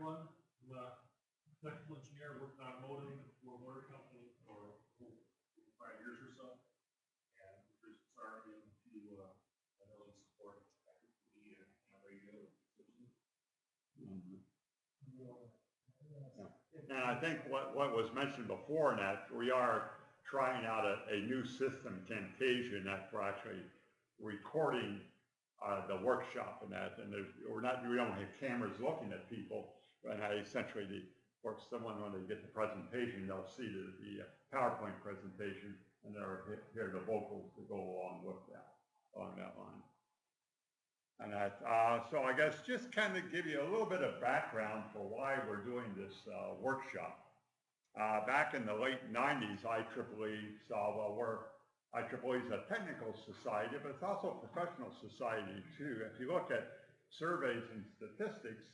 one, I'm a technical engineer, worked on automotive for a motor company for 5 years or so. And just started into really support the radio system. And I think what was mentioned before in that, we are trying out a new system, Camtasia, and that we're actually recording the workshop and that, and we don't have cameras looking at people, and essentially for someone when they get the presentation, they'll see the PowerPoint presentation, and they'll hear the vocals to go along with that, along that line. And that, so I guess just kind of give you a little bit of background for why we're doing this workshop. Back in the late 90s, IEEE saw, well, IEEE is a technical society, but it's also a professional society too. If you look at surveys and statistics,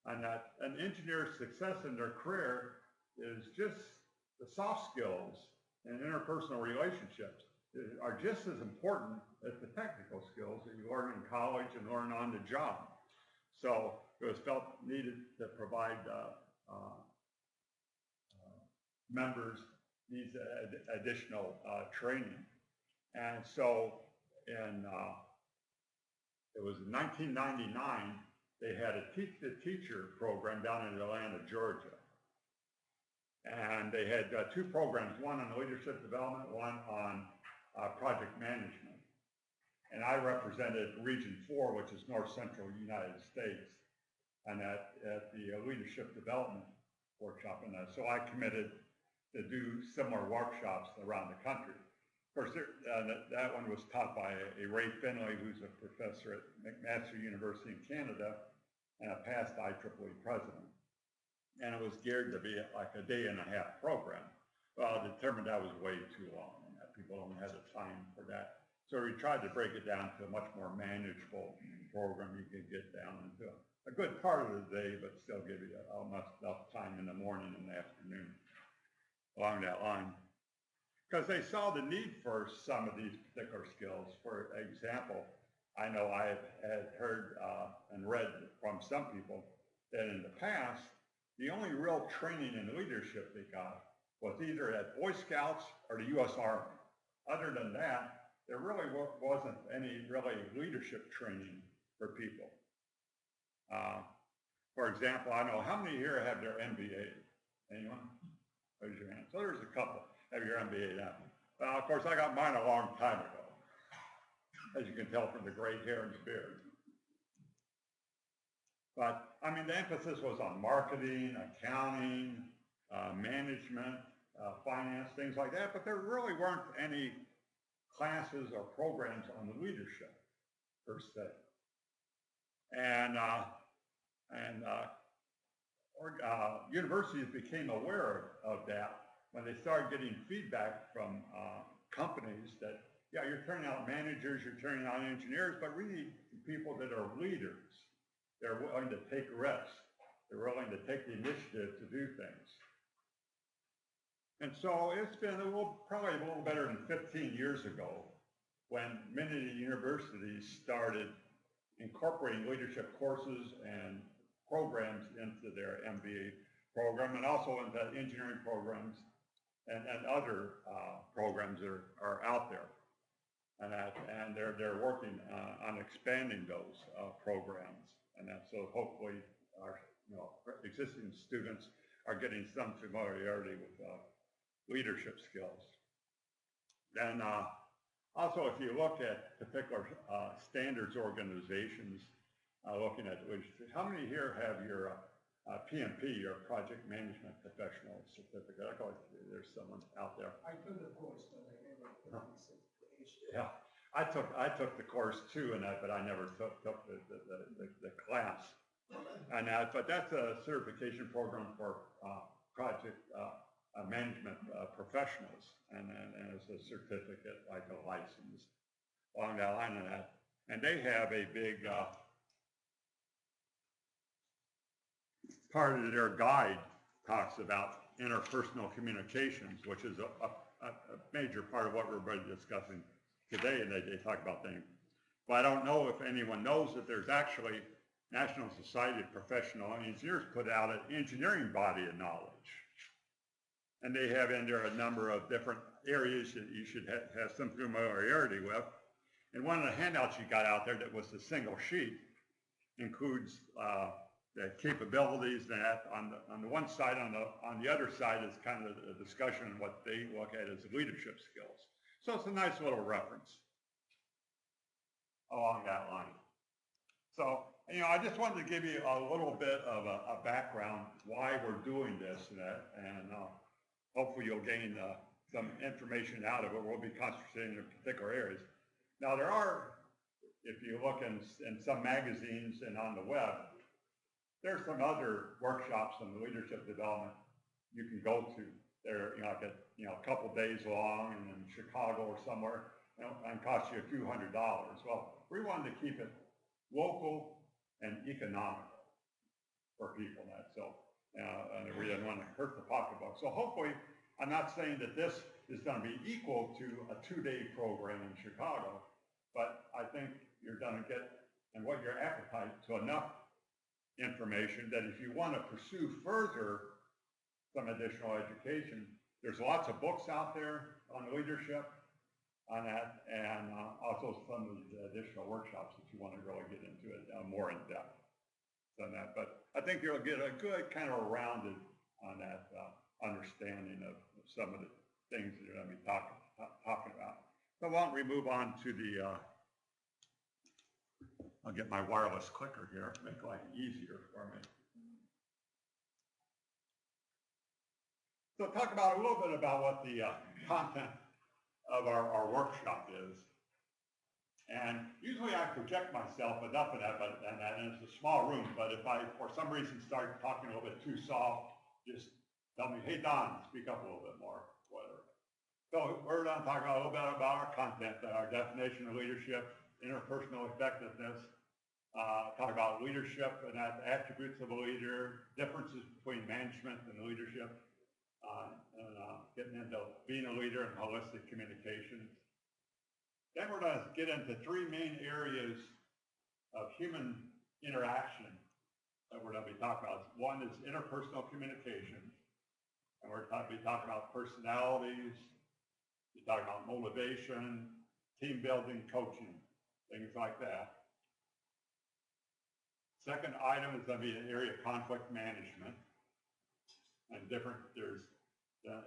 and that an engineer's success in their career is just the soft skills and interpersonal relationships are just as important as the technical skills that you learn in college and learn on the job. So it was felt needed to provide members these additional training. And so it was in 1999, they had a Teach the Teacher program down in Atlanta, Georgia. And they had two programs, one on leadership development, one on project management. And I represented Region 4, which is North Central United States, and at the leadership development workshop. And so I committed to do similar workshops around the country. Of course, that one was taught by a Ray Finley, who's a professor at McMaster University in Canada and a past IEEE president. And it was geared to be like a day-and-a-half program. Well, I determined that was way too long, and that people don't have the time for that. So we tried to break it down to a much more manageable program you could get down into a good part of the day, but still give you enough time in the morning and the afternoon along that line. Because they saw the need for some of these particular skills. For example, I know I had heard and read from some people that in the past, the only real training in leadership they got was either at Boy Scouts or the U.S. Army. Other than that, there really wasn't any really leadership training for people. For example, I know how many here have their MBA? Anyone? Raise your hand. So there's a couple have your MBA now. Of course, I got mine a long time ago, as you can tell from the gray hair and the beard. But I mean, the emphasis was on marketing, accounting, management, finance, things like that. But there really weren't any classes or programs on the leadership per se. And universities became aware of that when they started getting feedback from companies that, yeah, you're turning out managers, you're turning out engineers, but we need people that are leaders. They're willing to take risks. They're willing to take the initiative to do things. And so it's been probably a little better than 15 years ago when many of the universities started incorporating leadership courses and programs into their MBA program, and also into engineering programs and other programs that are out there. And they're working on expanding those programs. And so hopefully our existing students are getting some familiarity with leadership skills. Then also, if you look at particular standards organizations, looking at leadership, how many here have your PMP, your Project Management Professional Certificate? I thought there's someone out there. I took the course, but I never certification. Yeah, I took the course too, but I never took the class. And but that's a certification program for project management professionals, and it's a certificate like a license along that line of that. And they have a big part of their guide talks about interpersonal communications, which is a major part of what we're discussing today, and they talk about things. But I don't know if anyone knows that there's actually National Society of Professional Engineers put out an engineering body of knowledge. And they have in there a number of different areas that you should have some familiarity with. And one of the handouts you got out there that was a single sheet includes the capabilities that on the one side, on the other side is kind of a discussion of what they look at as leadership skills. So it's a nice little reference along that line. So, you know, I just wanted to give you a little bit of a background why we're doing this and hopefully you'll gain some information out of it. We'll be concentrating in particular areas. Now there are, if you look in some magazines and on the web, there's some other workshops on leadership development you can go to. They're like a couple days long and in Chicago or somewhere, and cost you a few $100s. Well, we wanted to keep it local and economical for people. And we didn't want to hurt the pocketbook. So hopefully, I'm not saying that this is going to be equal to a 2-day program in Chicago, but I think you're going to get, and what your appetite to enough information that if you want to pursue further some additional education, there's lots of books out there on leadership on that, and also some of the additional workshops if you want to really get into it more in depth than that. But I think you'll get a good kind of rounded on that understanding of some of the things that you're going to be talking about. So why don't we move on to the I'll get my wireless clicker here, make life easier for me. So talk about a little bit about what the content of our workshop is. And usually I project myself enough of that, and it's a small room, but if I, for some reason, start talking a little bit too soft, just tell me, hey, Don, speak up a little bit more, whatever. So we're going to talk a little bit about our content, our definition of leadership, interpersonal effectiveness, talk about leadership and attributes of a leader, differences between management and leadership, and getting into being a leader and holistic communication. Then we're going to get into 3 main areas of human interaction that we're going to be talking about. One is interpersonal communication, and we're going to be talking about personalities, we're talking about motivation, team building, coaching, things like that. Second item is going to be an area of conflict management. And there's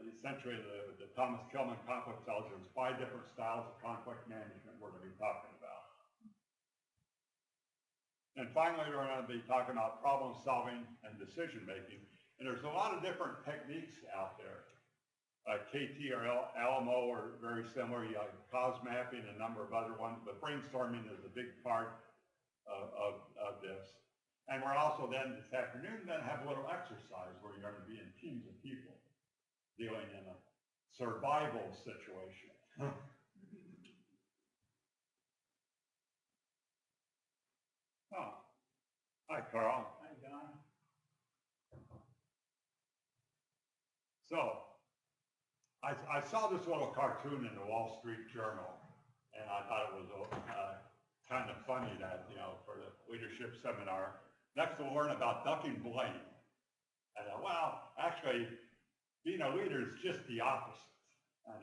essentially the Thomas Kilmann conflict styles. There's 5 different styles of conflict management we're going to be talking about. And finally, we're going to be talking about problem solving and decision making. And there's a lot of different techniques out there. KT or Alamo are very similar. You have cause mapping and a number of other ones, but brainstorming is a big part of this. And we're also then this afternoon going to have a little exercise where you're going to be in teams of people dealing in a survival situation. Oh, hi, Carl. Hi, Don. So, I saw this little cartoon in the Wall Street Journal, and I thought it was kind of funny that, for the leadership seminar, next we'll learn about ducking blame. And well, actually, being a leader is just the opposite. And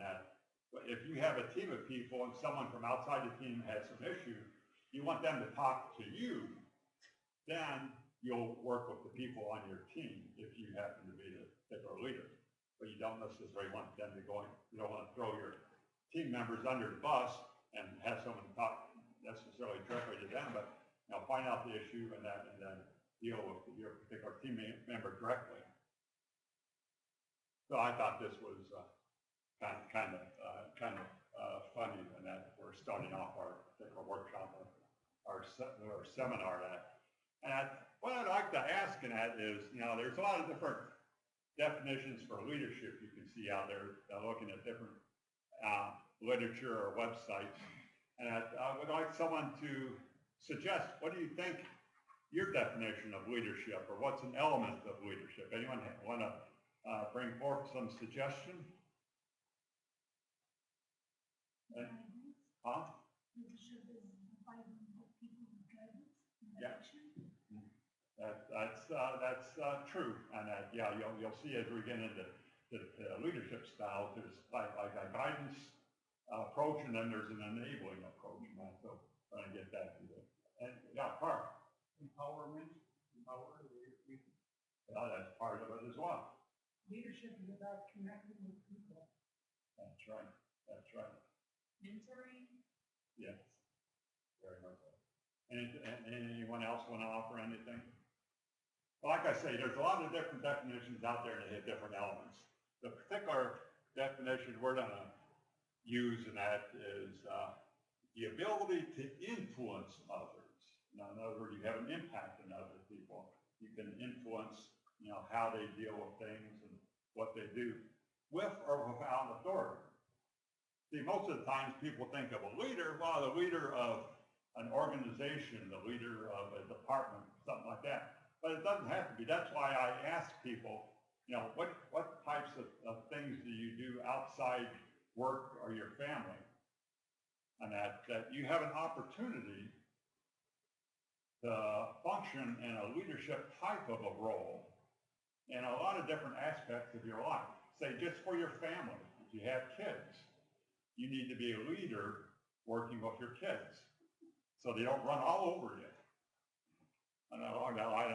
if you have a team of people and someone from outside the team has some issue, you want them to talk to you, then you'll work with the people on your team if you happen to be the particular leader. But you don't necessarily want them to you don't want to throw your team members under the bus and have someone talk necessarily directly to them, but find out the issue and then deal with your particular team member directly. So I thought this was kind of funny, and that we're starting off our particular workshop, our seminar. And what I'd like to ask in that is, there's a lot of different definitions for leadership you can see out there, looking at different literature or websites. And I would like someone to suggest, what do you think your definition of leadership, or what's an element of leadership? Anyone want to bring forth some suggestion? Leadership is providing people with guidance and direction. That's true, and yeah, you'll see as we get into the leadership styles, there's like a guidance approach, and then there's an enabling approach, and that's so trying to get that to the, and yeah, Empowerment, yeah, that's part of it as well. Leadership is about connecting with people. That's right, that's right. Mentoring. Yes, very much so. Anyone else want to offer anything? Well, like I say, there's a lot of different definitions out there that have different elements. The particular definition we're going to use in that is the ability to influence others. Now, in other words, you have an impact on other people. You can influence, how they deal with things and what they do with or without authority. See, most of the times people think of a leader, well, the leader of an organization, the leader of a department, something like that. But it doesn't have to be. That's why I ask people, what types of things do you do outside work or your family? And that you have an opportunity to function in a leadership type of a role in a lot of different aspects of your life. Say, just for your family, if you have kids, you need to be a leader working with your kids so they don't run all over you. And along that line,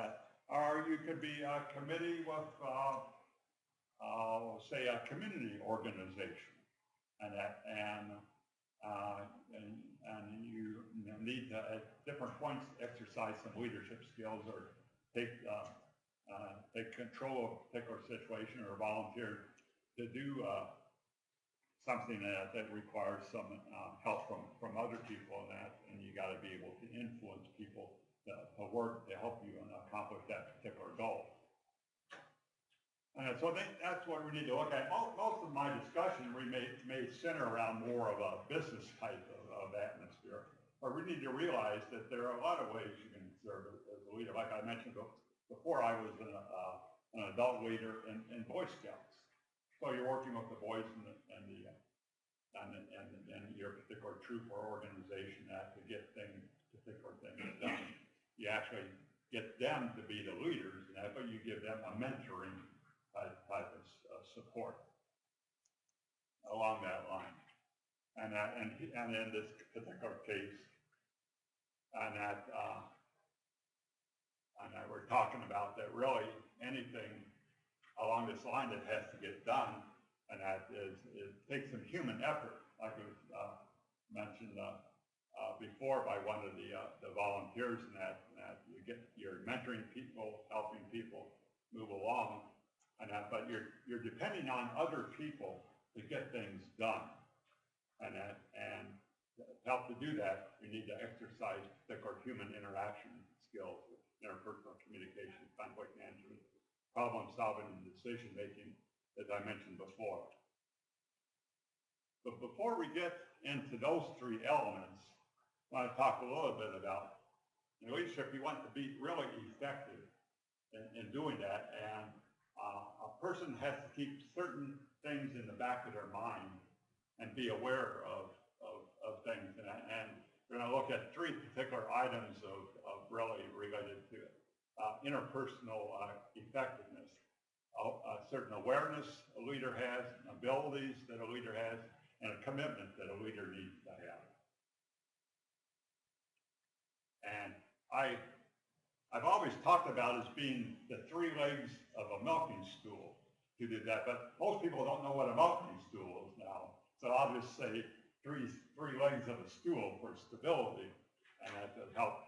or you could be a committee with, say, a community organization, and you need to, at different points, exercise some leadership skills or take control of a particular situation or volunteer to do something that requires some help from other people in that, and you got to be able to influence people to work to help you accomplish that particular goal. And so that's what we need to look at. Most of my discussion may center around more of a business type of atmosphere, but we need to realize that there are a lot of ways you can serve as a leader. Like I mentioned before, I was an adult leader in Boy Scouts. So you're working with the boys and your particular troop or organization to get particular things done. You actually get them to be the leaders, but you give them a mentoring type of support along that line. And in this particular case, and we're talking about that really anything along this line that has to get done, and that it takes some human effort, like it was mentioned before by one of the volunteers, and that you're mentoring people, helping people move along, but you're depending on other people to get things done, and to help to do that, we need to exercise particular human interaction skills, interpersonal communication, conflict management, problem solving, and decision making, as I mentioned before. But before we get into those three elements, I want to talk a little bit about leadership. You want to be really effective in doing that, and a person has to keep certain things in the back of their mind and be aware of things. And we're going to look at three particular items of really related to interpersonal effectiveness. A certain awareness a leader has, abilities that a leader has, and a commitment that a leader needs to have. And I've always talked about as being the three legs of a milking stool to do that, but most people don't know what a milking stool is now. So I'll just say three legs of a stool for stability, and that will help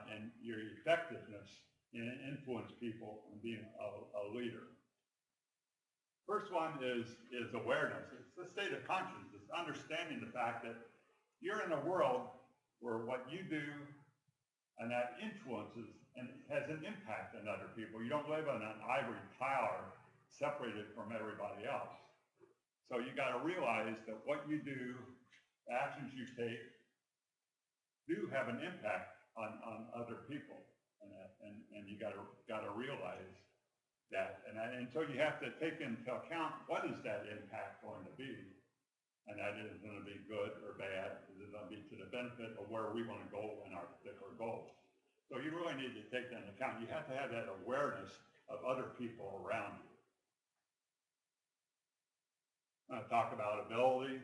in your effectiveness and influence people and being a leader. First one is awareness. It's the state of consciousness. It's understanding the fact that you're in a world where what you do and that influences and has an impact on other people. You don't live in an ivory tower separated from everybody else. So you got to realize that what you do, the actions you take, do have an impact on other people, and you got to realize that, and so you have to take into account what is that impact going to be, and that is going to be good or bad. Is it going to be to the benefit of where we want to go in our particular goals? So you really need to take that into account. You have to have that awareness of other people around you. I'm going to talk about ability.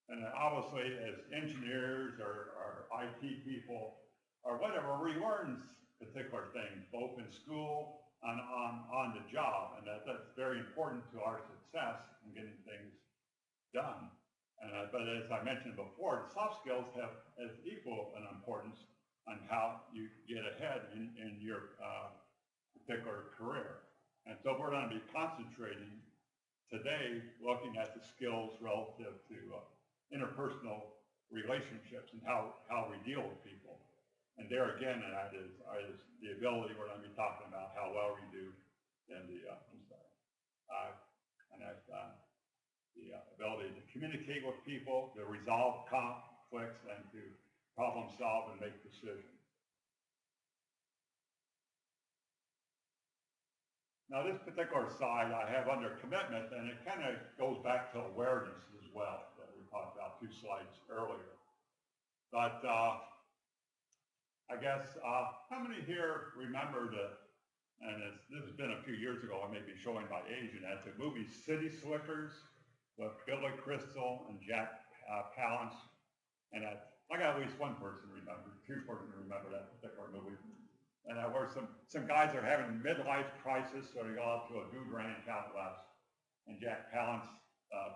And obviously, as engineers or IT people or whatever, we learn particular things, both in school and on the job. And that's very important to our success in getting things done. But as I mentioned before, the soft skills have as equal an importance on how you get ahead in your particular career. And so we're going to be concentrating today looking at the skills relative to interpersonal relationships and how we deal with people. And there again, that is the ability we're going to be talking about, how well we do in the, the ability to communicate with people, to resolve conflicts, and to problem solve and make decisions. Now this particular slide I have under commitment, and it kind of goes back to awareness as well, that we talked about 2 slides earlier. But I guess, how many here remember and this has been a few years ago, I may be showing my age, and that's the movie City Slickers with Billy Crystal and Jack Palance. And I got at least 1 person remember, 2 person remember that particular movie. And where some guys are having midlife crisis, so they go out to a dude ranch out west. And Jack Palance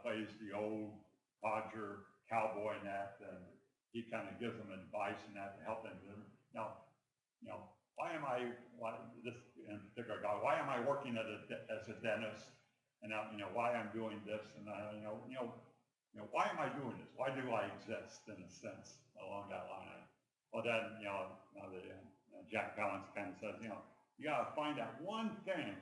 plays the old codger cowboy in that, and he kind of gives them advice and that to help them. Why am I working as a dentist, and why I'm doing this, and why am I doing this? Why do I exist in a sense along that line? Well, then Jack Palance kind of says, you got to find that one thing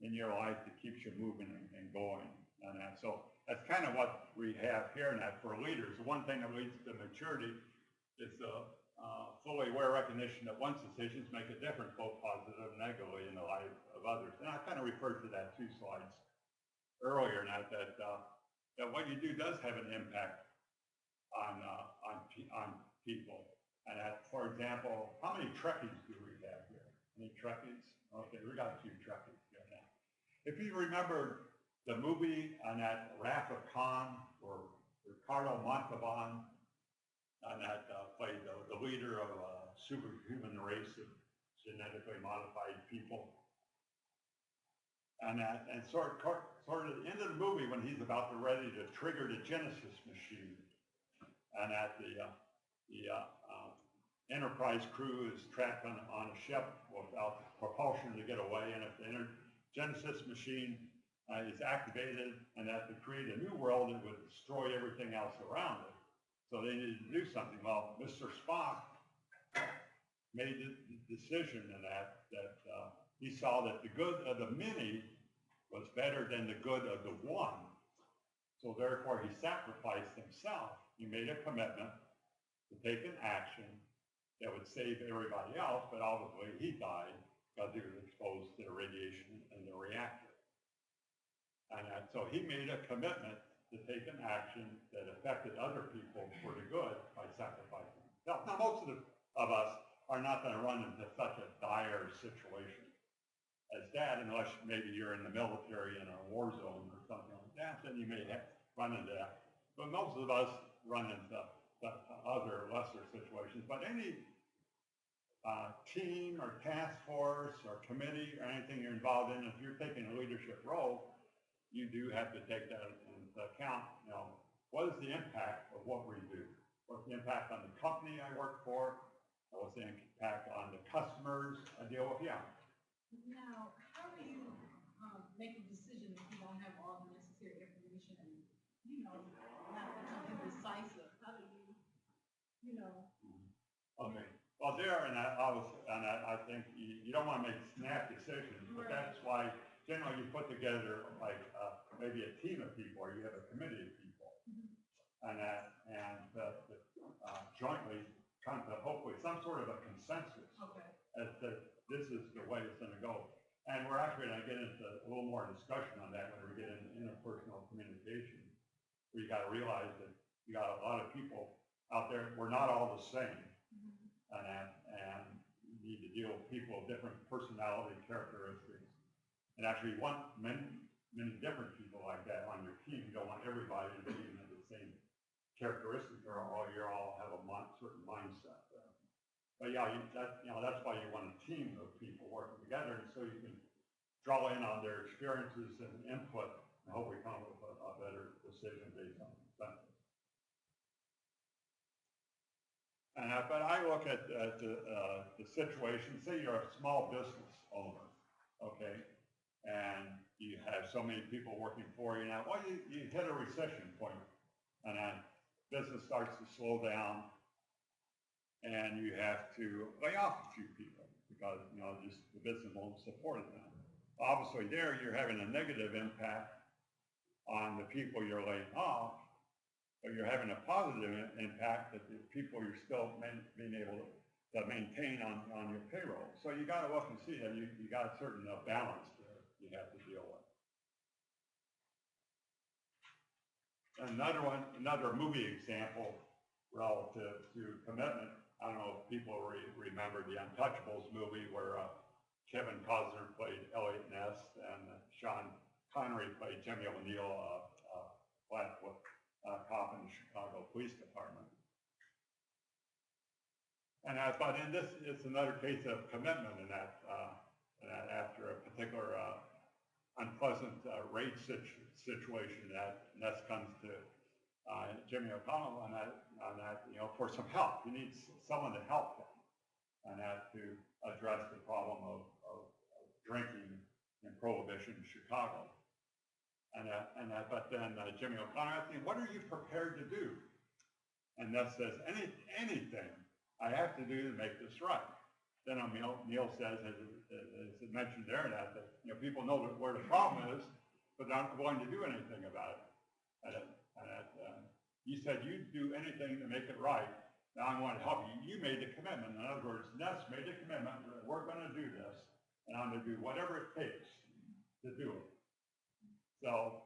in your life that keeps you moving and going. And so that's kind of what we have here. And that for leaders, the one thing that leads to maturity is the fully aware recognition that one's decisions make a difference, both positive and negatively, in the life of others. And I kind of referred to that 2 slides earlier, that what you do does have an impact on people. And for example, how many Trekkies do we have here? Any Trekkies? Okay, we got a few Trekkies here now. If you remember the movie on that Wrath of Khan, or Ricardo Montalban, and that played the leader of a superhuman race of genetically modified people. And sort of the end of the movie, when he's about ready to trigger the Genesis machine, and at the Enterprise crew is trapped on a ship without propulsion to get away, and if the Genesis machine is activated, and that to create a new world, it would destroy everything else around it. So they needed to do something. Well, Mr. Spock made the decision in that he saw that the good of the many was better than the good of the one. So therefore, he sacrificed himself. He made a commitment to take an action that would save everybody else, but obviously he died because he was exposed to the radiation in the reactor. And so he made a commitment to take an action that affected other people for the good by sacrificing himself. Now, most of us are not going to run into such a dire situation as that, unless maybe you're in the military in a war zone or something like that, then you may run into that. But most of us run into other lesser situations. But any team or task force or committee or anything you're involved in, if you're taking a leadership role, you do have to take that into account. What is the impact of what we do? What's the impact on the company I work for? What's the impact on the customers I deal with? Yeah. Now, how do you make a decision if you don't have all the necessary information and, not become indecisive? How do you know? Okay. Well, I think you don't want to make snap decisions, but Right. That's why generally you put together like maybe a team of people, or you have a committee of people, and jointly come to hopefully some sort of a consensus as to this is the way it's going to go. And we're actually going to get into a little more discussion on that when we get into interpersonal communication. Where you got to realize that you got a lot of people out there. We're not all the same. and you need to deal with people of different personality characteristics. And actually you want many different people like that on your team. You don't want everybody to be in the same characteristics, or you all have a certain mindset. But yeah, that's why you want a team of people working together, and so you can draw in on their experiences and input, and hopefully come up with a better decision based on consensus. But I look at the situation. Say you're a small business owner, okay, and you have so many people working for you now. Well, you hit a recession point, and then business starts to slow down, and you have to lay off a few people because just the business won't support it now. Obviously, there you're having a negative impact on the people you're laying off, but you're having a positive impact that the people you're still being able to maintain on your payroll. So you got to look and see that you got a certain balance there you have to deal with. Another movie example relative to commitment. I don't know if people remember the Untouchables movie where Kevin Costner played Elliot Ness and Sean Connery played Jimmy O'Neill, Blackfoot cop in the Chicago Police Department. But in this, it's another case of commitment in that after a particular unpleasant raid situation that Ness comes to Jimmy O'Connell on that, for some help. He needs someone to help him on that to address the problem of drinking and prohibition in Chicago. But then Jimmy O'Connor asked him, "What are you prepared to do?" And Ness says, anything I have to do to make this right. Then Neil says, as it mentioned there, that people know where the problem is, but they're not willing to do anything about it. You said you'd do anything to make it right. Now I want to help you. You made the commitment. In other words, Ness made the commitment that we're going to do this, and I'm going to do whatever it takes to do it. So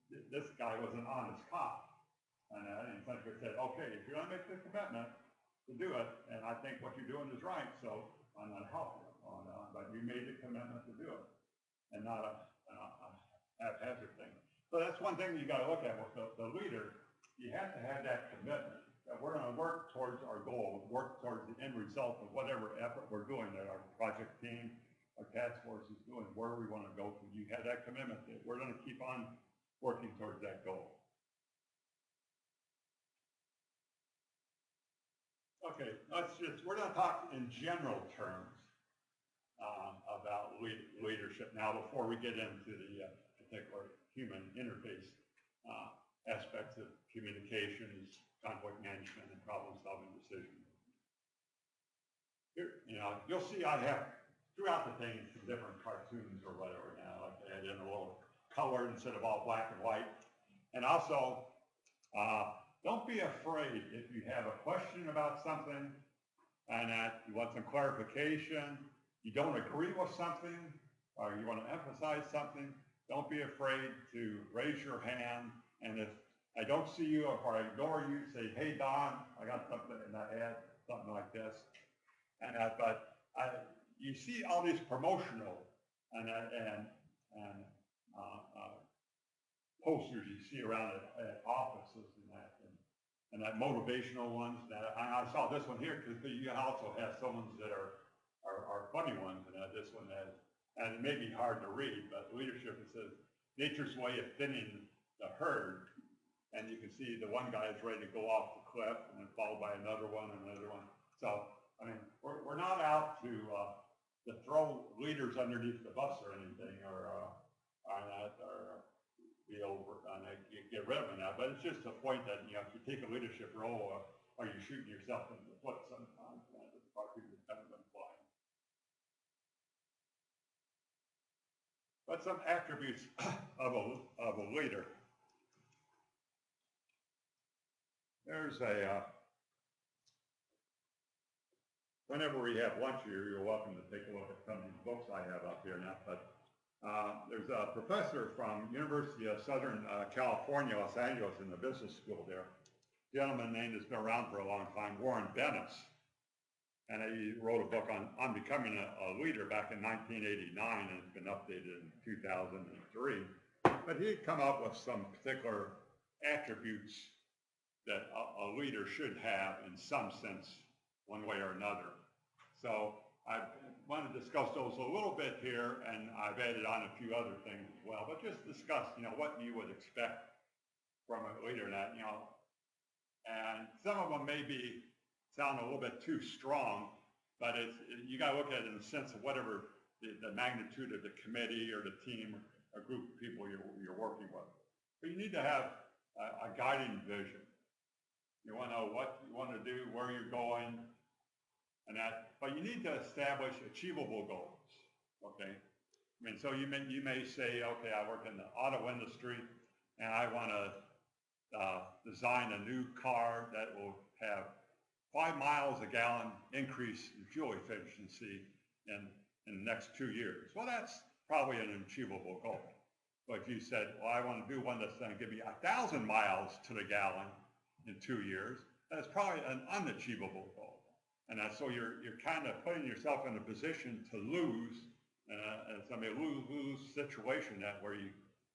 this guy was an honest cop. And Senator said, okay, if you're going to make the commitment to do it, and I think what you're doing is right, so I'm going to help you on that. But you made the commitment to do it, and not a haphazard thing. So that's one thing you got to look at with the leader. You have to have that commitment that we're going to work towards our goal, work towards the end result of whatever effort we're doing, that our project team, our task force is doing, where we want to go to. You have that commitment that we're going to keep on working towards that goal. Okay, we're going to talk in general terms about leadership now before we get into the particular human interface aspects of communications, conflict management, and problem-solving decisions. Here, you'll see I have throughout the thing some different cartoons or whatever now, like I add in a little color instead of all black and white. And also, don't be afraid if you have a question about something and that you want some clarification, you don't agree with something, or you want to emphasize something, don't be afraid to raise your hand. And if I don't see you, or if I ignore you, say, hey, Don, I got something in that ad, something like this. You see all these promotional and posters you see around at offices and that motivational ones. I saw this one here because you also have some ones that are funny ones, and this one has, and it may be hard to read, but leadership, it says, nature's way of thinning the herd. And you can see the one guy is ready to go off the cliff, and then followed by another one and another one. So, I mean, we're not out to throw leaders underneath the bus or anything, or be over and get rid of them now. But it's just a point that if you take a leadership role, are you shooting yourself in the foot sometimes? It's part of the kind of imply. But some attributes of a leader. There's whenever we have lunch here, you're welcome to take a look at some of these books I have up here now. But there's a professor from University of Southern California, Los Angeles, in the business school there. A gentleman named has been around for a long time, Warren Bennis. and he wrote a book on becoming a leader back in 1989, and it's been updated in 2003. But he had come up with some particular attributes that a leader should have in some sense, one way or another. So I want to discuss those a little bit here, and I've added on a few other things as well, but just discuss, what you would expect from a leader, and some of them maybe sound a little bit too strong, but you got to look at it in the sense of whatever the magnitude of the committee or the team or group of people you're working with. But you need to have a guiding vision. You want to know what you want to do, where you're going, and that. But you need to establish achievable goals. Okay. I mean, so you may say, okay, I work in the auto industry, and I want to design a new car that will have 5 miles a gallon increase in fuel efficiency in the next 2 years. Well, that's probably an achievable goal. But if you said, well, I want to do one that's going to give me 1,000 miles to the gallon in 2 years, that's probably an unachievable goal. And so you're kind of putting yourself in a position to lose, and it's going to be a lose-lose situation where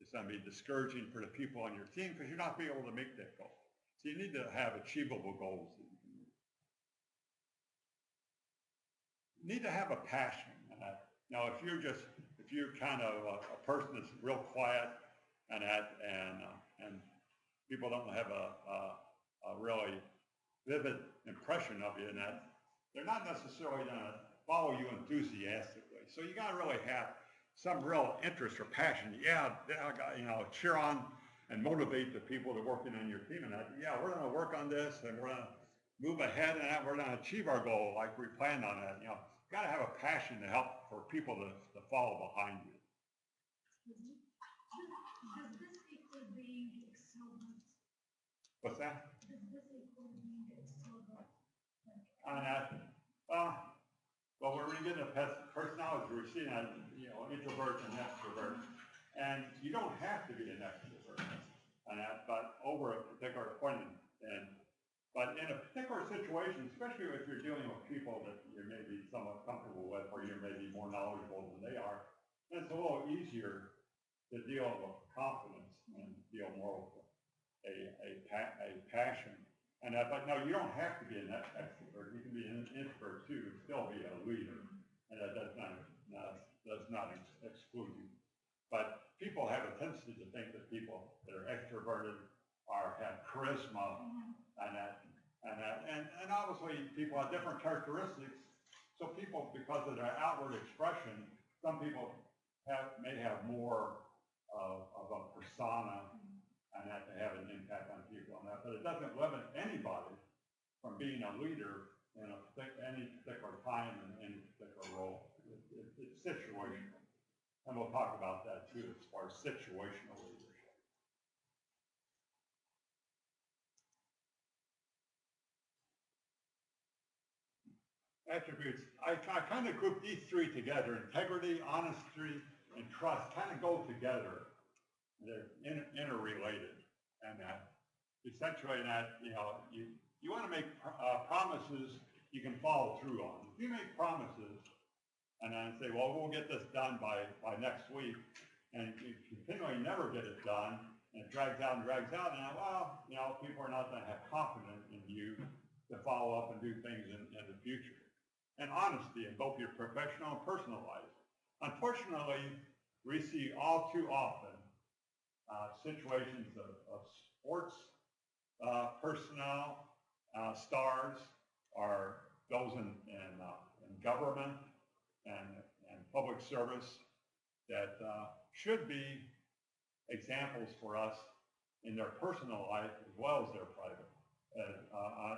it's going to be discouraging for the people on your team because you're not being able to make that goal. So you need to have achievable goals. You need to have a passion. Now, if you're kind of a person that's real quiet and people don't have a really vivid impression of you, and that they're not necessarily going to follow you enthusiastically. So you got to really have some real interest or passion. Cheer on and motivate the people that are working on your team, and we're going to work on this, and we're going to move ahead, and we're going to achieve our goal like we planned on that. You got to have a passion to help for people to follow behind you. Does this equal being excellent? What's that? Does this equal being excellent? On that, well, we're going to get into personality. We're seeing introverts and extroverts, and you don't have to be an extrovert on that, but over a particular point but in a particular situation, especially if you're dealing with people that you may be somewhat comfortable with, or you may be more knowledgeable than they are, then it's a little easier to deal with confidence and deal more with a passion. But no, you don't have to be an extrovert. You can be an introvert too and still be a leader, and that does not exclude you. But people have a tendency to think that people that are extroverted have charisma, and obviously people have different characteristics. So people, because of their outward expression, some people may have more of a persona, and that to have an impact on people on that. But it doesn't limit anybody from being a leader in any particular time and any particular role. It's situational, and we'll talk about that too as far as situational leadership. Attributes, I kind of group these three together. Integrity, honesty, and trust kind of go together. They're interrelated. And essentially you want to make promises you can follow through on. If you make promises and then say, well, we'll get this done by next week, and you continually never get it done, and it drags out, and people are not going to have confidence in you to follow up and do things in the future. And honesty in both your professional and personal life. Unfortunately, we see all too often situations of sports personnel, stars, or those in government and public service that should be examples for us in their personal life as well as their private,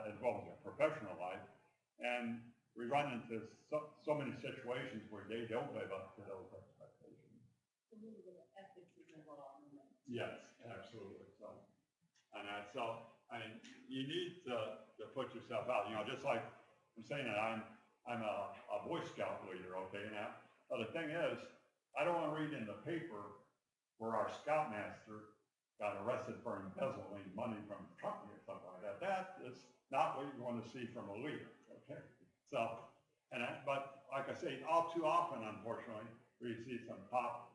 as well as their professional life. And we run into so many situations where they don't live up to those expectations. A little bit of ethics is involved in that. Yes, absolutely. So, you need to put yourself out. Just like I'm saying that I'm a Boy Scout leader, okay? Now, but the thing is, I don't want to read in the paper where our scoutmaster got arrested for embezzling money from the company or something like that. That is not what you want to see from a leader, okay? So, but like I say, all too often, unfortunately, we see some top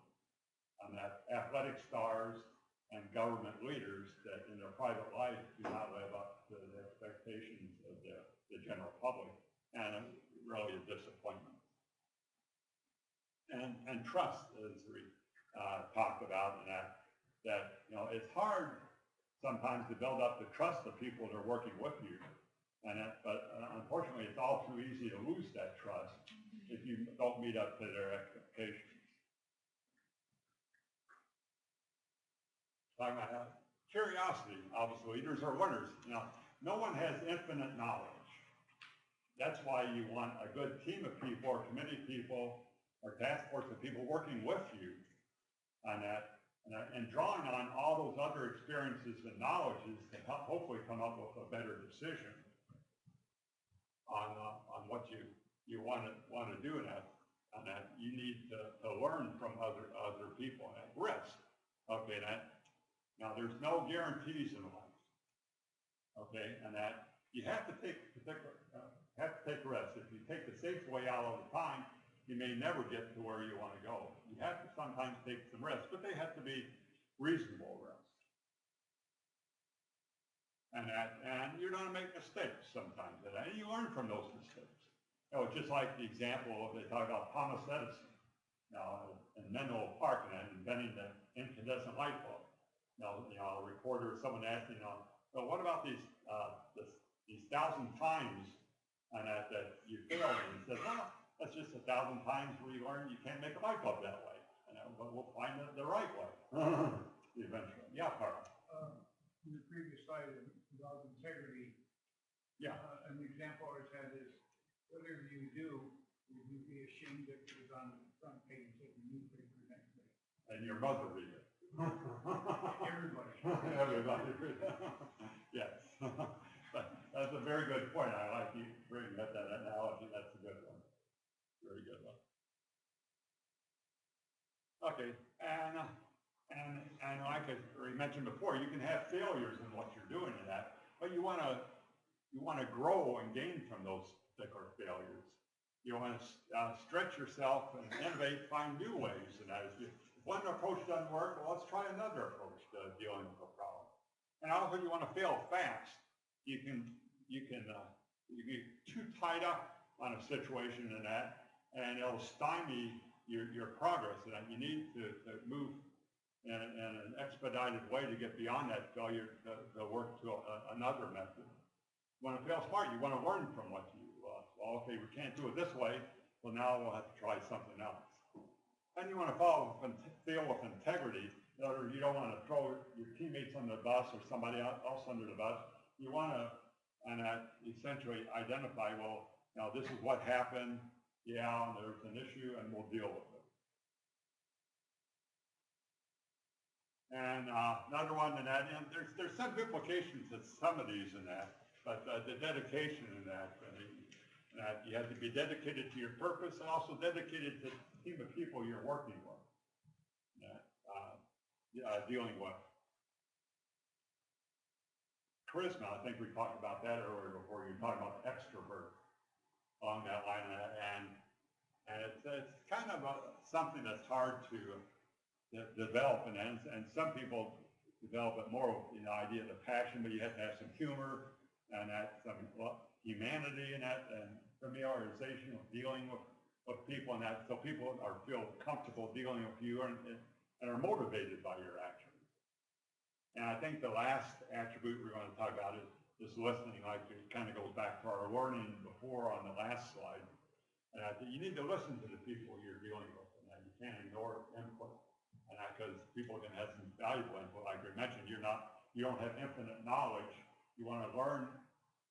athletic stars and government leaders that in their private life do not live up to the expectations of the general public, and really a disappointment. And trust, as we talked about, and that it's hard sometimes to build up the trust of people that are working with you, but unfortunately, it's all too easy to lose that trust if you don't meet up to their expectations. Talking about curiosity, obviously, leaders are learners. No one has infinite knowledge. That's why you want a good team of people or committee of people or task force of people working with you on that and drawing on all those other experiences and knowledges to help hopefully come up with a better decision on what you want to do in that. On that, you need to learn from other people at risk. Okay, now there's no guarantees in life. Okay, and that you have to take risks. If you take the safe way out all the time, you may never get to where you want to go. You have to sometimes take some risks, but they have to be reasonable risks. And you're going to make mistakes sometimes, and you learn from those mistakes. Just like the example they talk about Thomas Edison, in Menlo Park, and inventing the incandescent light bulb. A reporter or someone asked, well, what about these 1,000 times on that you failed? And he said, well, that's just 1,000 times where you learn you can't make a light bulb that way. But we'll find the right way eventually. Yeah, Carl. In the previous slide about integrity, an example I always had is, whatever you do, would you be ashamed if it was on the front page of the newspaper next day? And your mother read it. Everybody. Everybody read it. Yes. But that's a very good point. I like you bringing up that analogy. That's a good one. Very good one. Okay, and like I mentioned before, you can have failures in what you're doing in that, but you want to grow and gain from those particular failures. You want to stretch yourself and innovate, find new ways. And as if one approach doesn't work, well, let's try another approach to dealing with a problem. And also, you want to fail fast. You can get too tied up on a situation in that, and it'll stymie your progress. And you need to move in an expedited way to get beyond that failure to work to another method. When it fails smart, you want to learn from what you well, okay, we can't do it this way, well, now we'll have to try something else. And you want to fail with integrity. In other words, you don't want to throw your teammates under the bus or somebody else under the bus. You want to essentially identify, well, now this is what happened. Yeah, there's an issue, and we'll deal with it. And another one in that, and there's some duplications of some of these in that, but the dedication in that you have to be dedicated to your purpose and also dedicated to the team of people you're working with, dealing with. Charisma, I think we talked about that earlier before. You were talking about extrovert along that line, and it's kind of something that's hard to develop, and some people develop it more with the idea of the passion, but you have to have some humor and some humanity in that, and familiarization with dealing with people, and that so people feel comfortable dealing with you and are motivated by your actions. And I think the last attribute we're going to talk about is listening. Like it kind of goes back to our learning before on the last slide. And you need to listen to the people you're dealing with, and you can't ignore input. And because people can have some valuable input, like we mentioned, you don't have infinite knowledge. You want to learn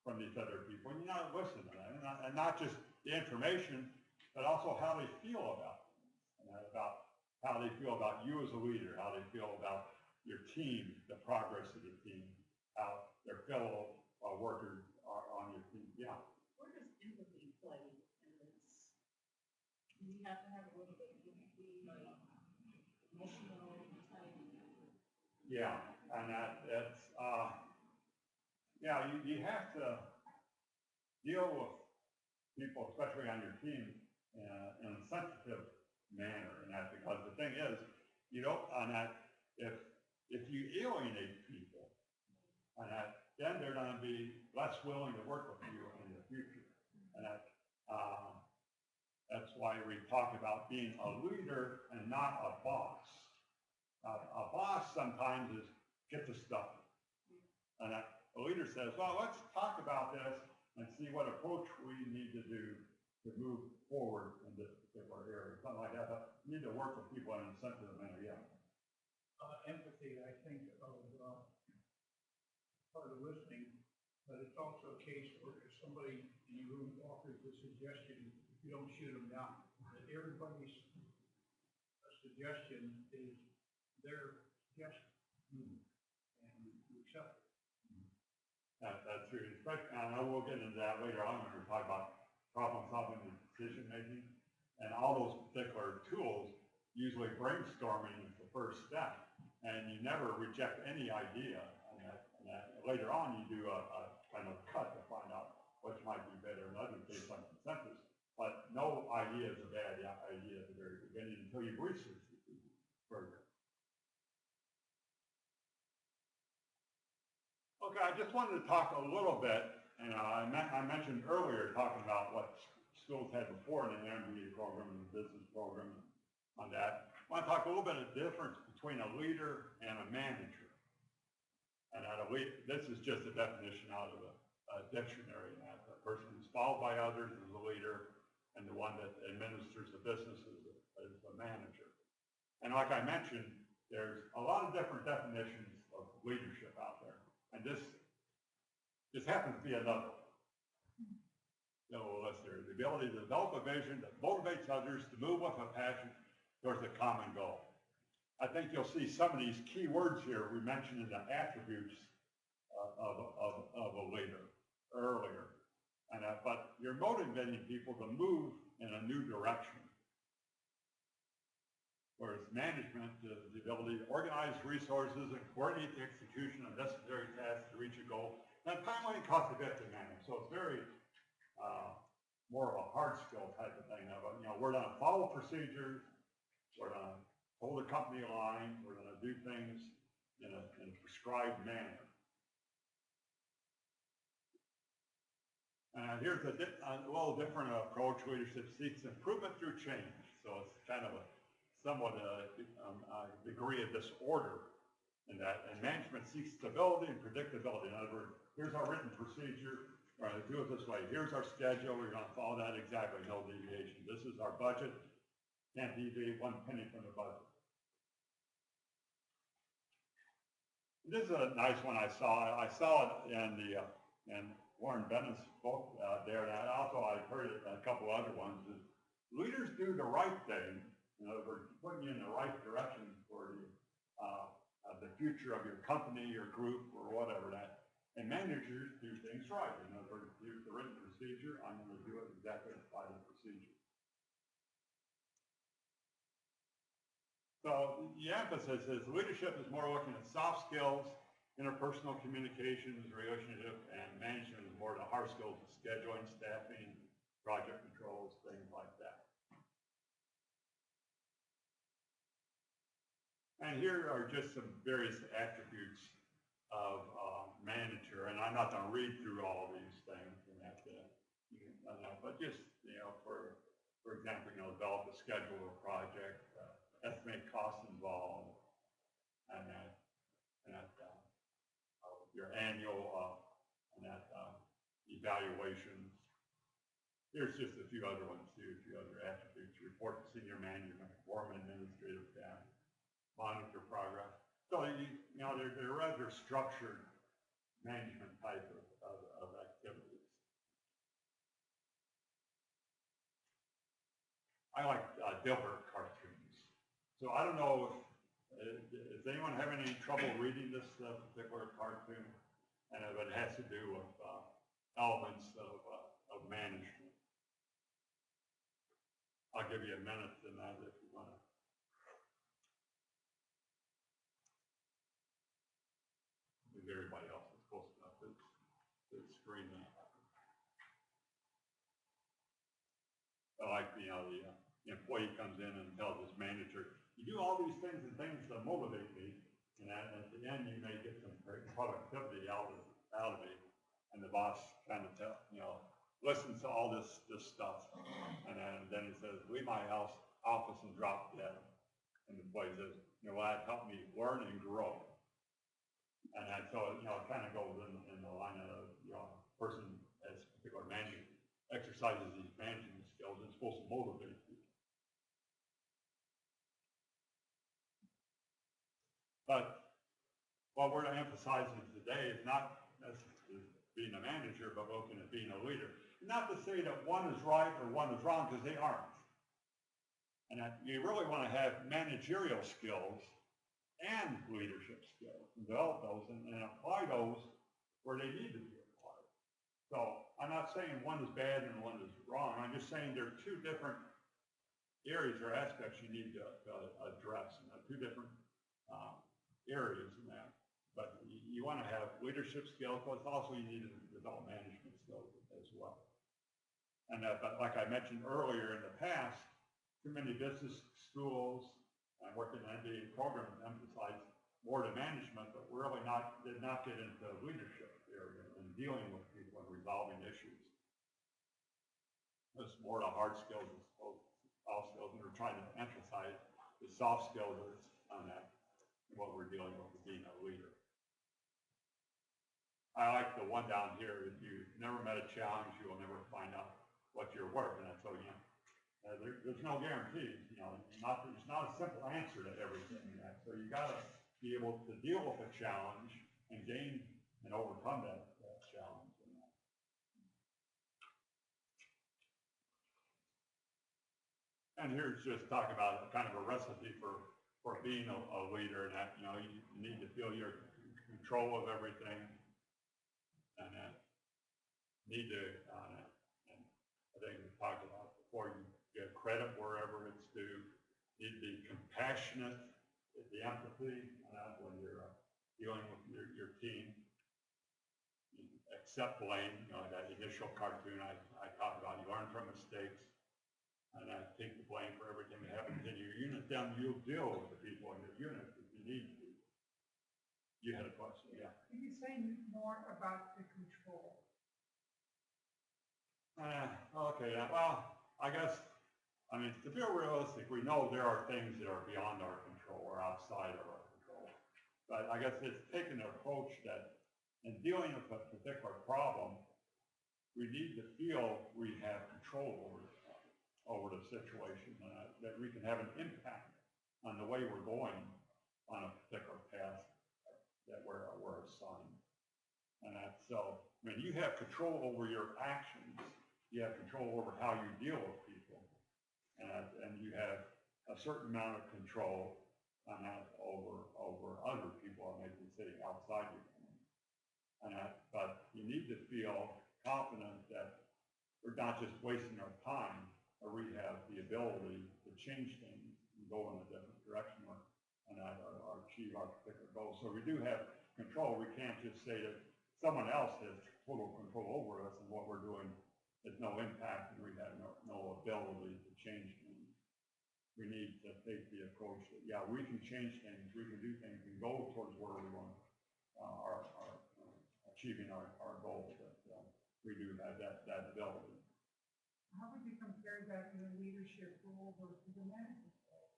from these other people, and you got to listen to them, and not just the information, but also how they feel about things, and about how they feel about you as a leader, how they feel about your team, the progress of the team, how their fellow workers are on your team. Yeah. Where does empathy play in this? Do you have to have a little bit of empathy, emotional type? Yeah, and that's you have to deal with people, especially on your team, in a sensitive manner, and that, because the thing is, you don't, on that, if you alienate people, on that, then they're gonna be less willing to work with you in the future. And that's why we talk about being a leader and not a boss. A boss sometimes is get the stuff. And a leader says, well, let's talk about this and see what approach we need to do to move forward in this particular area, something like that. But you need to work with people in a sensitive manner, yeah. Empathy, I think, of part of listening, but it's also a case where if somebody in your room offers a suggestion, you don't shoot them down. That everybody's suggestion is their suggestion, and you accept it. That's true. And I will get into that later on when we talk about problem solving and decision making. And all those particular tools, usually brainstorming is the first step. And you never reject any idea. And later on, you do a kind of cut to find out which might be better, and others based on consensus. But no idea is a bad idea at the very beginning until you've researched it further. Okay, I just wanted to talk a little bit, and I mentioned earlier talking about what schools had before in the MBA program and the business program on that. I want to talk a little bit of the difference between a leader and a manager. And this is just a definition out of a dictionary. And that the person who's followed by others is a leader, and the one that administers the business is a manager. And like I mentioned, there's a lot of different definitions of leadership out there. And this happens to be another one. Let's hear the ability to develop a vision that motivates others to move with a passion towards a common goal. I think you'll see some of these key words here we mentioned in the attributes of a leader earlier. But you're motivating people to move in a new direction. Whereas management is the ability to organize resources and coordinate the execution of necessary tasks to reach a goal in a timely and cost-effective manner. So it's very more of a hard skill type of thing. We're going to follow procedures. We're going to hold a company line. We're going to do things in a prescribed manner. Here's a little different approach. Leadership seeks improvement through change. So it's kind of a somewhat a degree of disorder in that. And management seeks stability and predictability. In other words, here's our written procedure. We're going to do it this way. Here's our schedule. We're going to follow that exactly. No deviation. This is our budget. Can't deviate one penny from the budget. This is a nice one I saw. I saw it in Warren Bennett's book there. And also I heard it in a couple other ones. Is leaders do the right thing. In other words, putting you in the right direction for the future of your company, your group, or whatever that. And managers do things right. In other words, here's the written procedure. I'm going to do it exactly by the procedure. So the emphasis is leadership is more looking at soft skills, interpersonal communications, relationship, and management is more the hard skills of scheduling, staffing, project controls, things like that. And here are just some various attributes of manager, and I'm not going to read through all of these things, but just, for example, develop a schedule of a project, estimate costs involved, and your annual evaluations. Here's just a few other ones too, a few other attributes. Report to senior management, form administrative tasks, monitor progress. So they're rather structured management type of activities. I like Dilbert cartoons. So I don't know if does anyone have any trouble reading this particular cartoon? And it has to do with elements of management. I'll give you a minute to that if you want to. Everybody else is close enough to the screen now. like, you know, the employee comes in and tells his manager, you do all these things and things to motivate me, and at the end you may get some great productivity out of me. And the boss kind of listens to all this stuff, and then he says, leave my office and drop dead. And the employee says, you know, that helped me learn and grow. And so, you know, it kind of goes in the line of, you know, a person as a particular manager exercises these management skills, it's supposed to motivate people. But what we're emphasizing today is not necessarily being a manager, but looking at being a leader. Not to say that one is right or one is wrong, because they aren't. And that you really want to have managerial skills and leadership skills, and develop those and apply those where they need to be applied. So I'm not saying one is bad and one is wrong. I'm just saying there are two different areas or aspects you need to address, and two different areas in that. But you want to have leadership skills, but also you need to develop management skills as well. And but like I mentioned earlier, in the past, too many business schools and working in MBA programs emphasize more to management, but really did not get into the leadership area and dealing with people and resolving issues. It's more the hard skills as opposed to soft skills, and we're trying to emphasize the soft skills on that, what we're dealing with being a leader. I like the one down here, if you've never met a challenge, you will never find out what you're worth. And that's so, you know, there's no guarantees, you know, it's not a simple answer to everything. So you got to be able to deal with a challenge and gain and overcome that challenge. And here's just talking about kind of a recipe for being a leader, and that, you know, you need to feel you're in control of everything, and need to, and I think we talked about before, you get credit wherever it's due, need to be compassionate, the empathy when you're dealing with your team, accept blame, you know, that initial cartoon I talked about, you learn from mistakes, and take the blame for everything that happens in your unit. Then you'll deal with the people in your unit if you need to. You had a question, yeah. Can you say more about the control? Okay, well, I guess, I mean, to be realistic, we know there are things that are beyond our control or outside of our control. But I guess it's taking an approach that in dealing with a particular problem, we need to feel we have control over the situation, that we can have an impact on the way we're going on a particular path that we're assigned. And that's so, I mean, you have control over your actions, you have control over how you deal with people, and you have a certain amount of control on that over other people that may be sitting outside your family. But you need to feel confident that we're not just wasting our time, or we have the ability to change things and go in a different direction or achieve our particular goals. So we do have control. We can't just say that someone else has total control over us and what we're doing has no impact and we have no ability to change things. We need to take the approach that, yeah, we can change things, we can do things, and go towards where we want, achieving our goals, that we do have that ability. How would you compare that in a leadership role versus a management role?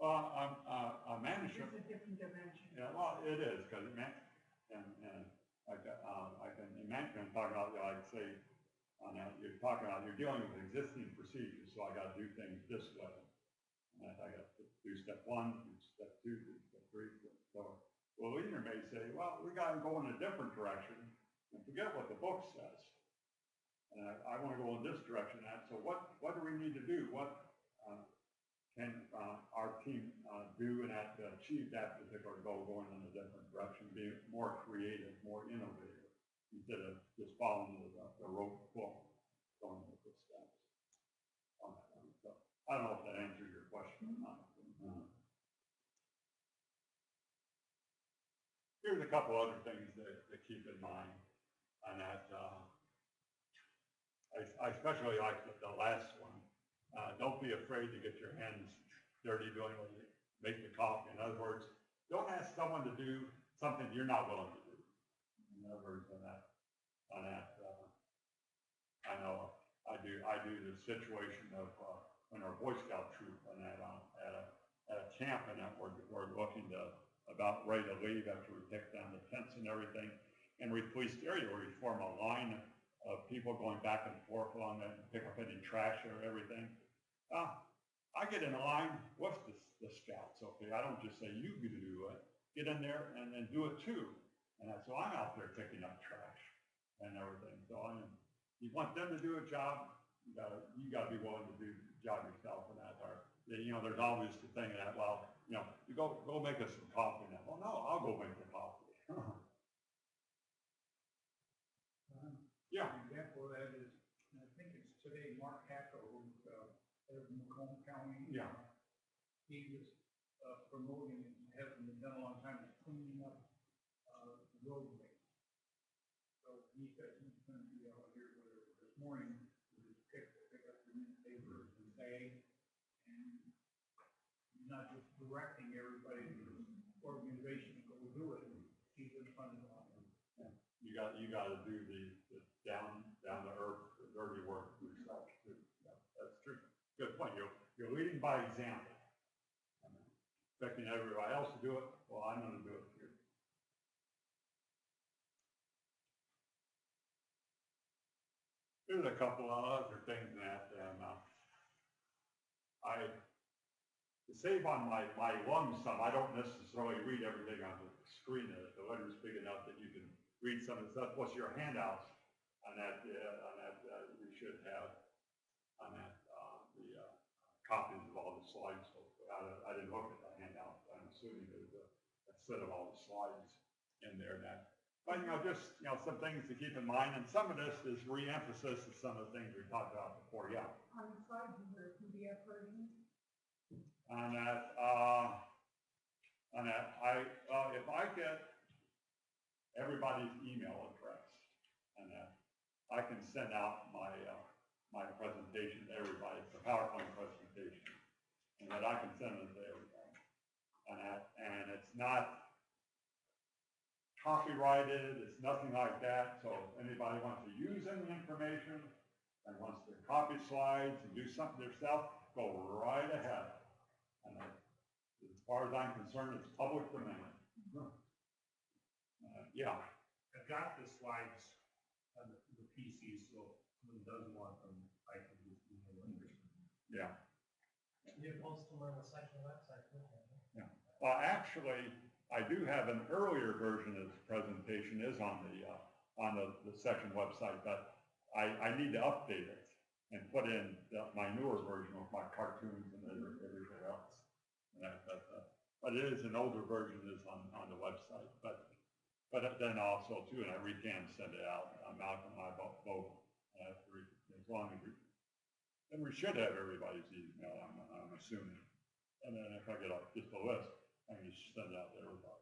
Well, a management. It's a different dimension. Yeah, well, it is, because in management, I'm talking about, like, say, you're dealing with existing procedures, so I got to do things this way. And I got to do step 1, do step 2, do step 3. So, well, the leader may say, well, we got to go in a different direction and forget what the book says. And I want to go in this direction. So what do we need to do? What can our team do and to achieve that particular goal, going in a different direction, be more creative, more innovative, instead of just following the rote book, going with the steps on that one. So I don't know if that answers your question or not. Here's a couple other things to keep in mind, and that I especially like the last one. Don't be afraid to get your hands dirty doing what you make the coffee. In other words, don't ask someone to do something you're not willing to do. In other words, on that, I know I do the situation of when our Boy Scout troop and at a camp and that we're looking to about ready to leave after we take down the tents and everything, and we police the area where we form a line of people going back and forth along that and pick up any trash or everything. I get in a line with the scouts, okay? I don't just say, you do it. Get in there and then do it too. And so I'm out there picking up trash and everything. So you want them to do a job, you gotta be willing to do the job yourself and that. Or, you know, there's always the thing that, well, you know, you go make us some coffee now. Well, no, I'll go make the coffee. Yeah. An example of that is, and I think it's today, Mark Hackle, who's out of Macomb County. Yeah. He was promoting, and hasn't been done a long time, is cleaning up the roadway. So he's going to be out here this morning, with his pick up the newspaper and bag, and he's not just directing everybody to his organization to go do it, he's in front of them. You got to do the down to earth, the dirty work yourself too. Yeah, that's true. Good point. You're leading by example. Expecting everybody else to do it. Well, I'm going to do it too. There's a couple of other things that to save on my lump sum, I don't necessarily read everything on the screen. The letter's big enough that you can read some of the stuff. Plus your handouts on that we should have on that the copies of all the slides. So I didn't look at the handout. I'm assuming there's a set of all the slides in there. But you know, just some things to keep in mind, and some of this is re-emphasis of some of the things we talked about before. Yeah. On the slides, is there a PDF version? On that, if I get everybody's email address, and I can send out my presentation to everybody. It's a PowerPoint presentation, and that I can send it to everybody. And it's not copyrighted. It's nothing like that. So if anybody wants to use any information and wants to copy slides and do something themselves, go right ahead. And as far as I'm concerned, it's public domain. Yeah. I've got the slides on the PC, so someone does want them, I can just email them. Yeah. You post them on the section website, too. Yeah. Well, actually, I do have an earlier version of this presentation is on the section website, but I need to update it and put in my newer version of my cartoons and everything else. But it is an older version is on the website. But then also too, and I can send it out. Malcolm and I both as long as and we should have everybody's email. I'm assuming. And then if I get just a list, I can just send it out to everybody.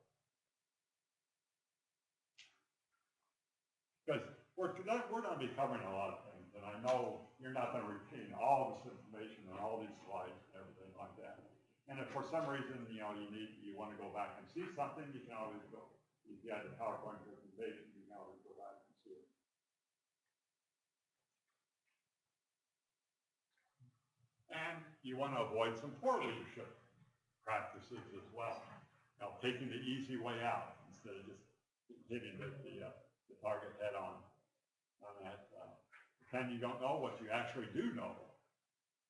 Because we're going to be covering a lot of things, and I know you're not going to retain all this information and all these slides and everything like that. And if for some reason you want to go back and see something, you can always go. If you had a PowerPoint presentation, you can always go back and see it. And you want to avoid some poor leadership practices as well. Now, taking the easy way out instead of just hitting the target head on that. Pretend you don't know what you actually do know.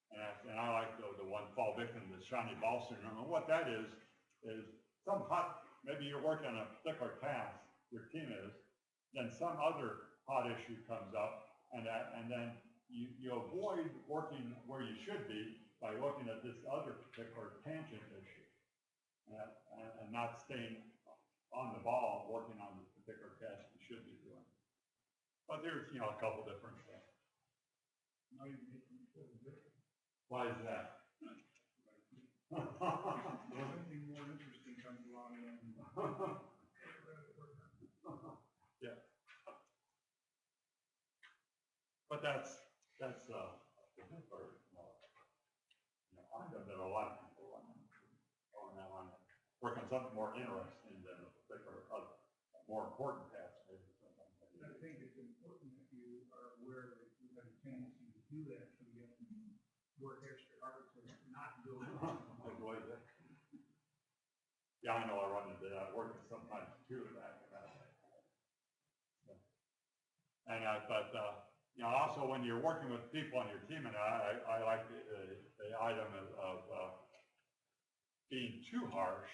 And I like the one fall victim to shiny ball syndrome. And what that is some hot, maybe you're working on a particular task, your team is, then some other hot issue comes up, and then you avoid working where you should be by looking at this other particular tangent issue, and not staying on the ball working on the particular task you should be doing. But there's a couple different things. Now you're making me feel good. Why is that? Something more interesting comes along and yeah. But that's something more interesting than a particular, more important task, maybe sometimes. I think it's important that you are aware that you have a tendency to do that, so you have to work extra hard to not do it. Yeah, I know I run into that, working sometimes too, that. You know, also when you're working with people on your team, and I like the item of being too harsh.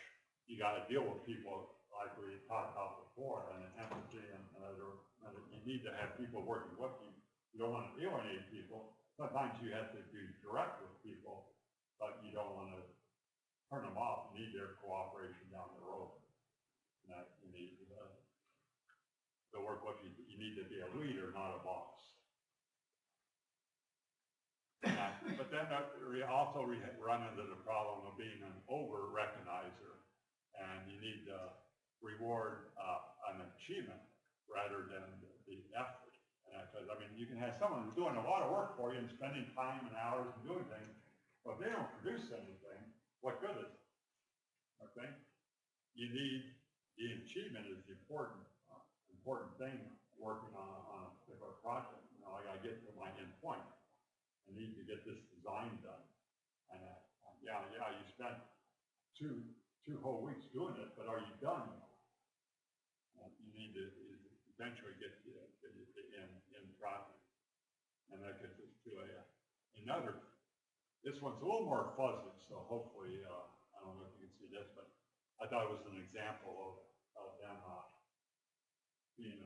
You got to deal with people like we talked about before, and empathy, and you need to have people working with you. You don't want to alienate people. Sometimes you have to be direct with people, but you don't want to turn them off. You need their cooperation down the road. And that you need to work with you. You need to be a leader, not a boss. But then we also run into the problem of being an over-recognizer, and you need to reward an achievement rather than the effort. Because I mean, you can have someone who's doing a lot of work for you and spending time and hours and doing things, but if they don't produce anything, what good is it? Okay, you need the achievement is the important thing working on a particular project. You know, I got to get to my end point. I need to get this design done. And yeah, you spent two whole weeks doing it, but are you done? You need to eventually get the end project. And that gets us to another. This one's a little more fuzzy, so hopefully, I don't know if you can see this, but I thought it was an example of them being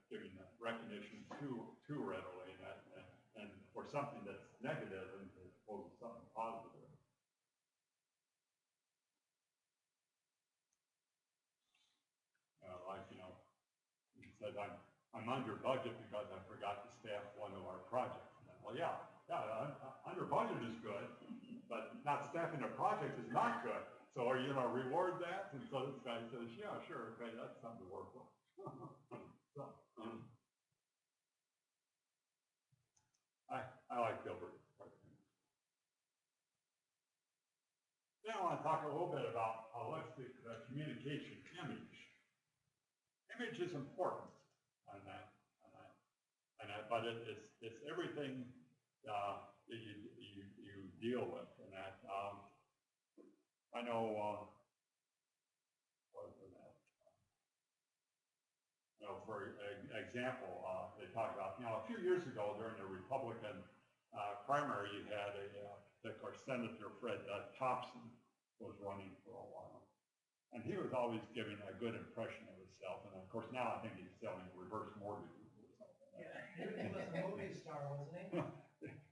giving that recognition too readily, and for something that's negative and as opposed to something positive. Like, you know, he said, I'm under budget because I forgot to staff one of our projects. Well, yeah, under budget is good, but not staffing a project is not good. So are you going to reward that? And so this guy says, yeah, sure, okay, that's something to work with. I like Gilbert. Then I want to talk a little bit about holistic communication image. Image is important on that, but it's everything that you deal with, and that I know. For example, they talk about, a few years ago during the Republican primary, you had our Senator Fred Thompson was running for a while. And he was always giving a good impression of himself. And of course, now I think he's selling reverse mortgages or something. Yeah, he was a movie star, wasn't he?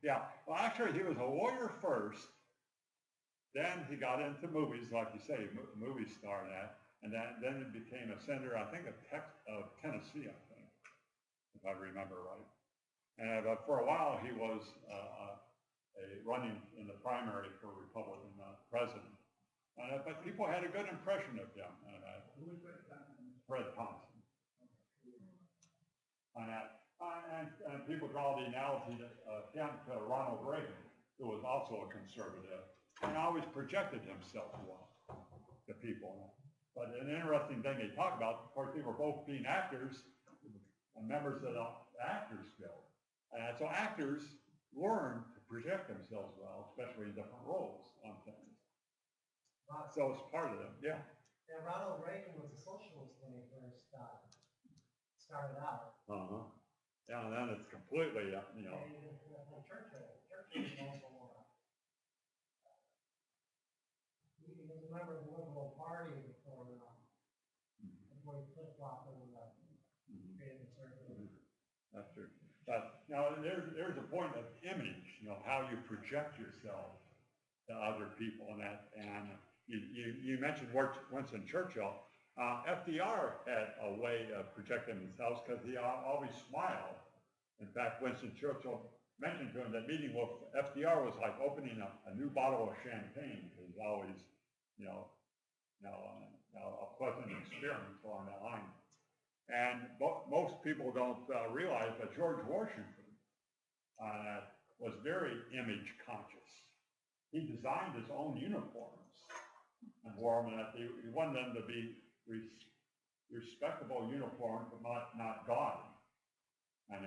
Yeah, well, actually, he was a lawyer first. Then he got into movies, like you say, movie star and then he became a senator, I think, of Tennessee, I think, if I remember right. And for a while, he was running in the primary for Republican president. But people had a good impression of him. Who was Fred Thompson? Fred Thompson. And people draw the analogy to Ronald Reagan, who was also a conservative, and always projected himself well to people. But an interesting thing they talk about, of course, they were both being actors and members of the Actors Guild. And so actors learn to project themselves well, especially in different roles on things. So it's part of them, yeah. Yeah, Ronald Reagan was a socialist when he first started out. Yeah, and then it's completely, And Churchill was also he was a member of the Liberal Party before he flip-flopped and created conservative. That's true. But there's a point of image, how you project yourself to other people, and that. And you mentioned Winston Churchill. FDR had a way of projecting themselves because he always smiled. In fact, Winston Churchill mentioned to him that meeting with FDR was like opening a new bottle of champagne. It was always, a pleasant experience along that line. And most people don't realize that George Washington was very image conscious. he designed his own uniforms and wore them, and he wanted them to be respectable uniforms, but not gaudy. And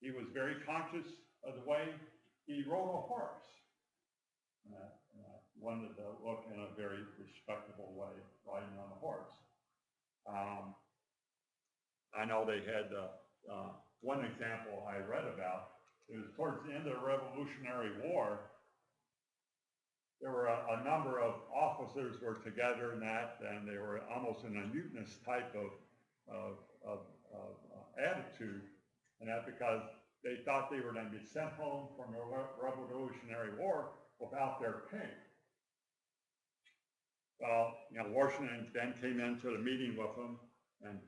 he was very conscious of the way he rode a horse. And wanted to look in a very respectable way riding on a horse. I know they had one example I read about. It was towards the end of the Revolutionary War. There were a number of officers were together and they were almost in a mutinous type of attitude, and that because they thought they were going to be sent home from the Revolutionary War without their pay. Well, Washington then came into the meeting with them and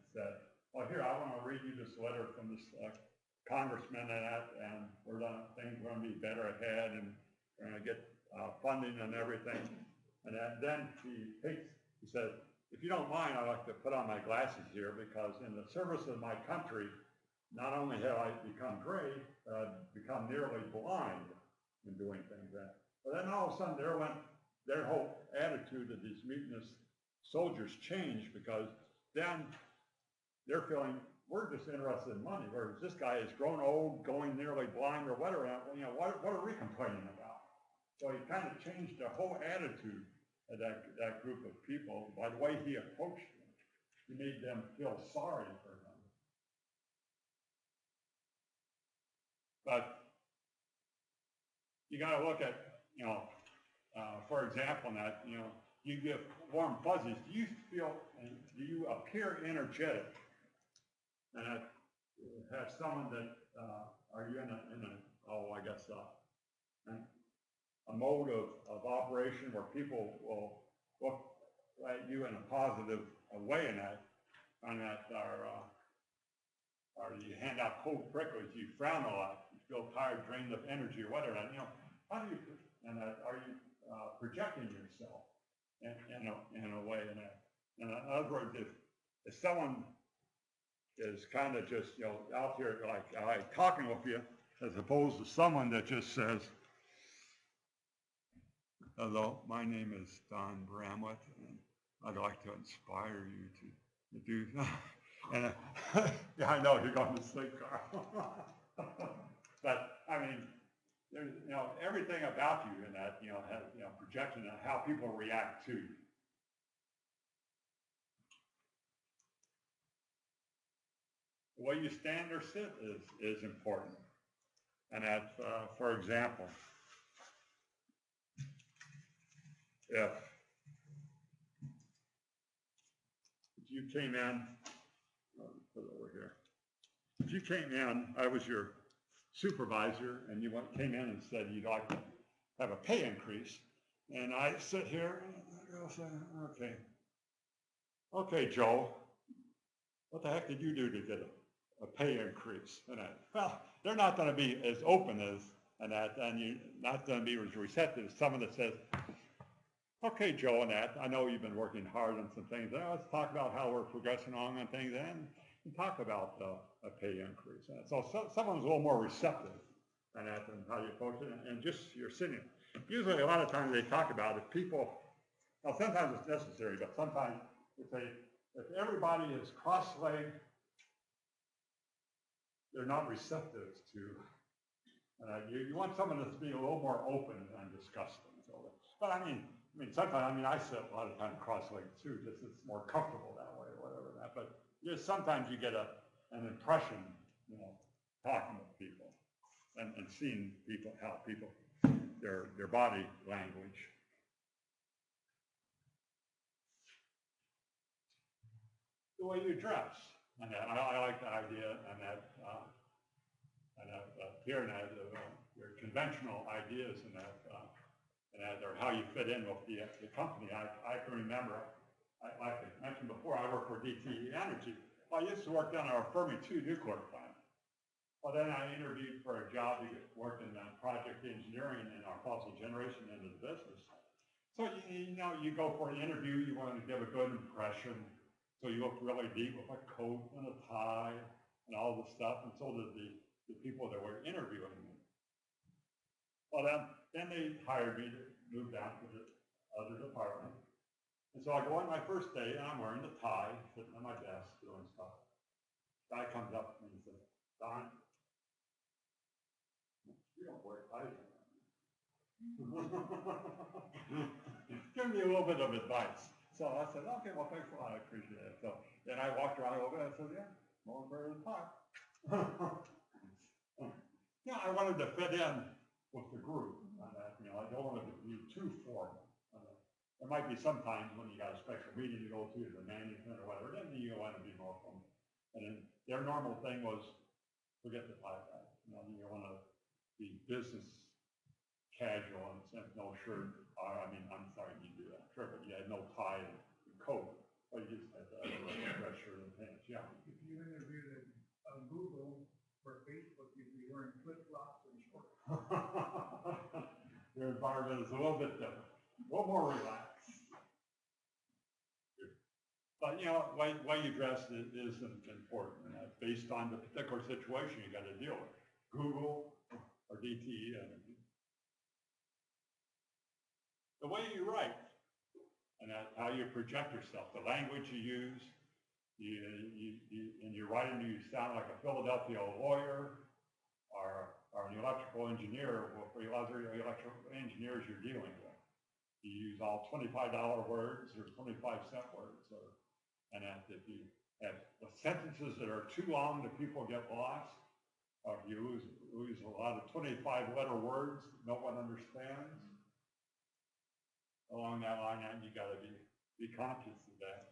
said, well, here, I want to read you this letter from this congressman and things are going to be better ahead, and we're going to get funding and everything. And then he said, if you don't mind, I'd like to put on my glasses here, because in the service of my country, not only have I become gray, but I've become nearly blind in doing things that. But then all of a sudden their whole attitude of these mutinous soldiers changed, because then they're feeling, we're just interested in money, whereas this guy is grown old, going nearly blind or whatever, what are we complaining about? So he kind of changed the whole attitude of that group of people by the way he approached them. He made them feel sorry for him. But you got to look at, for example, you give warm fuzzies. Do you feel, and do you appear energetic? And have someone that, are you in a mode of operation where people will look at you in a positive way or you hand out cold prickles, you frown a lot, you feel tired, drained of energy or whatever, how do you, are you projecting yourself in a way? In other words, if someone is kind of just, out here like talking with you, as opposed to someone that just says, hello, my name is Don Bramlett, and I'd like to inspire you to do that. And yeah, I know, you're going to sleep, Carl. But I mean, there's, everything about you in that, has, projection of how people react to you. The way you stand or sit is important. And that, for example, if you came in, put it over here. If you came in, I was your supervisor, and you came in and said you'd like to have a pay increase, and I sit here and I'll say, okay, Joe, what the heck did you do to get a pay increase? And well, they're not going to be as open as and you're not going to be as receptive as someone that says, okay, Joe, and I know you've been working hard on some things. Let's talk about how we're progressing on things and talk about a pay increase. And so someone's a little more receptive and how you approach it, and just you're sitting. Usually, a lot of times they talk about if people. Now, sometimes it's necessary, but sometimes if everybody is cross-legged, they're not receptive to. You want someone that's being a little more open and discussing. But I mean, sometimes, I sit a lot of times cross-legged too, just it's more comfortable that way or whatever. But just sometimes you get an impression, talking with people and seeing people, how people, their body language. The way you dress, and I like the idea, and hearing that your conventional ideas and or how you fit in with the company. I can remember, like I mentioned before, I worked for DTE Energy. Well, I used to work down our Fermi 2 nuclear plant. Well, then I interviewed for a job to work in project engineering in our fossil generation end of the business. So, you go for an interview, you want to give a good impression. So you look really deep with a coat and a tie and all the stuff, and so did the people that were interviewing me. Well, then then they hired me to move down to the other department. And so I go on my first day and I'm wearing the tie, sitting at my desk doing stuff. Guy comes up to me and says, "Don, you don't wear ties." Give me a little bit of advice. So I said, "Okay, well, thanks a lot, I appreciate it." So then I walked around a little bit and I said, "Yeah, more wear the tie." Yeah, I wanted to fit in with the group. I don't want to be too formal. There might be some times when you got a special meeting to go to, the management or whatever, then you want to be more formal. And then their normal thing was, forget the tie guy. You want to be business casual and sense, no shirt. I'm sorry, you do that, sure, but you had no tie and coat. Or you just had a dress shirt and pants, yeah. If you interviewed at Google or Facebook, you'd be wearing flip-flops and shorts. Their environment is a little bit different, a little more relaxed. But way you dress is important, and based on the particular situation you got to deal with. Google or DTE, the way you write, and how you project yourself, the language you use, in your writing, you sound like a Philadelphia lawyer or an electrical engineer, for the other electrical engineers you're dealing with. You use all $25 words or 25-cent words, and if you have the sentences that are too long that people get lost, or if you use a lot of 25-letter words that no one understands, along that line, you got to be conscious of that.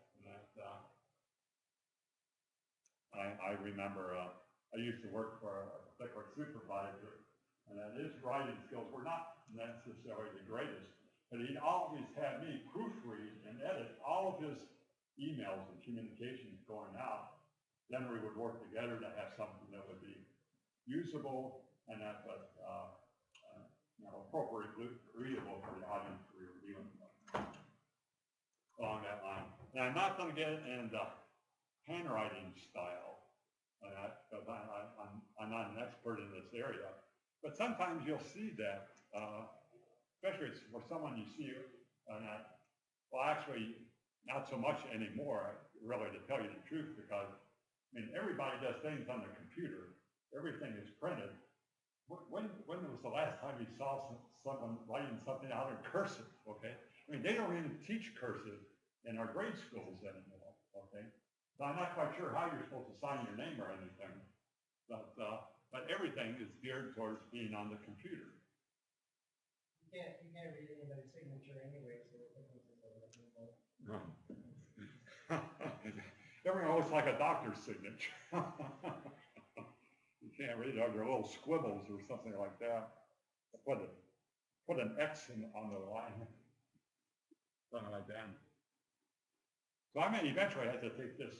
I remember I used to work for a particular supervisor, and his writing skills were not necessarily the greatest, but he always had me proofread and edit all of his emails and communications going out. Then we would work together to have something that would be usable and that was appropriately readable for the audience we were dealing with. Along that line. Now, I'm not going to get into handwriting style, because I'm not an expert in this area, but sometimes you'll see that, especially for someone you see, well, actually, not so much anymore, really, to tell you the truth, because, everybody does things on the computer. Everything is printed. When was the last time you saw someone writing something out in cursive, okay? They don't even teach cursive in our grade schools anymore, okay? So I'm not quite sure how you're supposed to sign your name or anything, but everything is geared towards being on the computer. You can't read anybody's signature anyway, so it No. Everyone looks like a doctor's signature. You can't read it, or little squibbles or something like that. Put an X on the line. Something like that. So I may eventually have to take this,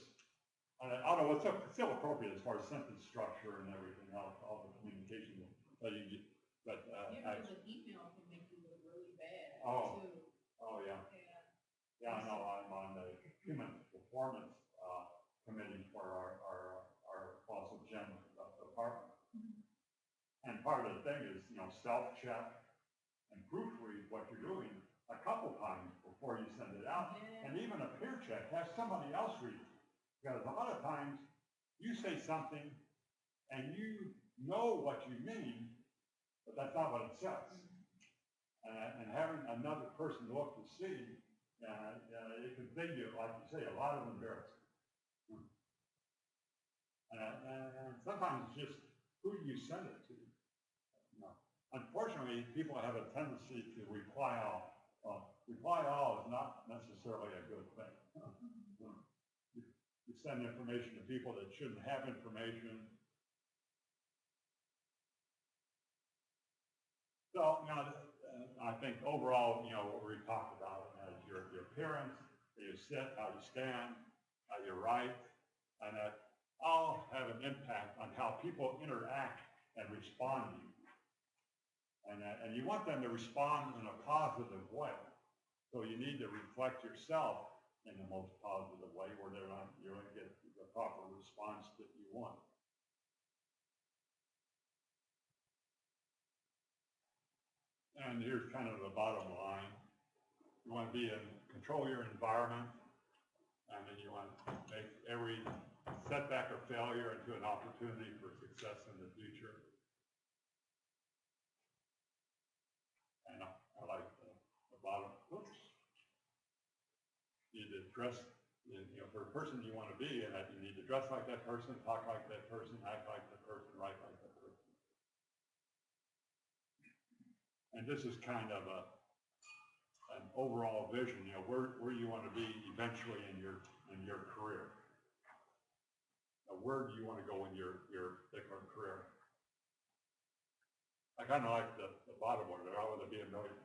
I don't know, it's still appropriate as far as sentence structure and everything else, all the communication that you get. But an email can make you look really bad too. Oh yeah. Yeah, I know. I'm on the human performance committee for our Fossil Gen department. Mm-hmm. And part of the thing is, self-check and proofread what you're doing a couple times before you send it out. Yeah. And even a peer check, have somebody else read it. Because a lot of times you say something and you know what you mean, but that's not what it says. And having another person look to see, it can bring you, like you say, a lot of embarrassment. And sometimes it's just who you send it to. Unfortunately, people have a tendency to reply all. Reply all is not necessarily a good thing. You send information to people that shouldn't have information. So, I think overall, what we talked about is your appearance, how you sit, how you stand, how you write, and that all have an impact on how people interact and respond to you. And you want them to respond in a positive way. So you need to reflect yourself in the most positive way where you're going to get the proper response that you want. And and here's kind of the bottom line. You want to be in control of your environment, and then you want to make every setback or failure into an opportunity for success in the future. And I like the bottom. Oops. You need to dress, you know, for the person you want to be, and that you need to dress like that person, talk like that person, act like that person, write like that person. And this is kind of an overall vision, you know, where you want to be eventually in your career. Now, where do you want to go in your particular career? I kind of like the bottom one there. I want to be a millionaire.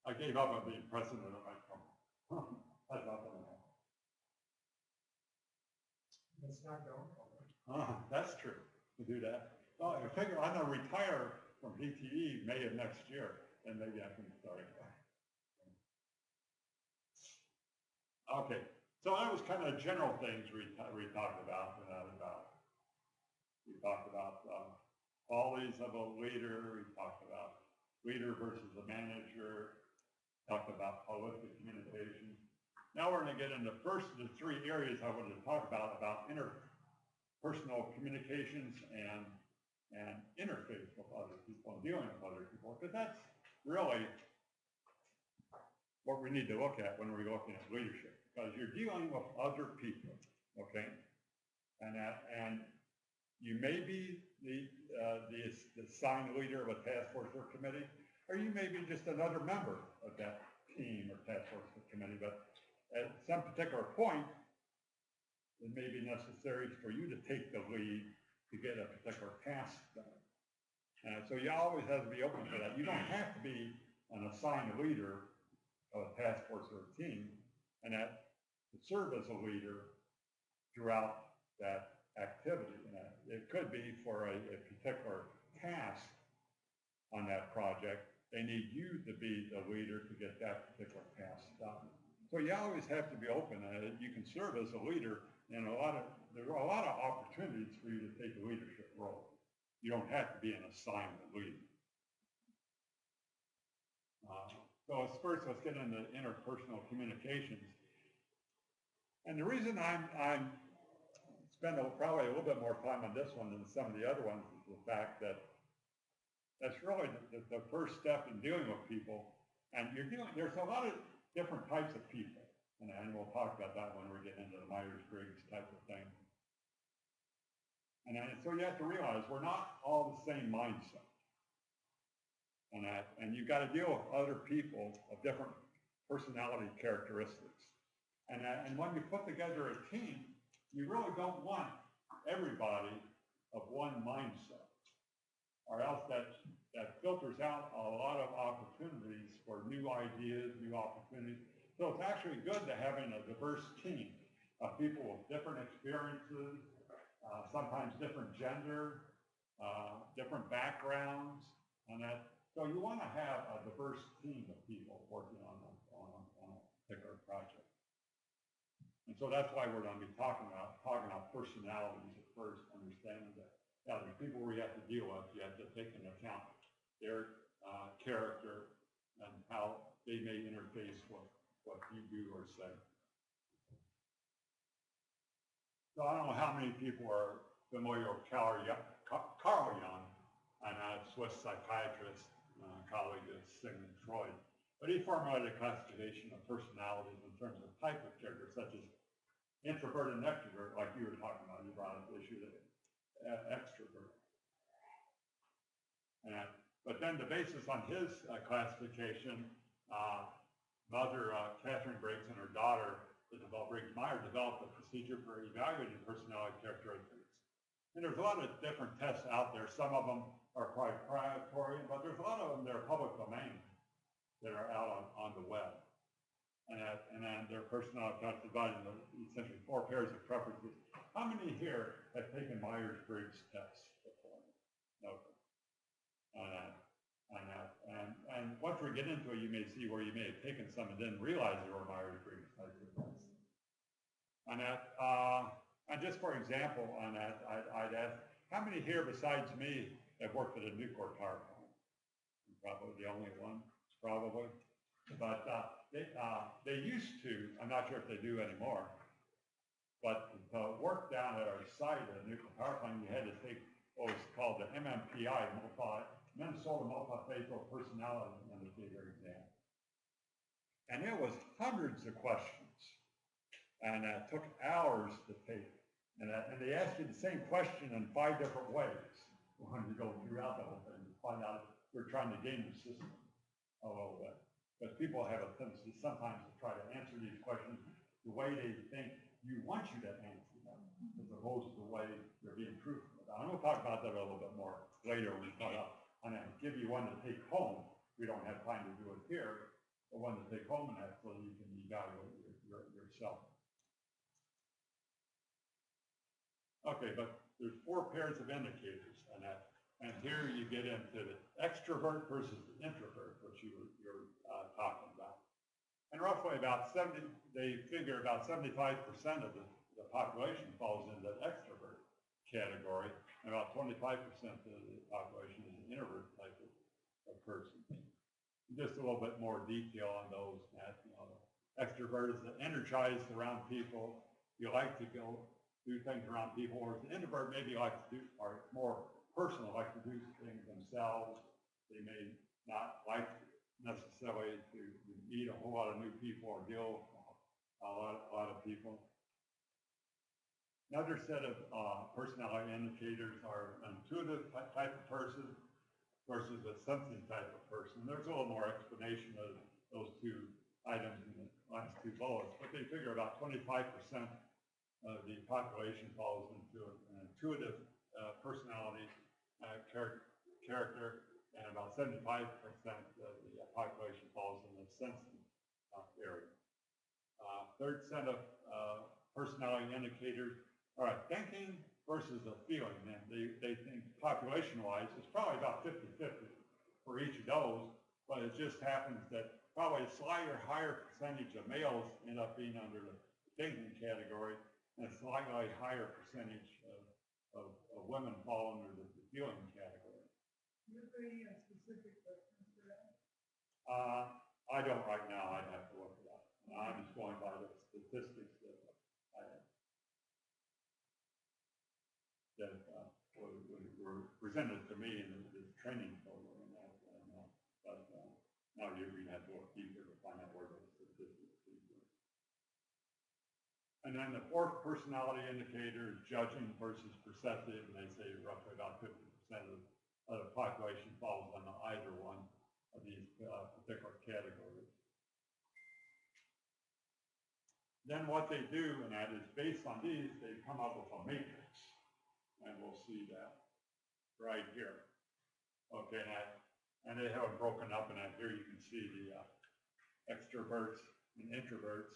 I gave up on being president of my company. That's not going to happen. It's not going for it. That's true. To do that. Well, I figure I'm going to retire from DTE May of next year, and maybe I can start. Okay, so that was kind of general things we talked about. We talked about qualities of a leader. We talked about leader versus a manager. Talked about holistic communication. Now we're going to get into first of the three areas I wanted to talk about interpersonal communications and interface with other people and dealing with other people, because that's really what we need to look at when we're looking at leadership, because you're dealing with other people, okay? And you may be the assigned leader of a task force or committee, or you may be just another member of that team or task force or committee, but at some particular point, it may be necessary for you to take the lead to get a particular task done. So you always have to be open to that. You don't have to be an assigned leader of a task force or a team, and that to serve as a leader throughout that activity. And it could be for a particular task on that project. They need you to be the leader to get that particular task done. So you always have to be open. You can serve as a leader, and there are a lot of opportunities for you to take a leadership role. You don't have to be an assigned leader. So first, let's get into interpersonal communications. And the reason I'm spend probably a little bit more time on this one than some of the other ones is the fact that that's really the first step in dealing with people. And there's a lot of different types of people. And we'll talk about that when we get into the Myers-Briggs type of thing. And so you have to realize we're not all the same mindset. And you've got to deal with other people of different personality characteristics. And when you put together a team, you really don't want everybody of one mindset, or else that filters out a lot of opportunities for new ideas, new opportunities. So it's actually good to having a diverse team of people with different experiences, sometimes different gender, different backgrounds, and that. So you want to have a diverse team of people working on a particular project. And so that's why we're going to be talking about personalities at first, understanding that there's people where you have to deal with. You have to take into account their character and how they may interface with what you do or say. So I don't know how many people are familiar with Carl Jung, and a Swiss psychiatrist, colleague of Sigmund Freud. But he formulated a classification of personalities in terms of type of character, such as introvert and extrovert, like you were talking about. You brought up the issue of extrovert. But then the basis on his classification, mother, Catherine Briggs, and her daughter, Isabel Briggs-Meyer, developed a procedure for evaluating personality characteristics. And there's a lot of different tests out there. Some of them are proprietary, but there's a lot of them that are public domain that are out on the web. And then their personality tests divided into essentially 4 pairs of preferences. How many here have taken Myers-Briggs tests before? Okay. And once we get into it, you may see where you may have taken some and didn't realize there were Myers-Briggs types of tests. And just for example on that, I'd ask, how many here besides me have worked at a nuclear power plant? Probably the only one, probably. But they used to, I'm not sure if they do anymore, but to work down at our site at a nuclear power plant, you had to take what was called the MMPI, Minnesota Multifacial Personality Indicator exam. And it was hundreds of questions. And it took hours to take. And they asked you the same question in 5 different ways when you go throughout the whole thing to find out we're trying to game the system a little bit. But people have a tendency sometimes to try to answer these questions the way they think you want you to answer them, as opposed to the way they're being truthful. And we'll talk about that a little bit more later when we talk about, I'm going to give you one to take home. We don't have time to do it here, but one to take home and that so you can evaluate yourself. Okay, but there's 4 pairs of indicators on that. And here you get into the extrovert versus the introvert, which you're talking about. And roughly about 70, they figure about 75% of the population falls into the extrovert category, and about 25% of the population is an introvert type of person. Just a little bit more detail on those. That, you know, extrovert is energized around people. You like to go do things around people, whereas the introvert maybe likes to do, or more personal, like to do things themselves. They may not like necessarily to meet a whole lot of new people or deal with a lot of people. Another set of personality indicators are an intuitive type of person versus a sensing type of person. And there's a little more explanation of those 2 items in the last 2 bullets, but they figure about 25% of the population falls into an intuitive personality character, and about 75% of the population falls in the sensing area. Third set of personality indicators, all right, thinking versus a feeling. And they think population-wise, it's probably about 50-50 for each of those, but it just happens that probably a slightly higher percentage of males end up being under the thinking category, and a slightly higher percentage of women fall under the feeling category. Do you have any specific reference for that? I don't right now. I'd have to look it up. I'm just going by the statistics that were presented to me in the training program. But now you have to look deeper to find out where those statistics are. And then the 4th personality indicator is judging versus perceptive, and they say roughly about 50% of the population falls on either one of these particular categories. Then what they do, and that is based on these, they come up with a matrix, and we'll see that right here. Okay, and they have it broken up, and here you can see the extroverts and introverts,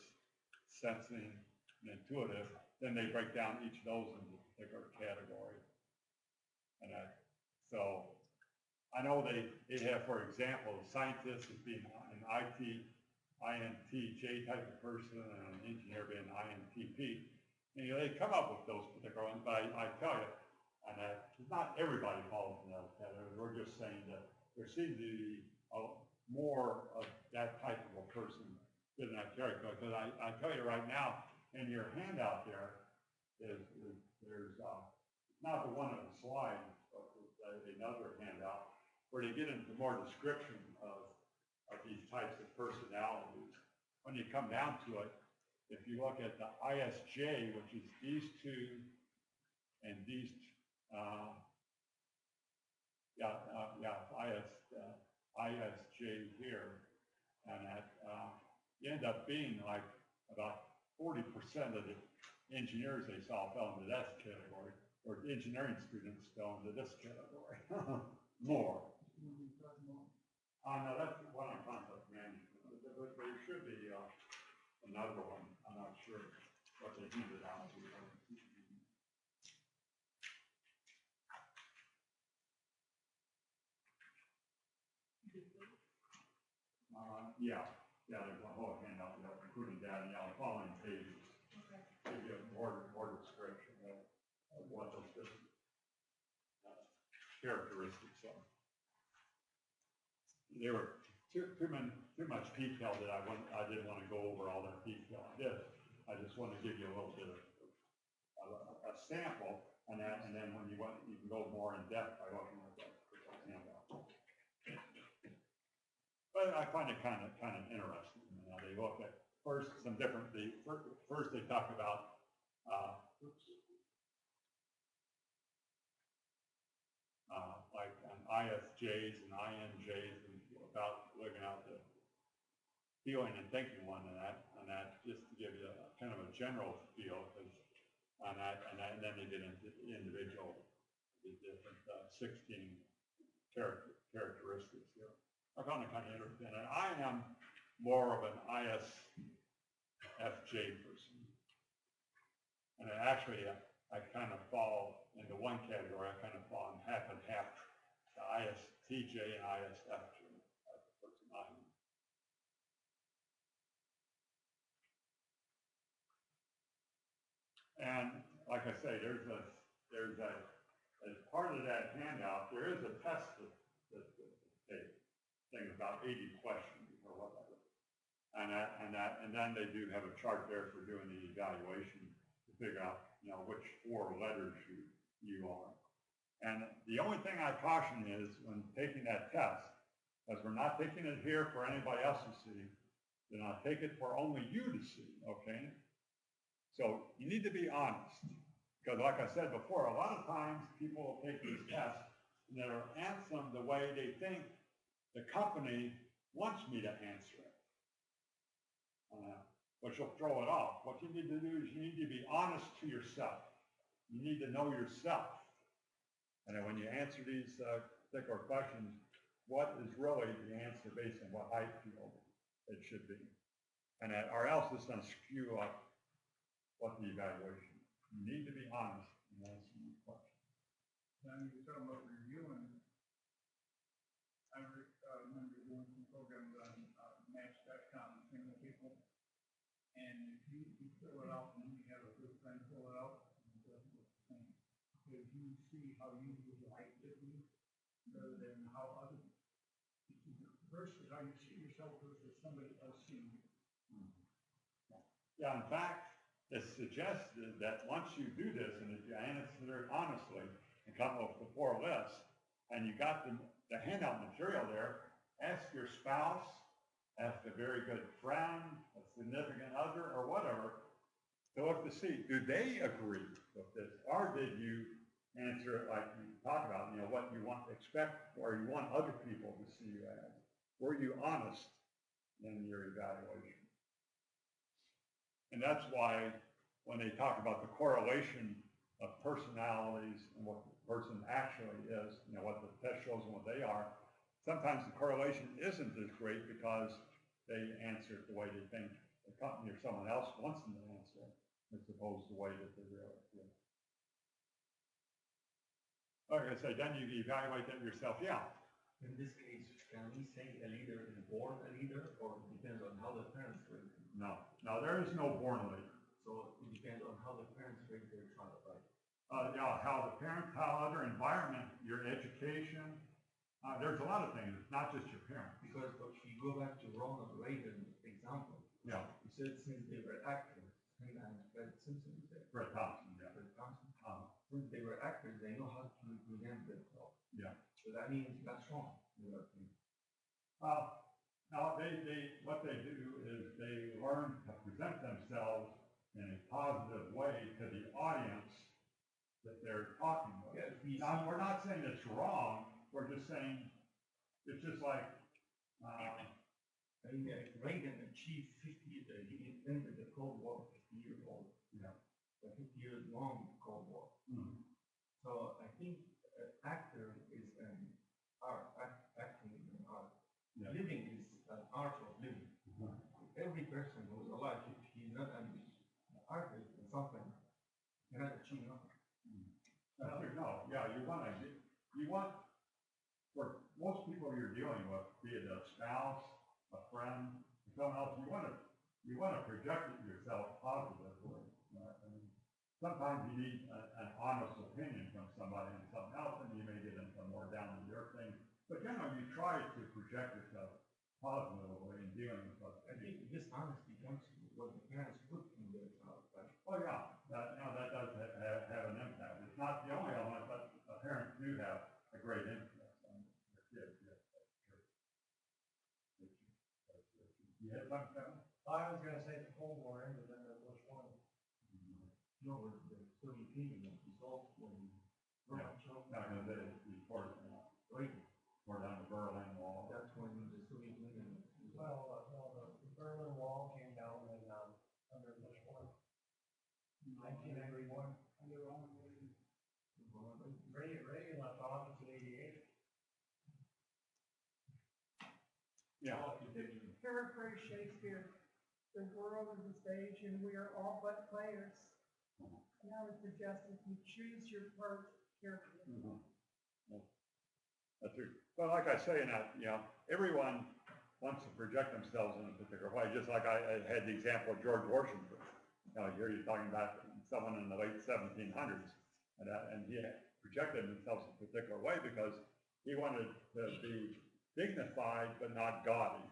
sensing, and intuitive. Then they break down each of those into a particular category. And so I know they have, for example, scientists as being an INTJ type of person, and an engineer being an INTP. And they come up with those particular ones, but I tell you, and not everybody falls in that category. We're just saying that there seems to be more of that type of a person in that category. Because I tell you right now, in your handout there's not the one on the slide, but another handout where they get into more description of these types of personalities. When you come down to it, if you look at the ISJ, which is these 2 and these, ISJ here, and that you end up being like about 40% of the engineers they saw fell into that category, or engineering students fell into this category. More. No, that's the one on concept management. But there should be another one. I'm not sure what they handed out to. Yeah, there's a whole handout, including that, the following pages. Okay. Give you a more description of what those different characteristics of. They were too much detail that I didn't want to go over all that detail. I just want to give you a little bit of a sample, and then when you want, you can go more in depth by looking at that handout. But I find it kind of interesting. You know, they look at first some different. First they talk about like an ISJs and INJs and about looking out the feeling and thinking one and that just to give you a kind of a general feel because on that and then they get into individual the different 16 characteristics here. I found it kind of interesting, and I am more of an ISFJ person, and actually I kind of fall into one category. I kind of fall in half and half, the ISTJ and ISFJ. That's the person I am. And like I say, there's a as part of that handout, there is a test that thing about 80 questions or whatever, and then they do have a chart there for doing the evaluation to figure out, you know, which 4 letters you are. And the only thing I caution is when taking that test, because we're not taking it here for anybody else to see, then I'll take it for only you to see, okay? So you need to be honest, because like I said before, a lot of times people will take these tests and they'll answer them the way they think the company wants me to answer it. But you'll throw it off. What you need to do is you need to be honest to yourself. You need to know yourself. And then when you answer these particular questions, what is really the answer based on what I feel it should be? And or else it's going to skew up what the evaluation. You need to be honest in answering these questions. Now you're talking about reviewing. I remember doing some programs on Match.com, single people. And you fill it out, and then you have a good friend fill it out, and it doesn't look the same. Because you see how you would like it to be, rather than how other, versus how you see yourself versus somebody else seeing you. Yeah, in fact, it's suggested that once you do this, and if you answer it honestly, and come up with the 4 lists, and you got the handout material there, ask your spouse, ask a very good friend, a significant other, or whatever, to look to see, do they agree with this? Or did you answer it like you talked about, you know, what you want to expect, or you want other people to see you as? Were you honest in your evaluation? And that's why when they talk about the correlation of personalities and what the person actually is, you know, what the test shows and what they are, sometimes the correlation isn't as great because they answer it the way they think the company or someone else wants them to answer, as opposed to the way that they really feel. Like I say, then you evaluate that yourself. Yeah. In this case, can we say a leader is born a leader, or it depends on how the parents raise him? No, there is no born leader. So it depends on how the parents raise their child, right? Yeah, how the parents, how other environment, your education, there's a lot of things. It's not just your parents. Because if you go back to Ronald Reagan's example, Yeah. he said since they were actors, and Fred Simpson said, Fred Thompson, yeah. Fred Thompson, since they were actors, they know how to present themselves. Yeah. So that means that's wrong. Now what they do is they learn to present themselves in a positive way to the audience that they're talking with. Yeah, Now, we're not saying it's wrong. We're just saying it's just like. Reagan achieved 50. He ended the Cold War 50 years old. Yeah. A 50 years long Cold War. Mm-hmm. So I think actor is an art. Acting is an art. Yeah. Living is an art of living. Mm-hmm. Every person who's alive, if he's not an artist in something, cannot achieve nothing. No, yeah, you want, for most people you're dealing with, be it a spouse, a friend, someone else, you want to project it yourself positively. I mean, sometimes you need an honest opinion from somebody on something else, and you may get into more you try to project yourself positively in dealing with other I people. think dishonesty comes to what the parents put in their child, right? Oh, yeah, that does have an impact. It's not the only element, but parents do have a great influence on their kids, yes, that's true. You had something, Kevin? I was gonna say the Cold War ended, then which one? No, the Soviet Union dissolved when Gorbachev, He tore Reagan, down the Berlin Wall. that's when the Soviet Union dissolved. Well, the Berlin Wall came down and, under which one? 1991. Reagan left office in '88. Yeah. Paraphrase Shakespeare, the world is a stage and we are all but players. And I would suggest if you choose your part carefully. That's true. Well, like I say, everyone wants to project themselves in a particular way, just like I had the example of George Washington. Here you're talking about someone in the late 1700s, and he projected himself in a particular way because he wanted to be dignified but not gaudy.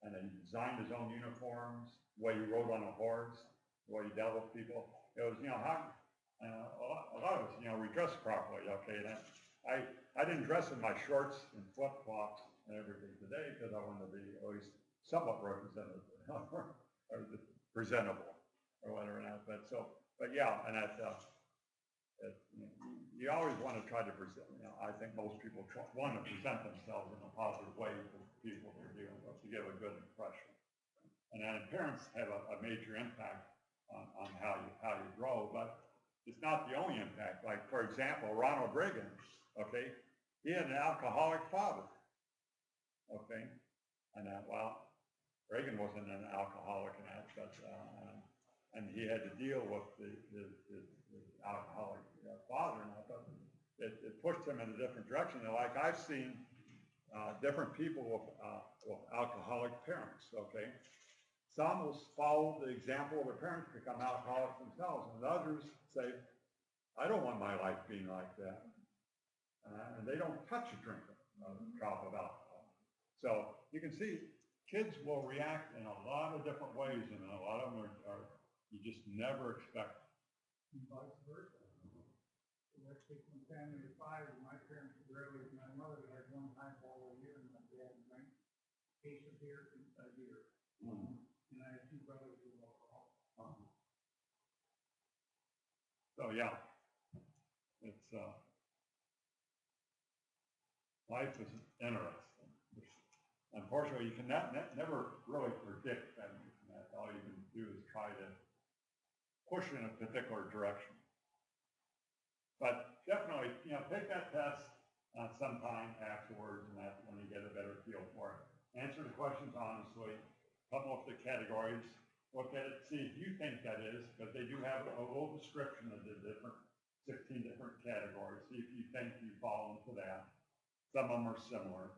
And he designed his own uniforms, the way he rode on a horse, the way he dealt with people. It was, a lot of us, we dress properly, okay? And I didn't dress in my shorts and flip-flops and everything today because I wanted to be at least somewhat representative, or presentable, or whatever. But yeah, and you always want to try to present. I think most people want to present themselves in a positive way to people they're dealing with to give a good impression. And then parents have a major impact on how you grow, but it's not the only impact. Like, for example, Ronald Reagan, okay, he had an alcoholic father, okay, and Reagan wasn't an alcoholic in that, but and he had to deal with his alcoholic father, and I thought it pushed him in a different direction. And like I've seen different people with alcoholic parents, okay. Some will follow the example of their parents, become alcoholics themselves, and others say, I don't want my life being like that. And they don't touch a drink, a drop of alcohol. So you can see kids will react in a lot of different ways, and a lot of them are you just never expect. Vice versa. I speak from a family of 5, and my parents were rarely, my mother had one highball a year, and my dad drank a case of beer a year. And I had 2 brothers who were alcoholics. So yeah, it's life is interesting. Unfortunately, you can never really predict that. All you can do is try to push in a particular direction. But definitely, take that test sometime afterwards, and that's when you get a better feel for it. Answer the questions honestly. Come up with the categories. Look at it, see if you think that is, because they do have a little description of the 16 different categories. See if you think you fall into that. Some of them are similar,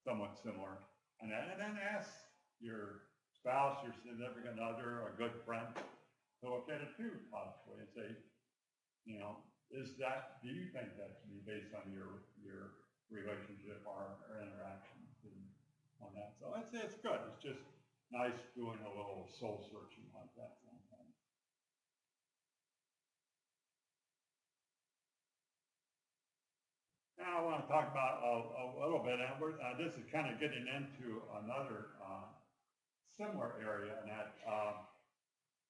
somewhat similar. And then ask your spouse, your significant other, a good friend to look at it too, possibly, and say, do you think that's me based on your relationship or interactions on that? So it's good. It's just nice doing a little soul searching like that sometimes. Now I want to talk about a little bit, and this is kind of getting into another similar area, and that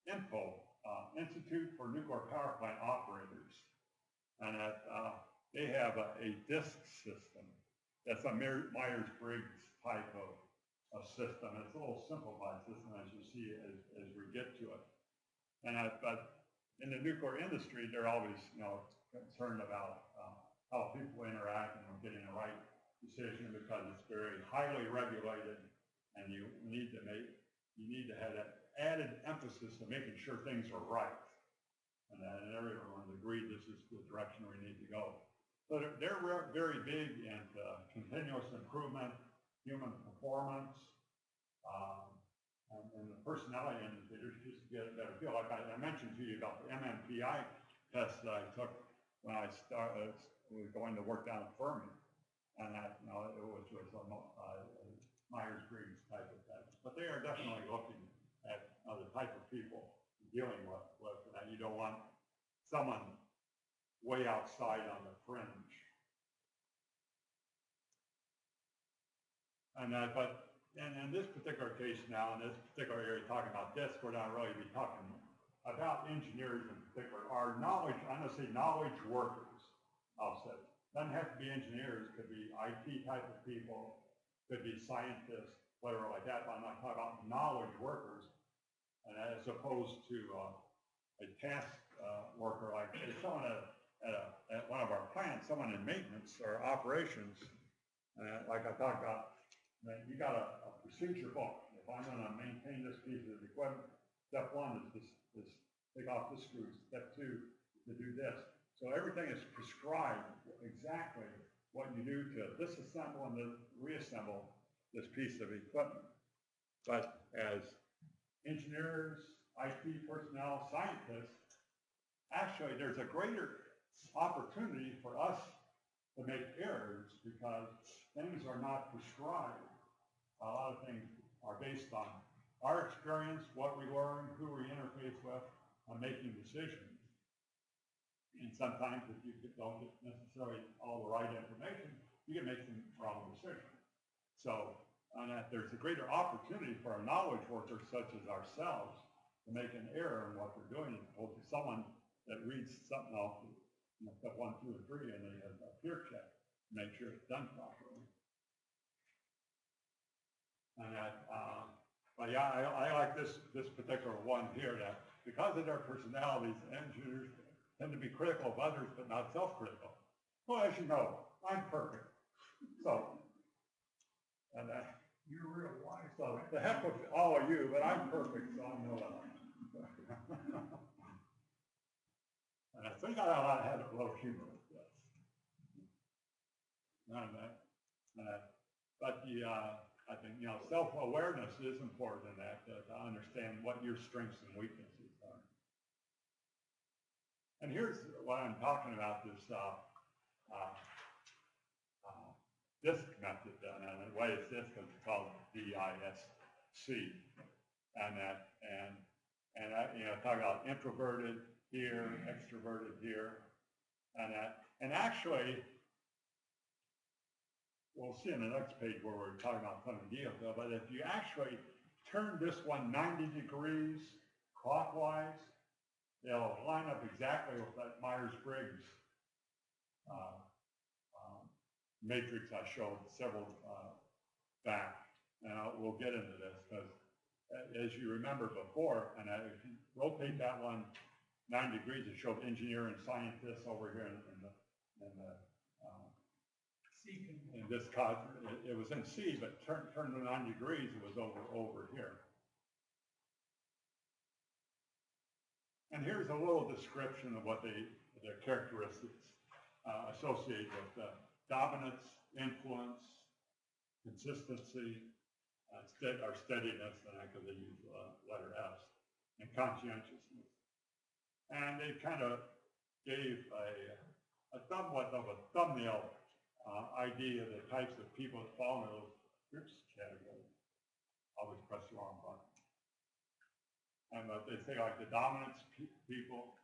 INPO, Institute for Nuclear Power Plant Operators, and that they have a DISC system. That's a Myers-Briggs type of system. It's a little simplified system, as you see as we get to it. And but in the nuclear industry, they're always concerned about how people interact and getting the right decision, because it's very highly regulated, and you need to have that added emphasis of making sure things are right. And everyone agreed this is the direction we need to go. So they're very big into continuous improvement, human performance, and the personality indicators, just to get a better feel. Like I mentioned to you about the MMPI test that I took when I was going to work down at Fermi. And that, you know, it was a Myers-Briggs type of test. But they are definitely looking at the type of people dealing with that. You don't want someone way outside on the fringe. And that, but in this particular case now, in this particular area, talking about this, we're not really be talking about engineers in particular, are knowledge, I'm gonna say knowledge workers, I'll say. Doesn't have to be engineers, could be IT type of people, could be scientists, whatever like that, but I'm not talking about knowledge workers, and as opposed to a task worker, like someone at one of our plants, someone in maintenance or operations, like I talked about, you got a procedure book. If I'm gonna maintain this piece of equipment, step one is take off the screws, step two, to do this. So everything is prescribed exactly what you do to disassemble and then reassemble this piece of equipment. But as engineers, IT personnel, scientists, actually there's a greater opportunity for us to make errors because things are not prescribed. A lot of things are based on our experience, what we learn, who we interface with, on making decisions. And sometimes if you don't get necessarily all the right information, you can make some wrong decisions. So there's a greater opportunity for a knowledge worker such as ourselves to make an error in what they're doing as opposed to someone that reads something off, step 1, 2, and 3, and they have a peer check to make sure it's done properly. And but yeah, I like this particular one here that because of their personalities, engineers tend to be critical of others, but not self-critical. Well, as you know, I'm perfect. So, and You're real wise. so the heck with all of you, but I'm perfect, so I know that. And I think I ought to have a little humor with this. But I think, self-awareness is important in that, to understand what your strengths and weaknesses are. And here's what I'm talking about, this DISC method, and why it's DISC because it's called DISC. Talk about introverted here, extroverted here, and actually, we'll see in the next page where we're talking about some of the deals, but if you actually turn this one 90 degrees clockwise, they'll line up exactly with that Myers-Briggs matrix I showed several back. And we'll get into this because as you remember before, and if you rotate that one 9 degrees, it showed engineer and scientists over here in this cause, it was in C, but turned to 9 degrees, it was over here. And here's a little description of what their characteristics associate with dominance, influence, consistency, or steadiness, and because they use letter S, and conscientiousness. And they kind of gave a somewhat of a thumbnail idea of the types of people that fall into those groups categories. Always press the wrong button. And they say like the dominance people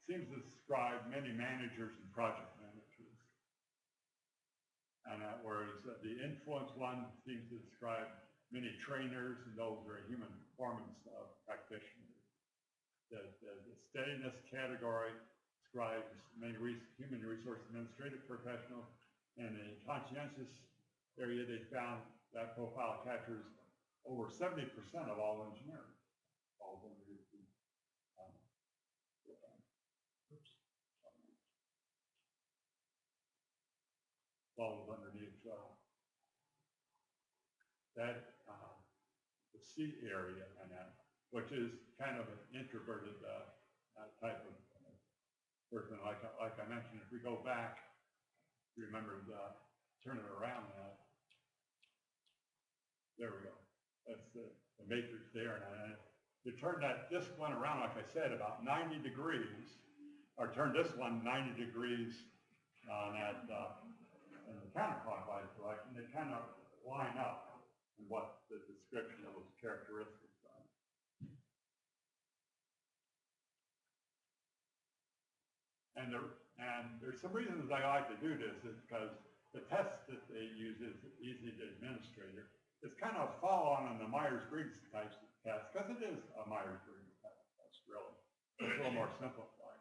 seems to describe many managers and project managers. And whereas the influence one seems to describe many trainers and those who are human performance practitioners. The steadiness category describes many human resource administrative professionals, and in the conscientious area, they found that profile captures over 70% of all engineers. Falls underneath that the C area, and which is kind of an introverted type of person. Like I mentioned, if we go back, remember turn it around. There we go. That's the matrix there, and you turn this one around, like I said, about 90 degrees, or turn this one 90 degrees in the counterclockwise direction, they kind of line up in what the description of those characteristics are. And there's some reasons I like to do this is because the test that they use is easy to administer. It's kind of follow on the Myers-Briggs types of test, because it is a Myers-Briggs test, really. It's a little more simplified.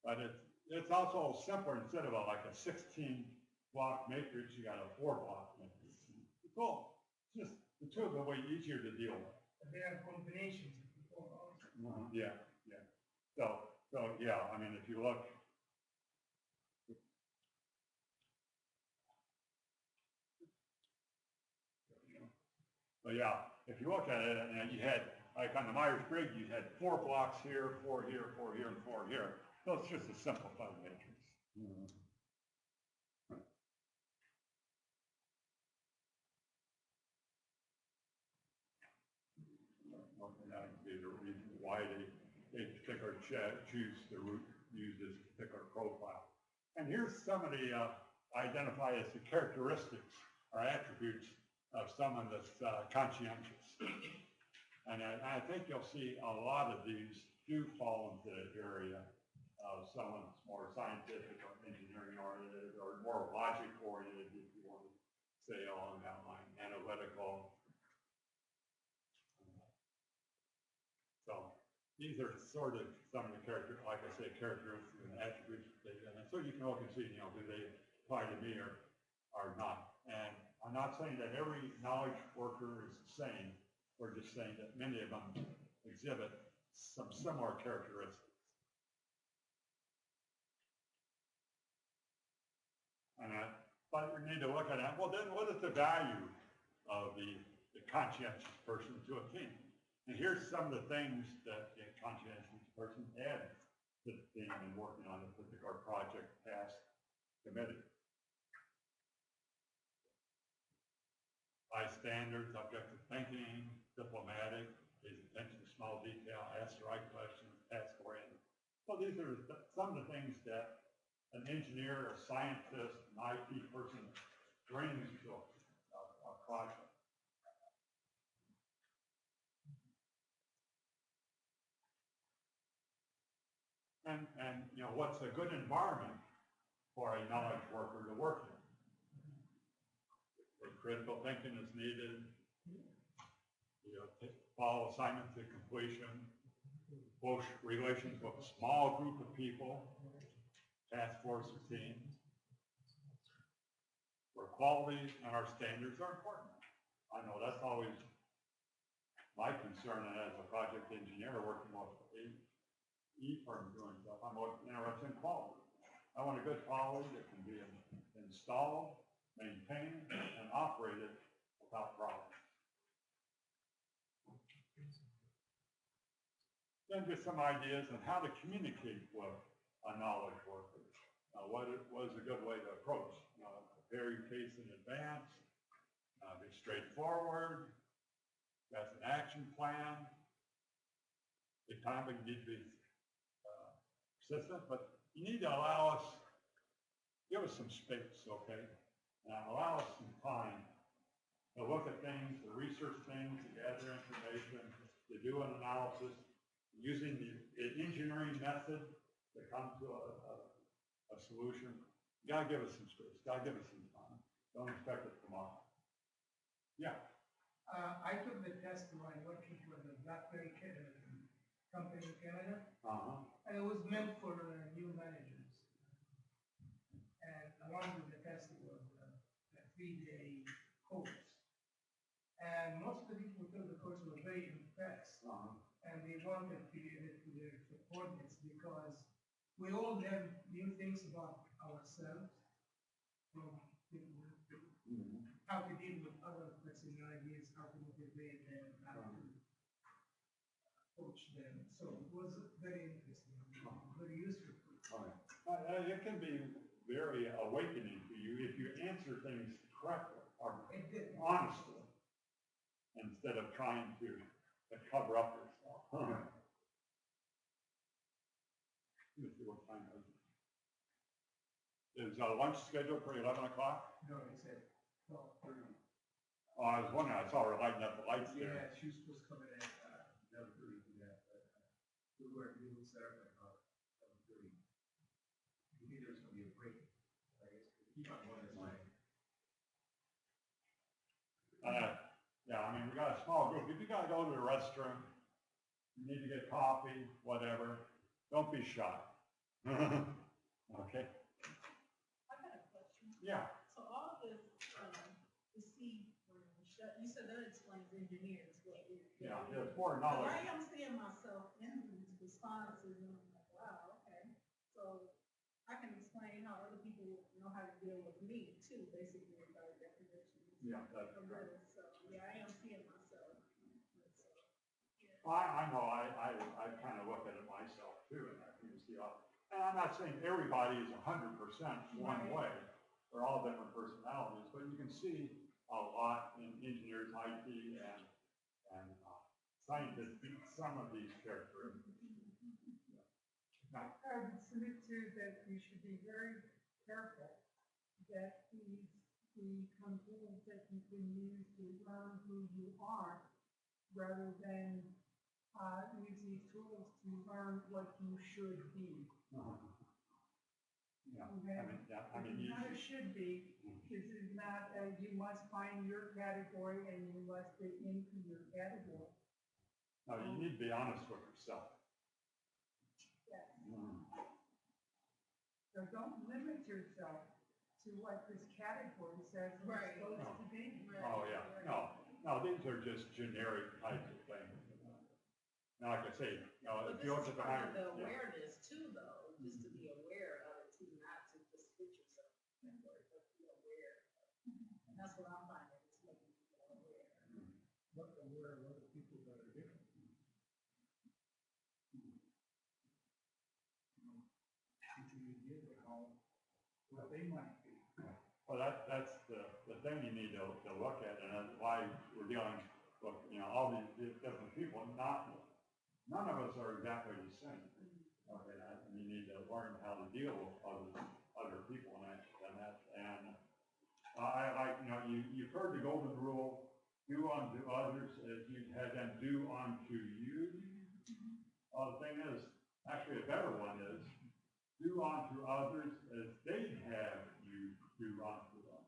But it's also simpler. Instead of like a 16-block matrix, you got a 4-block matrix. It's cool. It's just the two of them way easier to deal with. But they have combinations of people also. Yeah, yeah. So yeah, I mean, if you look, so yeah, if you look at it, and you had, like on the Myers-Briggs, you had 4 blocks here, 4 here, 4 here, and 4 here. So it's just a simplified matrix. That would be the reason why they particularly choose to use this particular profile. And here's some of the identified as the characteristics or attributes of someone that's conscientious. And I think you'll see a lot of these do fall into the area of someone that's more scientific or engineering oriented or more logic oriented, if you want to say along that line, analytical. So these are sort of some of the like I say, characteristics and attributes of data. And so you can look and see, do they apply to me or not? And I'm not saying that every knowledge worker is the same. We're just saying that many of them exhibit some similar characteristics. But we need to look at that. Well, then what is the value of the conscientious person to a team? And here's some of the things that a conscientious person adds to the team in working on a particular project, task, committee. High standards, objective thinking, diplomatic, pays attention to small detail, asks the right questions, task oriented. So these are some of the things that an engineer, a scientist, an IT person brings to a project. And what's a good environment for a knowledge worker to work in? Where critical thinking is needed, follow assignment to completion, close relations with a small group of people, task force or teams, where quality and our standards are important. I know that's always my concern as a project engineer working with firm doing stuff. I'm interested in quality. I want a good quality that can be installed, maintained, and operated without problems. Then just some ideas on how to communicate with a knowledge worker. What is a good way to approach? Prepare your case in advance, be straightforward, that's an action plan. The topic needs to be persistent, but you need to give us some space, okay? Allow us some time to look at things, to research things, to gather information, to do an analysis, using the engineering method to come to a solution. You gotta give us some space, gotta give us some time. Don't expect it tomorrow. Yeah. I took the test while working for the BlackBerry company in Canada. And it was meant for new managers. And one of the tests was a 3-day course. And most of the people who took the course were very impressed. And they wanted to give it to their subordinates because we all learn new things about ourselves, from how to deal with other personalities, how to motivate them, how to coach them. So it was very interesting, very useful. It can be very awakening to you if you answer things correctly or honestly, instead of trying to cover up yourself. Let me see what time it is. is lunch scheduled for 11 o'clock? No, it said 12:30. Oh, I was wondering, I saw her lighting up the lights there. Yeah, she was supposed to come in at 11:30 to that, but we would set up at about 11:30. We knew there was gonna be a break, I guess, keep on going this way. Yeah, I mean, we got a small group. If you gotta go to the restroom, you need to get coffee, whatever, don't be shy. Okay, I got a question. yeah, So all this, the C branch, you said that explains engineers, what we. yeah, there's more So knowledge. I am seeing myself in these responses and I'm like, wow, okay. So I can explain how other people know how to deal with me too, basically, by definition. Yeah, that's Of right. this. So, yeah, I am seeing myself. I know, I kind of look at it myself too, and I can see how, and I'm not saying everybody is 100% one way. They're all different personalities, but you can see a lot in engineers, IT, and scientists, some of these characteristics. I would submit to that you should be very careful that these become tools that you can use to learn who you are, rather than use these tools to learn what you should be. Yeah, Okay? I mean, It's not a should be. This is not a, you must find your category and you must fit into your category. no, you need to be honest with yourself. Yes. Mm. So don't limit yourself to what this category says it's Right. supposed to be. Oh, yeah, no, these are just generic types of things. Now, like I say, But if this you look is at the part of the yeah. awareness too, though, just to be aware of it too, not to just put yourself in that word, but be aware. And that's what I'm finding, is making people aware. But aware of other people that are different. Teaching you give them how, what they might be. Well, that's the thing you need to look at, and that's why we're dealing with, all these different people. None of us are exactly the same. Okay, and you need to learn how to deal with other people and that. And you've heard the golden rule: do unto others as you'd have them do unto you. The thing is, actually, a better one is do unto others as they'd have you do unto them.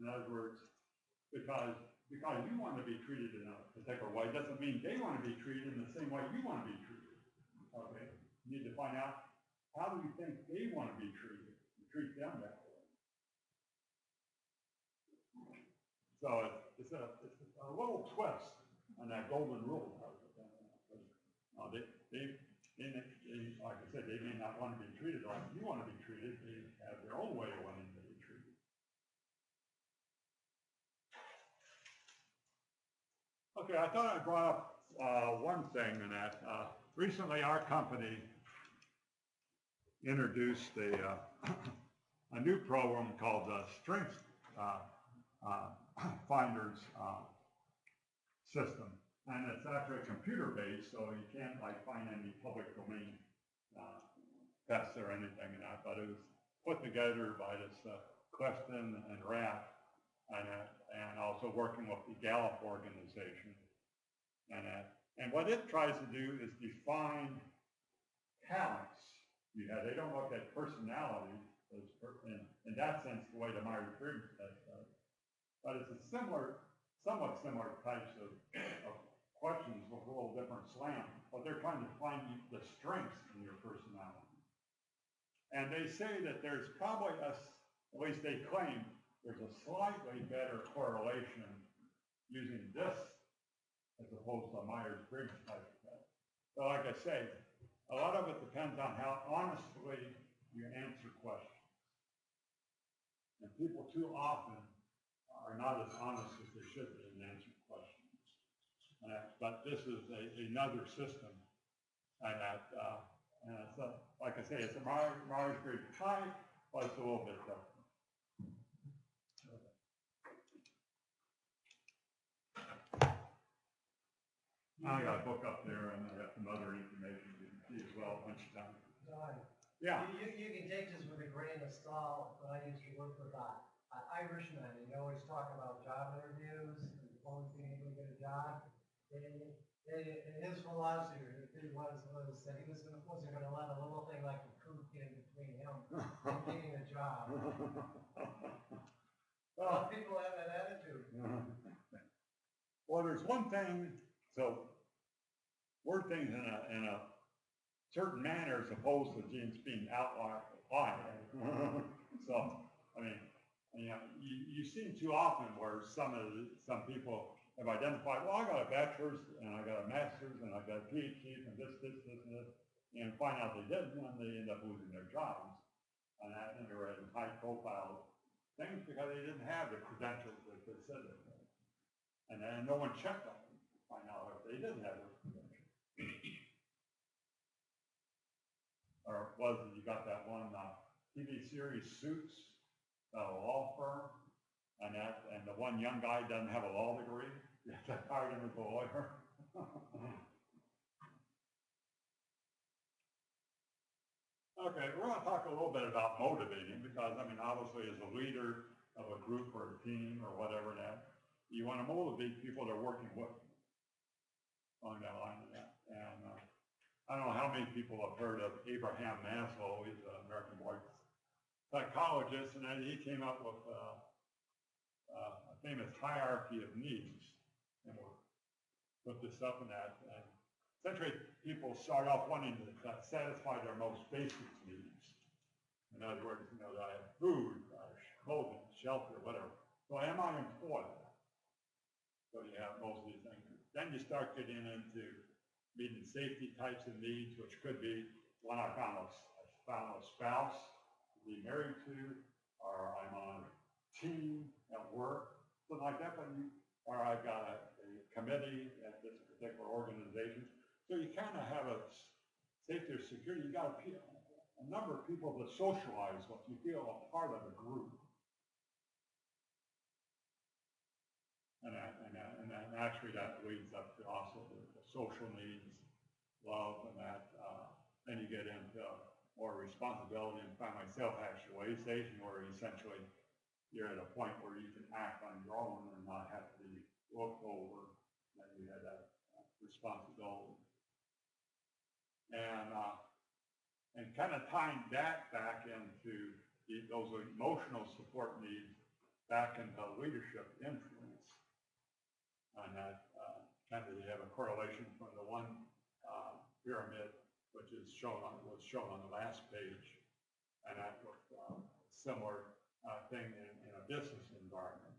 In other words, because you want to be treated in a particular way doesn't mean they want to be treated in the same way you want to be treated. Okay? You need to find out, how do you think they want to be treated? Treat them that way. So it's a little twist on that golden rule. They, like I said, they may not want to be treated like you want to be treated. They have their own way of wanting to be treated. Okay, I thought I brought up one thing, and that recently our company introduced a new program called the Strength Finders system, and it's actually computer-based, so you can't find any public domain tests or anything in that. But it was put together by this Clifton and Rapp, and also working with the Gallup organization. And what it tries to do is define talents. They don't look at personality in that sense, the way the Myers-Briggs test does. But it's a somewhat similar types of questions with a little different slant. But they're trying to find the strengths in your personality. And they say that there's probably at least they claim, there's a slightly better correlation using this as opposed to a Myers-Briggs type of test. So like I say, a lot of it depends on how honestly you answer questions. And people too often are not as honest as they should be in answering questions. But this is another system. And it's like I say, it's a Myers-Briggs type, but it's a little bit different. I got a book up there, and I got some other information you can see as well a bunch of times. John, Yeah. you can take this with a grain a stall when I used to work with Irishmen, and they always talk about job interviews and always being able to get a job. And his philosophy was that he wasn't gonna let a little thing like a coop get in between him and getting a job. A lot of people have that attitude. Well, there's one thing, so word things in a certain manner as opposed to just being outlined. So, I mean, you know, you see too often where some people have identified, well, I got a bachelor's and I got a master's and I got a PhD and this, and find out they didn't, and they end up losing their jobs. And they were in high profile things because they didn't have the credentials that they said they had. And then no one checked on them to find out if they didn't have those credentials. Or was it, you got that one TV series Suits, a law firm, and the one young guy doesn't have a law degree. They hired him as a lawyer. Okay, we're going to talk a little bit about motivating because, I mean, obviously as a leader of a group or a team or whatever that, you want to motivate people that are working with you along that line of that. And I don't know how many people have heard of Abraham Maslow. He's an American born psychologist, and then he came up with a famous hierarchy of needs. And we'll put this up in that. And essentially, people start off wanting to satisfy their most basic needs. In other words, you know, that I have food, clothing, shelter, whatever. So am I employed? So you have most of these things. Then you start getting into meeting safety types of needs, which could be when I found a spouse to be married to, or I'm on a team at work, something like that. Or I've got a committee at this particular organization. So you kind of have a safety or security. You got a number of people to socialize with. You feel a part of a group. And actually that leads up to also the social needs, love, and that. Then you get into more responsibility and find myself actualization, where essentially you're at a point where you can act on your own and not have to be looked over. That you had that responsibility. And kind of tying that back into those emotional support needs back into leadership influence. And that kind of you have a correlation from the one pyramid, which was shown on the last page, and that was similar thing in a business environment.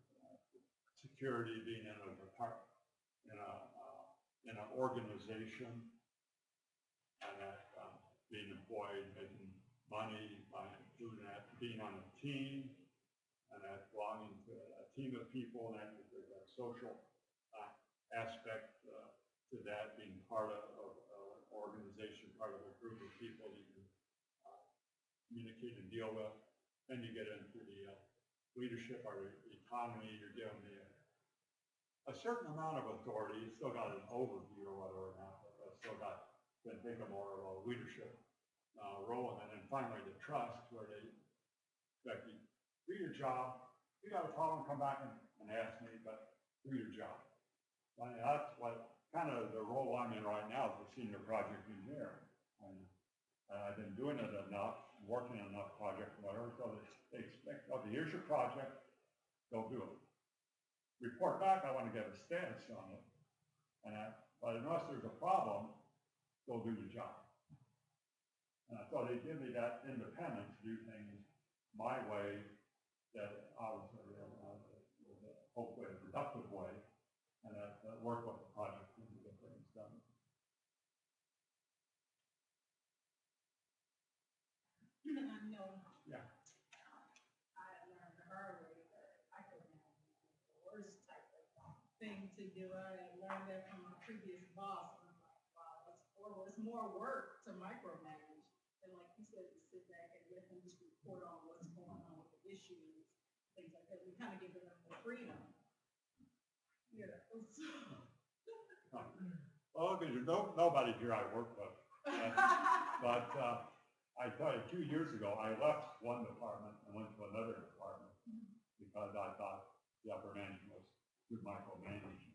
Security being in an organization, and that being employed, making money by doing that, being on a team, and that belonging to a team of people, and that there's a social aspect to that, being part of an organization, part of a group of people you can communicate and deal with. Then you get into the leadership or the economy. You're given a certain amount of authority. You still got an overview or whatever now, but still got to think of more of a leadership role. And then finally the trust, where they expect you do your job. You got a problem, come back and ask me, but do your job. I mean, that's what kind of the role I'm in right now as a senior project engineer. And I've been doing it enough, working on enough projects, whatever, so they expect, okay, here's your project, go do it. Report back, I want to get a status on it. But unless there's a problem, go do your job. So they give me that independence to do things my way, that obviously hopefully a productive way, and that work with the project and get things done. I know. Yeah. I learned the hard way that I could have the worst type of thing to do. I learned that from my previous boss. And I'm like, wow, that's horrible. It's more work to micromanage than, like you said, to sit back and let them just report on what's going on with the issues, things like that. We kind of give them the freedom. You know. Well, because nobody here I work with. But I tell you, 2 years ago, I left one department and went to another department because I thought the upper management was too micromanaging.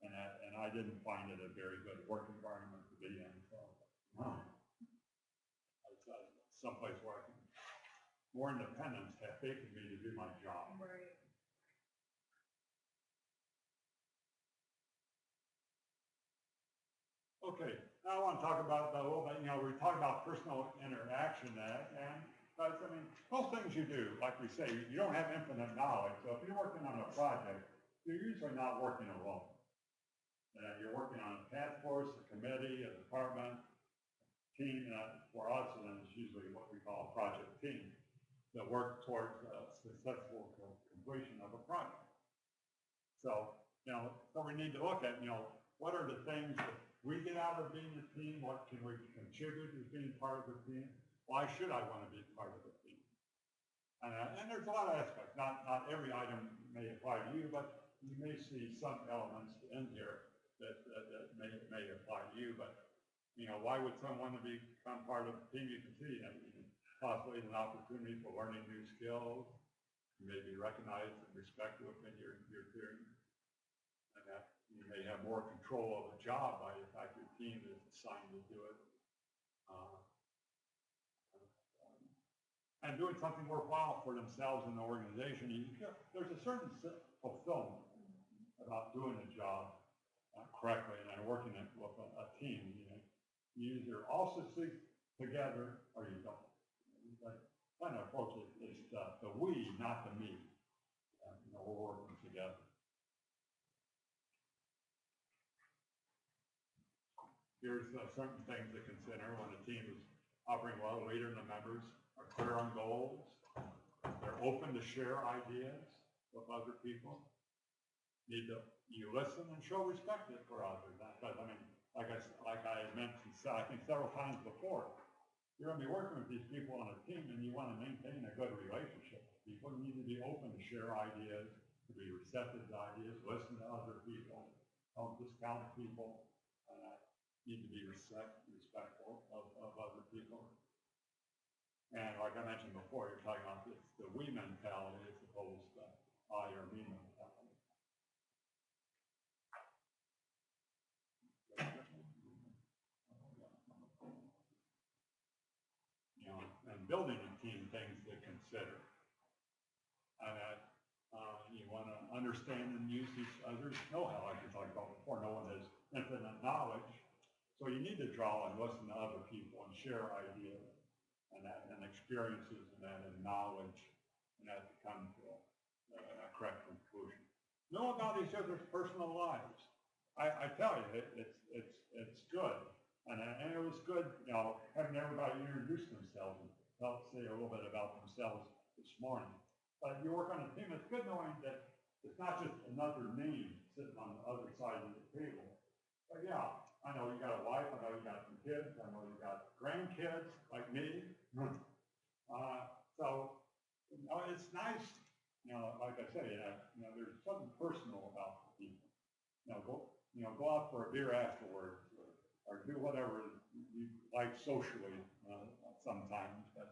And I didn't find it a very good work environment to be in, so. Someplace where I can, more independence, have faith in me to do my job. Right. Okay, now I want to talk about a little bit, we talk about personal interaction and because, I mean, most things you do, like we say, you don't have infinite knowledge. So if you're working on a project, you're usually not working alone. You're working on a task force, a committee, a department, team. For us, and it's usually what we call a project team that work towards successful completion of a project. So, so we need to look at, what are the things that we get out of being a team? What can we contribute as being part of the team? Why should I want to be part of the team? And there's a lot of aspects. Not every item may apply to you, but you may see some elements in here that may apply to you. But why would someone want to become part of a team? You can see that possibly an opportunity for learning new skills. You may be recognized and respected within your team. And that you may have more control of the job by the fact your team is assigned to do it. And doing something worthwhile for themselves and the organization. There's a certain fulfillment about doing a job correctly and working with a team. You either all succeed together or you don't. Kind of approach it. It's the we, not the me. We're working together. Here's certain things to consider when a team is operating well. The leader and the members are clear on goals. They're open to share ideas with other people. You listen and show respect for others. Because I mean, like I mentioned, I think several times before, you're going to be working with these people on a team, and you want to maintain a good relationship with people. You need to be open to share ideas, to be receptive to ideas, listen to other people, don't discount people. Need to be respectful of other people. And like I mentioned before, you're talking about this, the we mentality as opposed to I or me mentality. And building a team, things to consider. You want to understand and use each other's know-how, like we talked about before. No one has infinite knowledge. So you need to draw and listen to other people and share ideas and experiences and knowledge, and that to come to a correct conclusion. Know about each other's personal lives. I tell you, it's good, and it was good, having everybody introduce themselves and help say a little bit about themselves this morning. But you work on a team. It's good knowing that it's not just another name sitting on the other side of the table. But yeah. I know you got a wife, I know you got some kids, I know you got grandkids like me. So, it's nice, like I say, there's something personal about the people. Go out for a beer afterwards or do whatever you like socially sometimes. But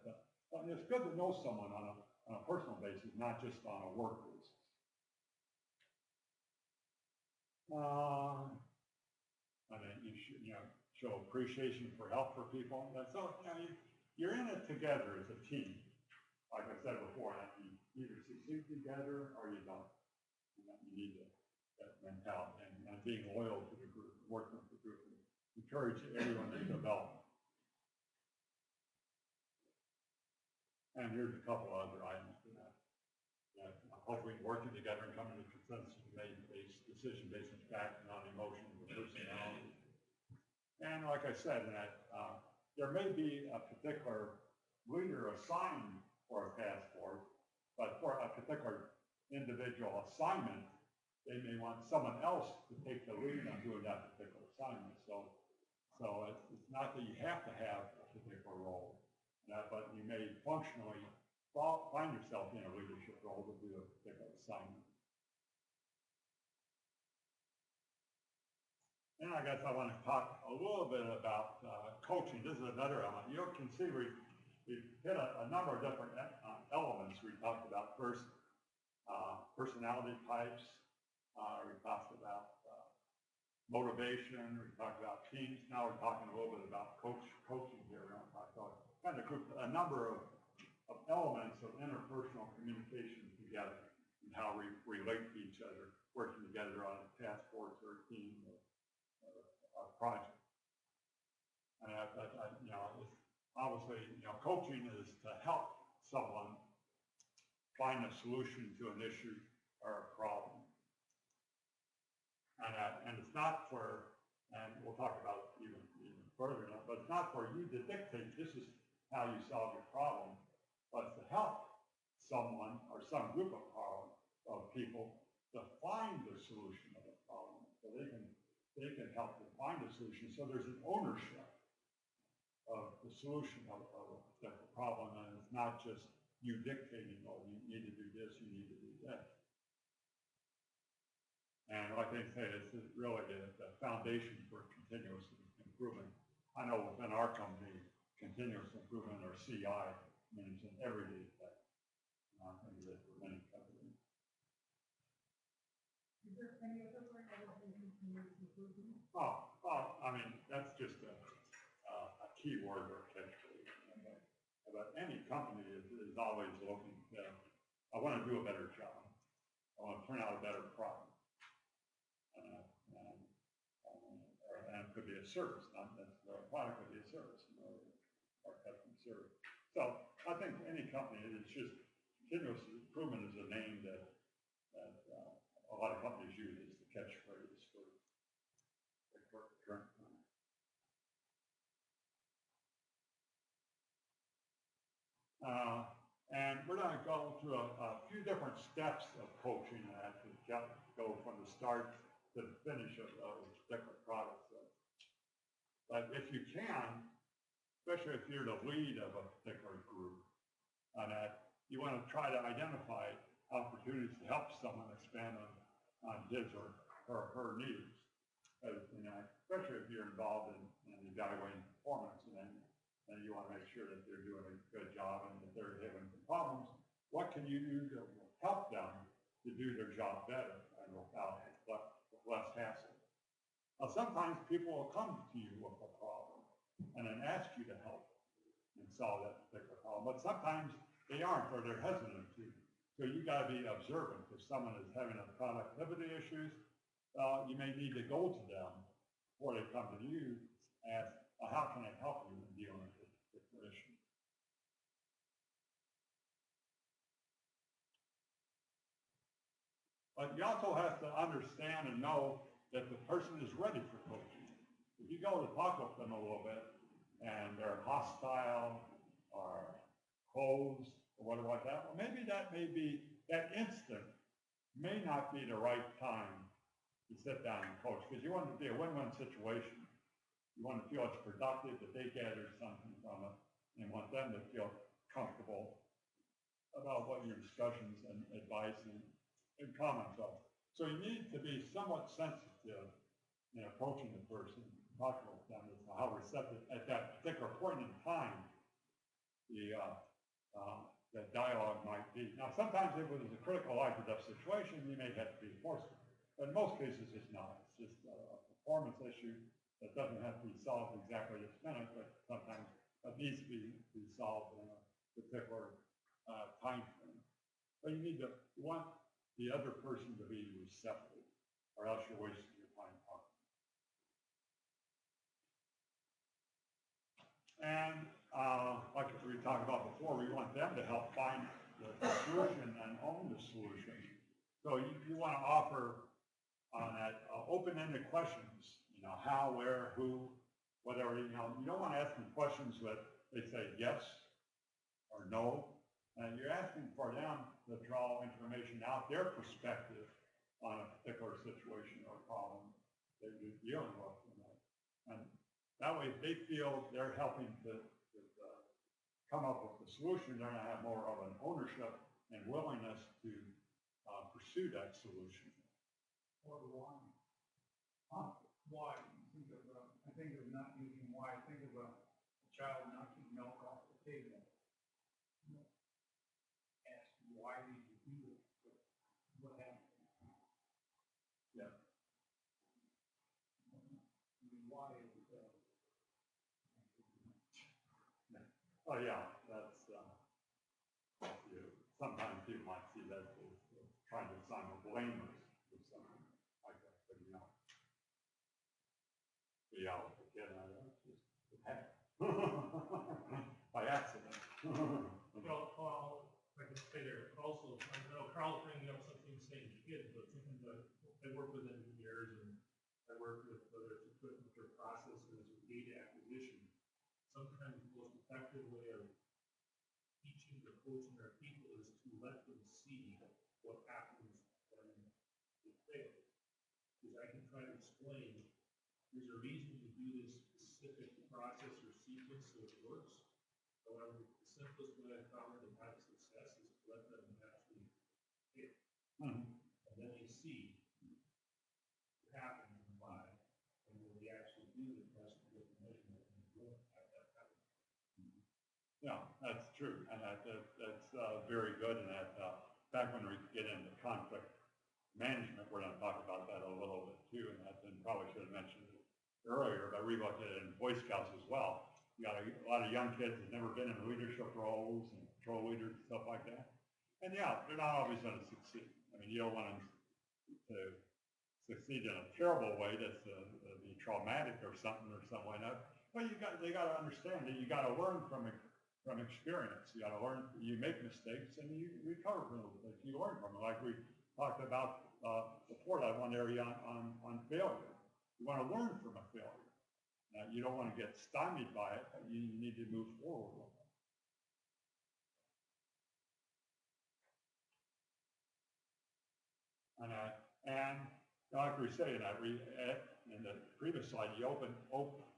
it's good to know someone on a personal basis, not just on a work basis. I mean, you should, show appreciation for help for people. And so, you're in it together as a team. Like I said before, you either succeed together or you don't. You need that mentality and being loyal to the group, working with the group, and encourage everyone to develop. And here's a couple other items for that. Hopefully working together and coming to consensus to make a decision based on fact, not emotion or personality. And like I said, there may be a particular leader assigned for a task force, but for a particular individual assignment, they may want someone else to take the lead on doing that particular assignment. So it's not that you have to have a particular role, but you may functionally find yourself in a leadership role to do a particular assignment. And I guess I want to talk a little bit about coaching. This is another element. You can see we've hit a number of different elements. We talked about first personality types. We talked about motivation. We talked about teams. Now we're talking a little bit about coaching here. We're going to talk about kind of group a number of elements of interpersonal communication together and how we relate to each other, working together on a task force or a team or a project. And you know, obviously, you know, coaching is to help someone find a solution to an issue or a problem. And it's not for, and we'll talk about even further, but it's not for you to dictate this is how you solve your problem, but it's to help someone or some group of people to find the solution of the problem. So they can help them find a solution. So there's an ownership of the solution of the problem, and it's not just you dictating, oh, you need to do this, you need to do that. And like they say, it's really the foundation for continuous improvement. I know within our company, continuous improvement, or CI, means an everyday thing. I think that for many companies. Is there any other way of continuous improvement? Oh, well, I mean, that's just a key word or catchphrase. But any company is always looking to, I want to do a better job. I want to turn out a better product. And it could be a service, not necessarily a product, could be a service, or customer service. So I think any company, it's just continuous improvement is a name that a lot of companies use as the catchphrase for the current time. And we're going to go through a few different steps of coaching that to go from the start to the finish of a particular product. But if you can, especially if you're the lead of a particular group, that you want to try to identify opportunities to help someone expand on his or her needs. You know, especially if you're involved in evaluating performance, and you want to make sure that they're doing a good job and that they're having some problems. What can you do to help them to do their job better and with less hassle? Now, sometimes people will come to you with a problem and then ask you to help and solve that particular problem. But sometimes they aren't, or they're hesitant to. So you got to be observant. If someone is having a productivity issues, you may need to go to them before they come to you and ask, how can I help you in dealing with this particular issue? But you also have to understand and know that the person is ready for coaching. If you go to talk with them a little bit and they're hostile or closed or whatever like that, well, maybe that instant may not be the right time to sit down and coach, because you want it to be a win-win situation. You want to feel it's productive, that they gather something from it, and want them to feel comfortable about what your discussions and advice and comments are. So you need to be somewhat sensitive in approaching the person, talking with them as to how receptive at that particular point in time the dialogue might be. Now, sometimes if it was a critical life or death situation, you may have to be forceful. But in most cases, it's not. It's just a performance issue that doesn't have to be solved exactly this minute, but sometimes it needs to be solved in a particular time frame. But you want the other person to be receptive, or else you're wasting your time talking. And like we talked about before, we want them to help find the solution and own the solution. So you want to offer that open-ended questions, how, where, who, whatever. You don't want to ask them questions that they say yes or no. And you're asking for them to draw information out their perspective on a particular situation or problem that you're dealing with. And that way, if they feel they're helping to come up with the solution, they're going to have more of an ownership and willingness to pursue that solution. Or why? Why? I think of not using why. I think of a child knocking milk off the table. Oh, yeah, that's, sometimes people might see that as trying to assign a blame or something like that, but yeah, again, that's just, it happened. By accident. Well, I can say there also, I know Carl's bringing up something saying kids, but something that I work with engineers and I work with whether it's equipment or processes or data acquisition. Sometimes the most effective way of teaching or coaching our people is to let them see what happens when it fails. Because I can try to explain, there's a reason you do this specific process or sequence so it works. However, the simplest way I found to have success is to let them actually hit. And then they see what happens and why. And when we actually do the test and get the measurement, and we don't have that happen. Yeah, that's true, and that's very good, and that, back when we get into conflict management, we're gonna talk about that a little bit too, and that, and probably should have mentioned it earlier, but we looked at it in Boy Scouts as well. You got a lot of young kids that never been in leadership roles and patrol leaders and stuff like that. And yeah, they're not always gonna succeed. I mean, you don't want them to succeed in a terrible way that's be traumatic or something like that. But they gotta understand that you gotta learn from experience. You gotta learn, you make mistakes and you recover from those mistakes. You learn from them, like we talked about before, that one area on failure. You wanna learn from a failure. You don't want to get stymied by it, but you need to move forward with it. And like we say in the previous slide, you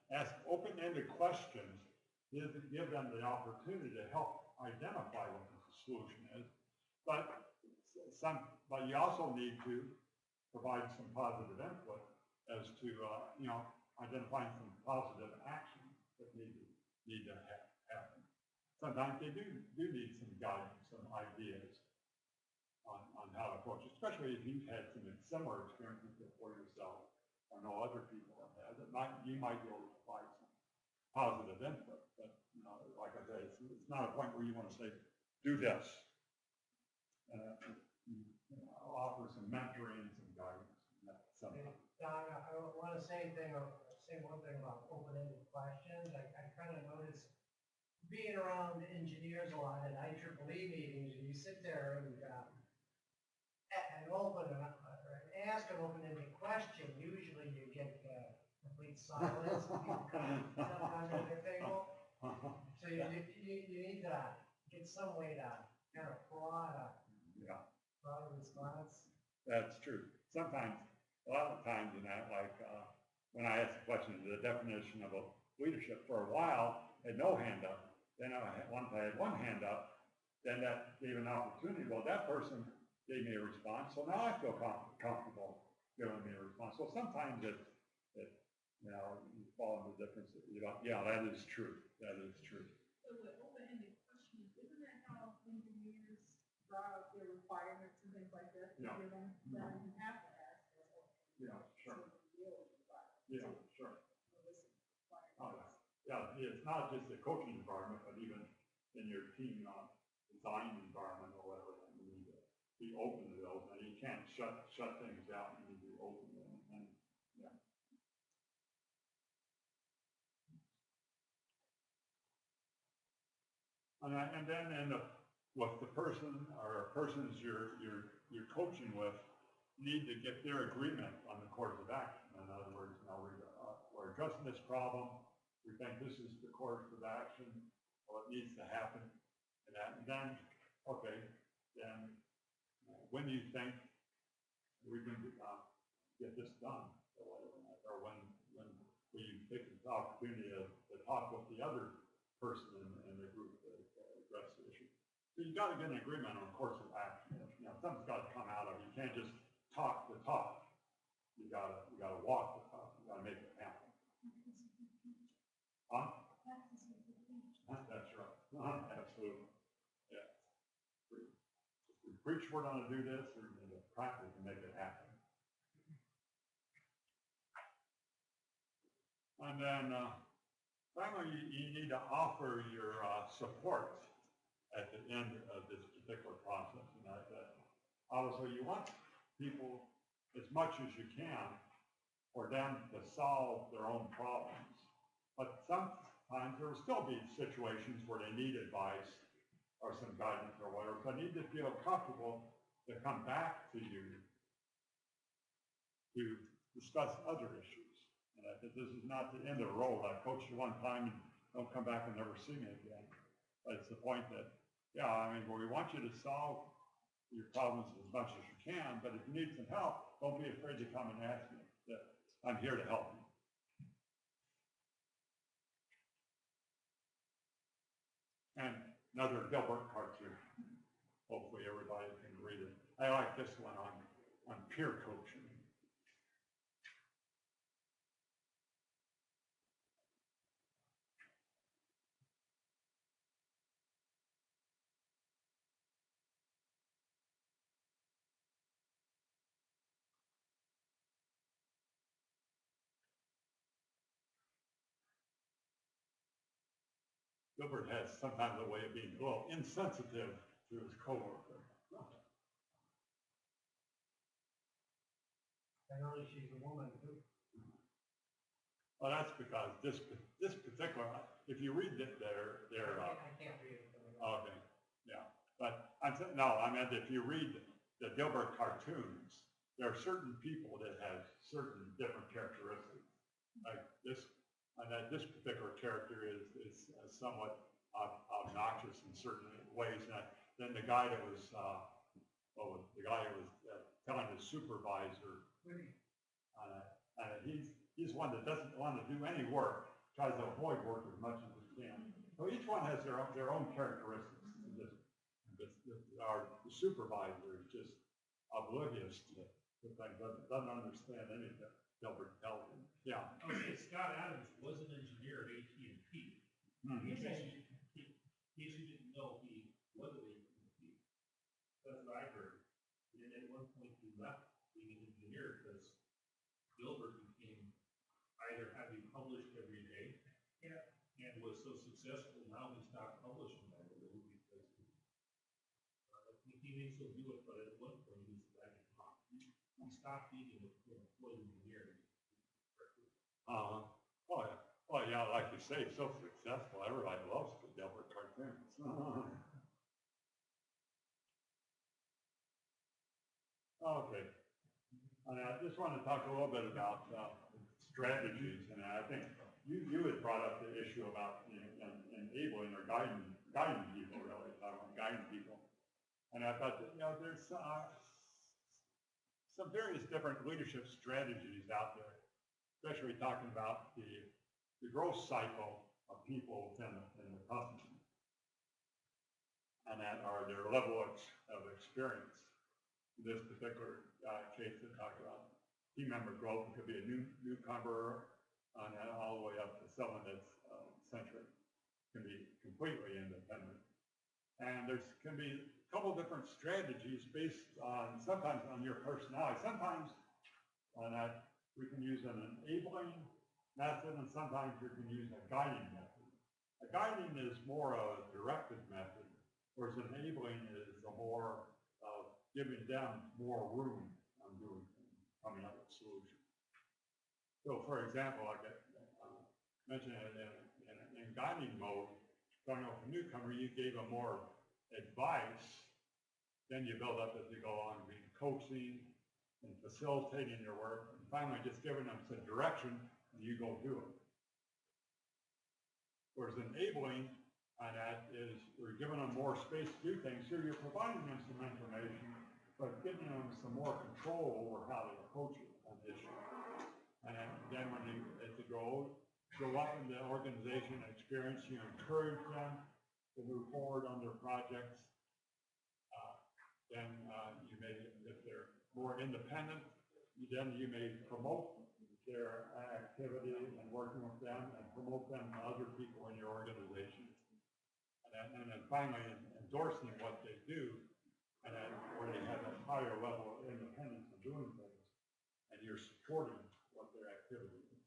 ask open-ended questions, give them the opportunity to help identify what the solution is. But you also need to provide some positive input as to identifying some positive actions that need to happen. Sometimes they do need some guidance, some ideas on how to approach, especially if you've had some similar experiences before yourself or know other people have had. You might be able to provide some positive input, but like I said, it's not a point where you want to say, do this. Offer some mentoring and some guidance. Don, I want to say one thing about open-ended questions. I kind of noticed being around engineers a lot at IEEE meetings, and you sit there and ask an open-ended question. Usually you get complete silence, people kind of under their table. So you need to get some way to kind of prod a response. That's true. Sometimes, a lot of times in that, like when I asked the question, the definition of a leadership, for a while, I had no hand up. Then once I had one hand up, then that gave an opportunity. Well, that person gave me a response, so now I feel comfortable giving me a response. So sometimes you fall into the difference. Yeah, that is true. That is true. So with open-ended questions, isn't that how engineers draw up their requirements and things like that? Yeah. You have to ask. Yeah, sure. Yeah, sure. Oh, yeah, it's not just a coaching environment, but even in your team design environment or whatever, you need to be open to those, and you can't shut things out. You need to be open to them, and yeah. And then with the person or persons you're coaching with, need to get their agreement on the course of action. In other words, we're addressing this problem. We think this is the course of action, or it needs to happen. And then, okay, then when do you think we can get this done, or when will you take this opportunity to talk with the other person in the group to address the issue? So you got to get an agreement on a course of action. Something's got to come out of it. You can't just talk the talk. You gotta walk the talk. You gotta make it happen. Huh? That's right. Absolutely. Yeah. We preach we're gonna do this, or in the practice to make it happen. And then finally, you need to offer your support at the end of this particular process. And obviously, you want people as much as you can for them to solve their own problems. But sometimes there will still be situations where they need advice or some guidance or whatever. So they need to feel comfortable to come back to you to discuss other issues. And I think this is not the end of the road. I coached you one time and don't come back and never see me again. But it's the point that, yeah, I mean, we want you to solve your problems as much as you can, but if you need some help, don't be afraid to come and ask me. I'm here to help you. And another Gilbert cartoon. Hopefully everybody can read it. I like this one on peer coaching. Gilbert has sometimes a way of being a little insensitive to his coworker. I notice she's a woman too. Well, that's because this particular, if you read their I can't read it. okay, yeah. But I meant if you read the Gilbert cartoons, there are certain people that have certain different characteristics. Like this particular character is somewhat obnoxious in certain ways. And then the guy that was telling his supervisor, he's one that doesn't want to do any work, tries to avoid work as much as he can. So each one has their own characteristics. The supervisor is just oblivious to things, doesn't understand anything. Gilbert tells him. Yeah. I would say Scott Adams was an engineer at AT&T. Mm-hmm. In case you didn't know, he was at AT&T. That's what I heard. And at one point he left being an engineer because Gilbert became either having published every day, and was so successful now he stopped publishing every day because he may still do it, but at one point he said, he stopped being an employee engineer. Well, yeah, like you say, so successful. Everybody loves the Gilbert cartoons. Okay. And I just want to talk a little bit about strategies, and I think you had brought up the issue about enabling or guiding people, really, guiding people. And I thought that, there's some various different leadership strategies out there, especially talking about the growth cycle of people within the company, and that are their level of experience. In this particular case, they talk about team member growth. It could be a newcomer, and all the way up to someone that's centric, can be completely independent. And can be a couple different strategies based on sometimes on your personality. Sometimes on that we can use an enabling method, and sometimes you can use a guiding method. A guiding is more of a directed method, whereas enabling is a more of giving them more room on doing things, coming up with solutions. So, for example, like I mentioned in guiding mode, starting off a newcomer, you gave them more advice, then you build up as you go on, being coaching and facilitating your work, and finally just giving them some direction, and you go do it. Whereas enabling on that is we're giving them more space to do things, so you're providing them some information, but giving them some more control over how they approach an issue. And then as they grow up in the organization and experience, you encourage them to move forward on their projects. Then you may, if they're more independent, then you may promote their activity and working with them and promote them to other people in your organization. And then finally endorsing what they do, and then where they have a higher level of independence in doing things, and you're supporting what their activity is.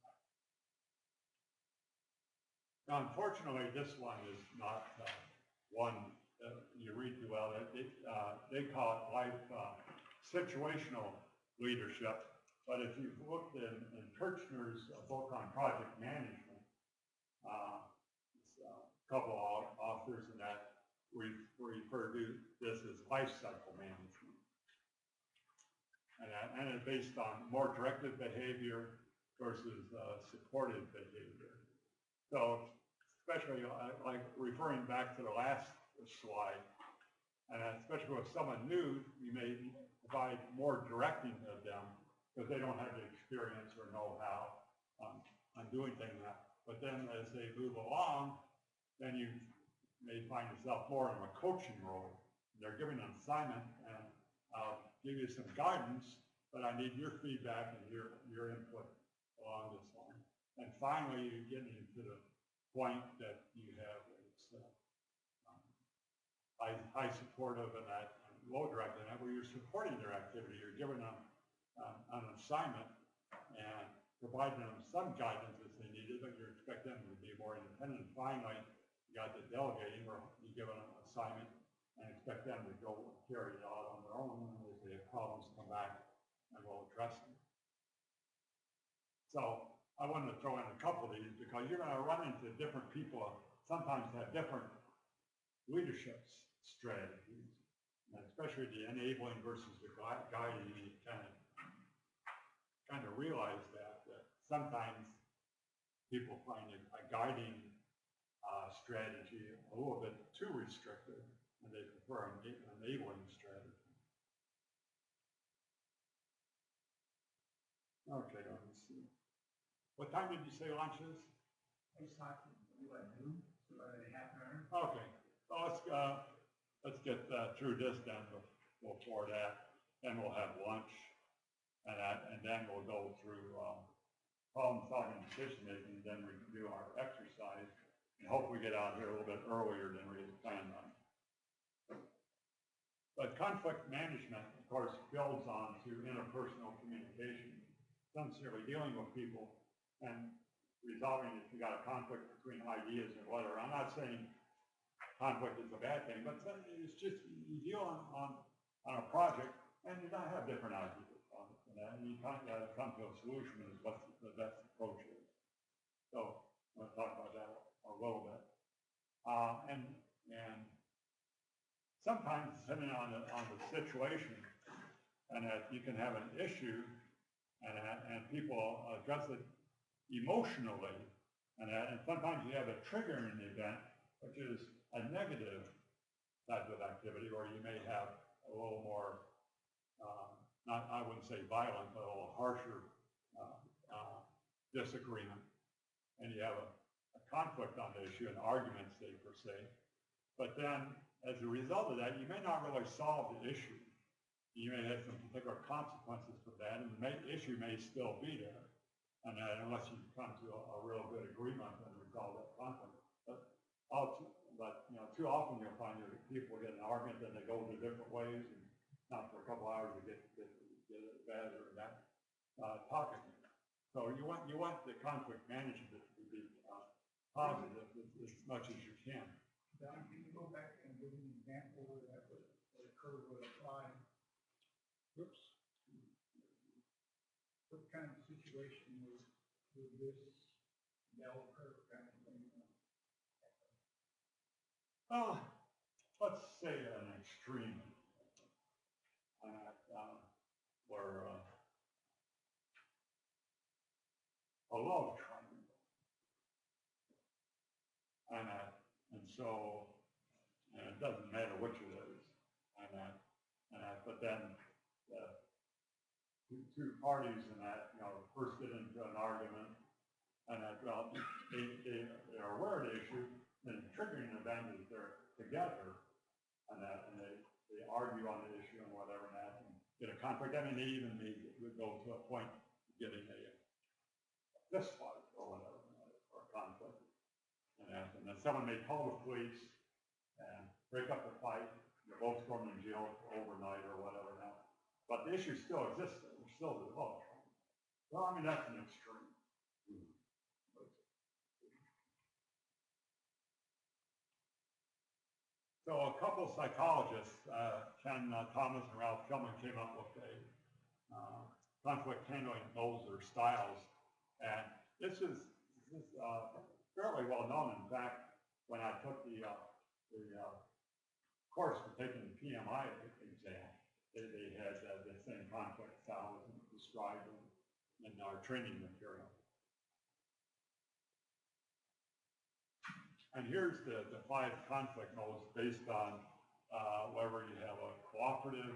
Unfortunately, this one is not one you read too well. They call it life situational leadership. But if you've looked in Kirchner's book on project management, a couple of authors in that refer to this as life cycle management. And it's based on more directive behavior versus supportive behavior. So especially like referring back to the last slide, and especially with someone new, you may provide more directing of them because they don't have the experience or know-how on doing things like that. But then as they move along, then you may find yourself more in a coaching role. They're giving an assignment and I'll give you some guidance, but I need your feedback and your input along this line. And finally, you get into the point that you have is high supportive and that low directing, where you're supporting their activity, you're giving them an assignment and providing them some guidance as they need it, but you expect them to be more independent. And finally, you got the delegating where you give them an assignment and expect them to go carry it out on their own, and as they have problems, come back and we'll address them. So I wanted to throw in a couple of these because you're going to run into different people, sometimes have different leadership strategies, and especially the enabling versus the guiding. You kind of realize that sometimes people find a guiding strategy a little bit too restrictive, and they prefer an enabling strategy. Okay, let me see. What time did you say lunch is? I was talking to you at noon, so about a half an hour. Okay, so let's get through this then before that. Then we'll have lunch, and then we'll go through problem-solving, decision-making. Then we can do our exercise, and hopefully get out here a little bit earlier than we had planned on. But conflict management, of course, builds on to interpersonal communication, sincerely dealing with people and resolving if you got a conflict between ideas and whatever. I'm not saying conflict is a bad thing, but it's just you deal on a project and you're going to have different ideas on it, and you kind of come to a solution as what the best approach is. So I'm going to talk about that a little bit. And sometimes depending on the situation, and that you can have an issue and people address it emotionally, and sometimes you have a triggering event, which is a negative type of activity, or you may have a little more, I wouldn't say violent, but a little harsher disagreement, and you have a conflict on the issue, an argument, say, per se. But then, as a result of that, you may not really solve the issue. You may have some particular consequences for that, and the issue may still be there, and unless you come to a real good agreement and resolve that conflict. But you know, too often you'll find that people get an argument and they go to different ways, and not for a couple hours to get it better and that talking. So you want the conflict management to be positive as much as you can. Don, can you go back and give an example where that would occur would apply? Oops. What kind of situation would this bell curve kind of thing? Let's say an extreme where a love triangle, and so it doesn't matter which it is, but then two parties in that, you know, first get into an argument, and well, they are aware of the issue, and the triggering event is they're together, and they argue on the issue and whatever, and that, and get a conflict. I mean, they even would go to a point of getting a fist fight or whatever, or a conflict, and then someone may call the police and break up the fight. They're both thrown in jail overnight or whatever now, but the issue still exists. There's still the love. Well, I mean, that's an extreme. So a couple of psychologists, Ken Thomas and Ralph Kilman, came up with a conflict handling modes or styles. And this is fairly well known. In fact, when I took the course for taking the PMI exam, they had the same conflict style as described in our training material. And here's the 5 conflict modes based on whether you have a cooperative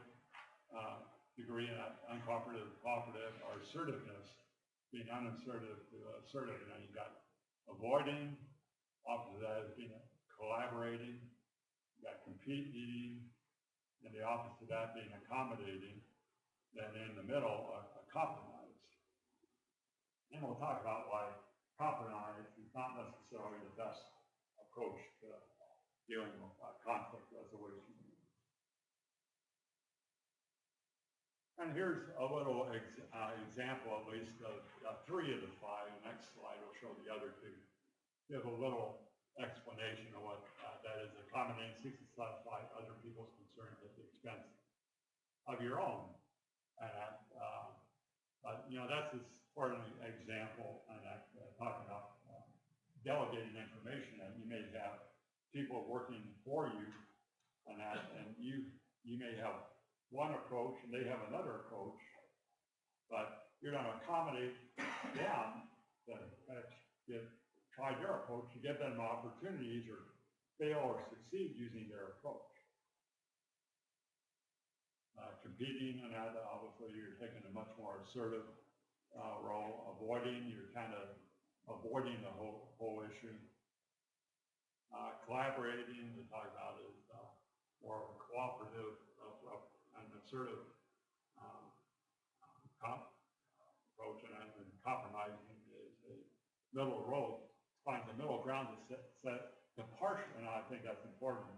degree, uncooperative, cooperative, or assertiveness, being unassertive to assertive. And then you got avoiding, opposite of that is being collaborating, you got competing, and the opposite of that being accommodating, then in the middle, a compromise. And we'll talk about why compromise is not necessarily the best approach to dealing with conflict resolution. And here's a little example, at least, of 3 of the 5. The next slide will show the other 2. Give a little explanation of what that is. Accommodating seeks to satisfy other people's concerns at the expense of your own. And but you know, that's for an example, and talking about delegating information. And you may have people working for you, and you may have one approach and they have another approach, but you're going to accommodate them to try their approach to give them opportunities or fail or succeed using their approach. Competing, and that obviously you're taking a much more assertive role. Avoiding, you're kind of avoiding the whole issue. Collaborating, to talk about is more of a cooperative and assertive approach, and compromising is a middle road. Find the middle ground to set the partial, and I think that's important.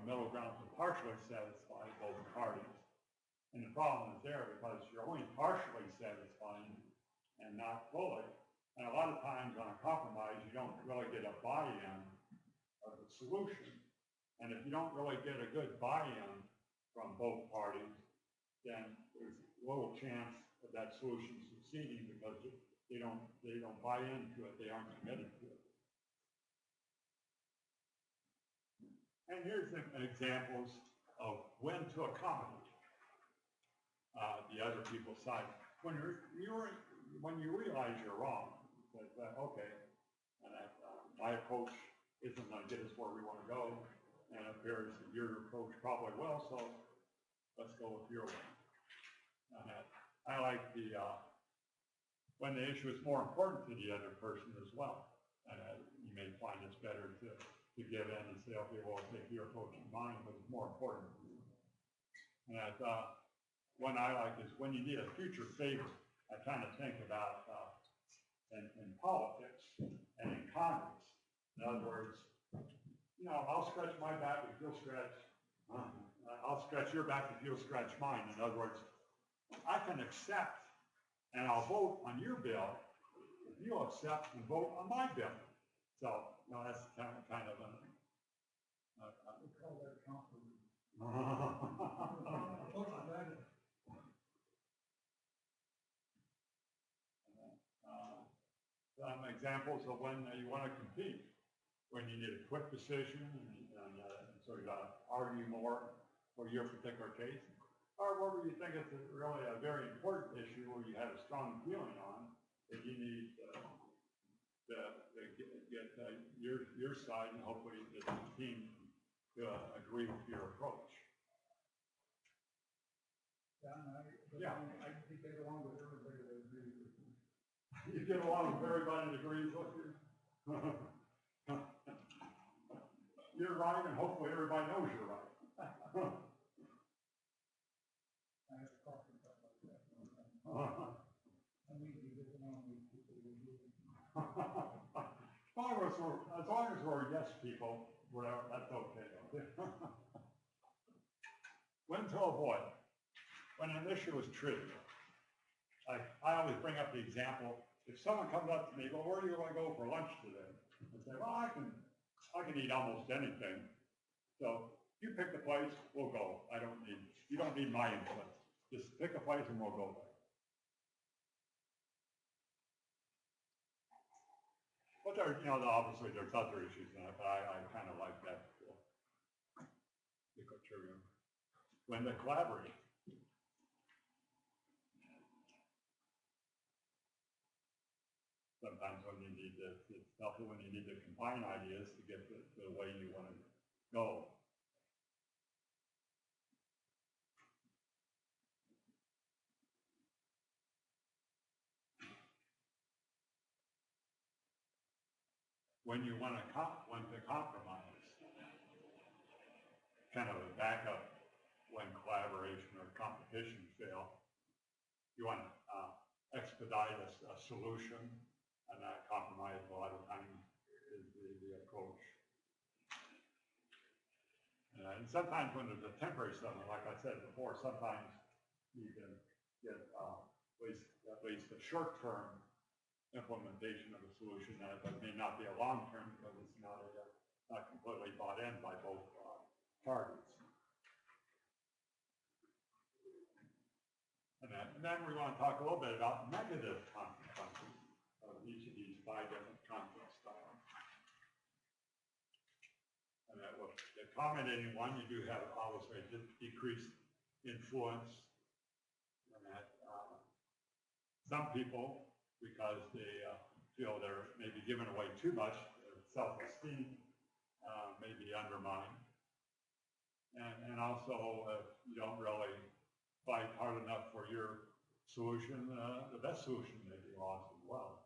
Middle ground to partially satisfy both parties. And the problem is there because you're only partially satisfying and not fully. And a lot of times on a compromise, you don't really get a buy-in of the solution. And if you don't really get a good buy-in from both parties, then there's little chance of that solution succeeding because they don't buy into it, they aren't committed to it. And here's examples of when to accommodate the other people's side. When you realize you're wrong, that okay, and that my approach isn't going to get us where we want to go, and it appears that your approach probably will, so let's go with your way. And I like when the issue is more important to the other person as well. And you may find it's better to give in and say, okay, well, I'll take your approach and mine, but it's more important. And one I like is when you need a future favor, I kind of think about in politics and in Congress. In other words, you know, I'll scratch my back if you'll scratch, I'll scratch your back if you'll scratch mine. In other words, I can accept and I'll vote on your bill if you'll accept and vote on my bill. So, you know, that's kind of an We call that compromise. Some examples of when you want to compete, when you need a quick decision, and so you got to argue more for your particular case, or whether you think it's really a very important issue where you have a strong feeling on that you need to get your side and hopefully the team to agree with your approach. Yeah, I think I get along with everybody that agrees with me. You get along with everybody that agrees with you? You're right, and hopefully everybody knows you're right. I have coffee stuff like that. I need to get along with people who do it. As long as we're yes people, whatever, that's okay. When to avoid? When an issue is trivial. I always bring up the example, if someone comes up to me, well, where are you going to go for lunch today? I say, well, I can eat almost anything. So you pick the place, we'll go. You don't need my input. Just pick a place and we'll go there. But there, obviously there's other issues in it, but I kind of like that. When they collaborate. Sometimes when you need to, it's helpful when you need to combine ideas to get the way you want to go. When you want to compromise, kind of a backup when collaboration or competition fail, you want to expedite a solution, and that compromise a lot of times is the approach. And sometimes when there's a temporary settlement, like I said before, sometimes you can get at least a short-term implementation of a solution that may not be a long-term because it's not completely bought in by both parties. And then we want to talk a little bit about negative consequences of each of these 5 different conflict styles. And that with the accommodating one, you do have obviously decreased influence. And that some people, because they feel they're maybe giving away too much, their self-esteem may be undermined. And also, if you don't really fight hard enough for your solution, the best solution may be lost as well.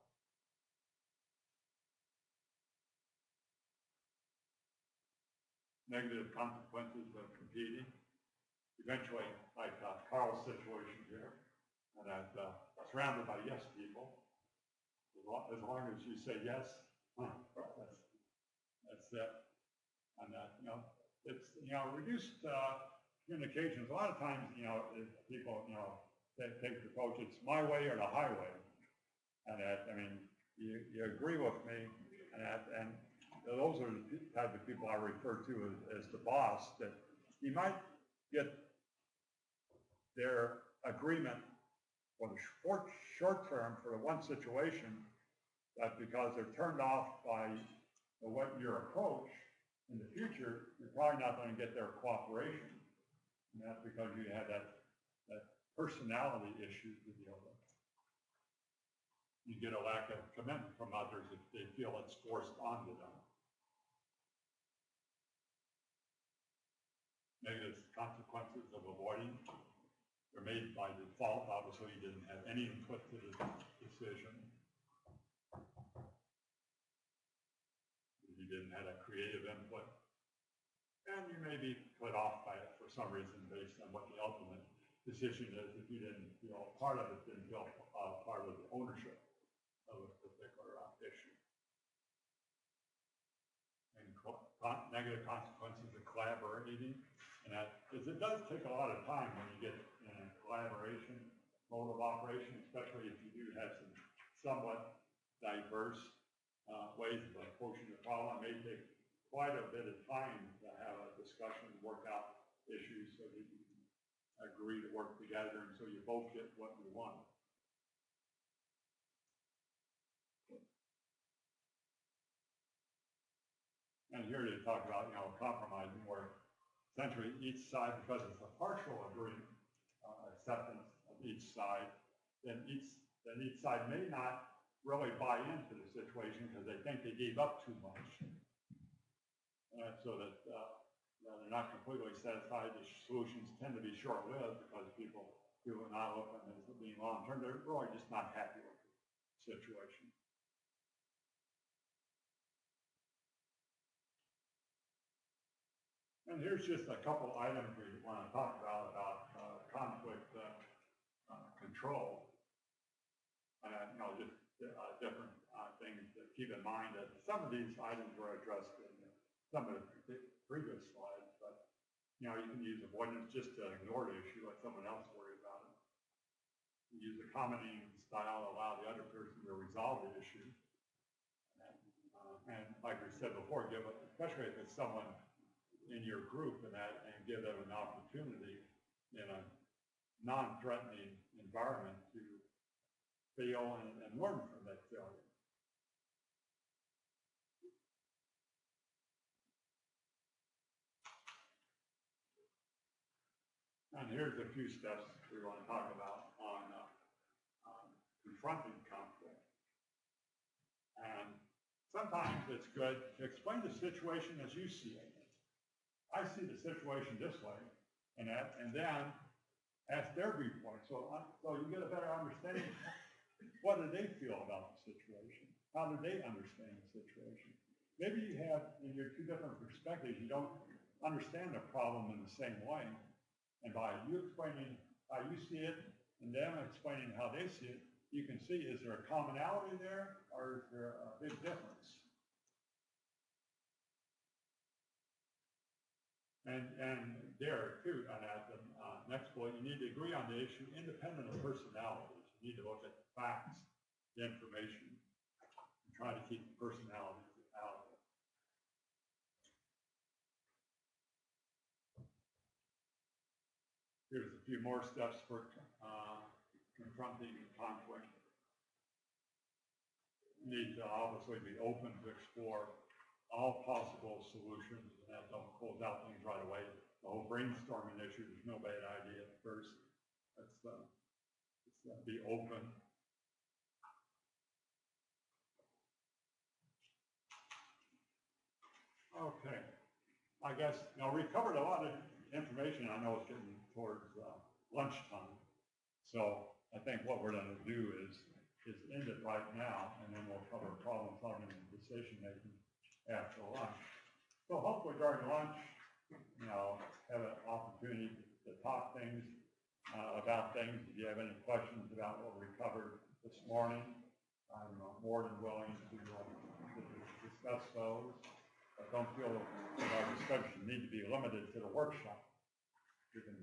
Negative consequences of competing. Eventually, like Carl's situation here, and that surrounded by yes people. As long as you say yes, that's it. And it's reduced communications. A lot of times, people take the approach, it's my way or the highway. And that, you agree with me, and those are the type of people I refer to as the boss, that you might get their agreement for the short term for the one situation, but because they're turned off by your approach, in the future, you're probably not going to get their cooperation. And that's because you have that personality issue to deal with. You get a lack of commitment from others if they feel it's forced onto them. Negative consequences of avoiding. They're made by default. Obviously, you didn't have any input to the decision. You didn't have a creative input. And you may be put off by it for some reason based on what the ultimate decision is if you didn't feel part of it didn't feel part of the ownership of a particular issue. And negative consequences of collaborating. And that, because it does take a lot of time when you get in a collaboration mode of operation, especially if you do have some somewhat diverse ways of approaching the problem. It may take quite a bit of time to have a discussion and work out issues so that you can agree to work together and so you both get what you want. And here they talk about, compromising, where essentially each side, because it's a partial agreement, acceptance of each side, then each side may not really buy into the situation because they think they gave up too much. So that they're not completely satisfied. The solutions tend to be short-lived because people are not looking at it being long-term. They're really just not happy with the situation. And here's just a couple items we want to talk about conflict control. Just different things to keep in mind. That some of these items were addressed in some of the previous slides, but you can use avoidance just to ignore the issue, let someone else worry about it. You use the commenting style to allow the other person to resolve the issue. And like we said before, especially if it's someone in your group and that, and give them an opportunity in a non-threatening environment to fail and learn from that failure. And here's a few steps we want to talk about on confronting conflict. And sometimes it's good to explain the situation as you see it. I see the situation this way, and then ask their viewpoint. So you get a better understanding. What do they feel about the situation? How do they understand the situation? Maybe you have, in your two different perspectives, you don't understand the problem in the same way. And by you explaining how you see it and them explaining how they see it, you can see, is there a commonality there or is there a big difference? And there too, and at the next point, you need to agree on the issue independent of personalities. You need to look at the facts, the information, and try to keep the personalities out of it. Here's a few more steps for confronting conflict. You need to obviously be open to explore all possible solutions, and that don't close out things right away. The whole brainstorming issue is no bad idea at first. Let's be open. Okay. I guess, we covered a lot of information. I know it's getting towards lunchtime. So I think what we're going to do is end it right now, and then we'll cover problem solving and decision making after lunch. So hopefully during lunch, have an opportunity to talk things about things. If you have any questions about what we covered this morning, I'm more than willing to discuss those. But don't feel that our discussion need to be limited to the workshop. You can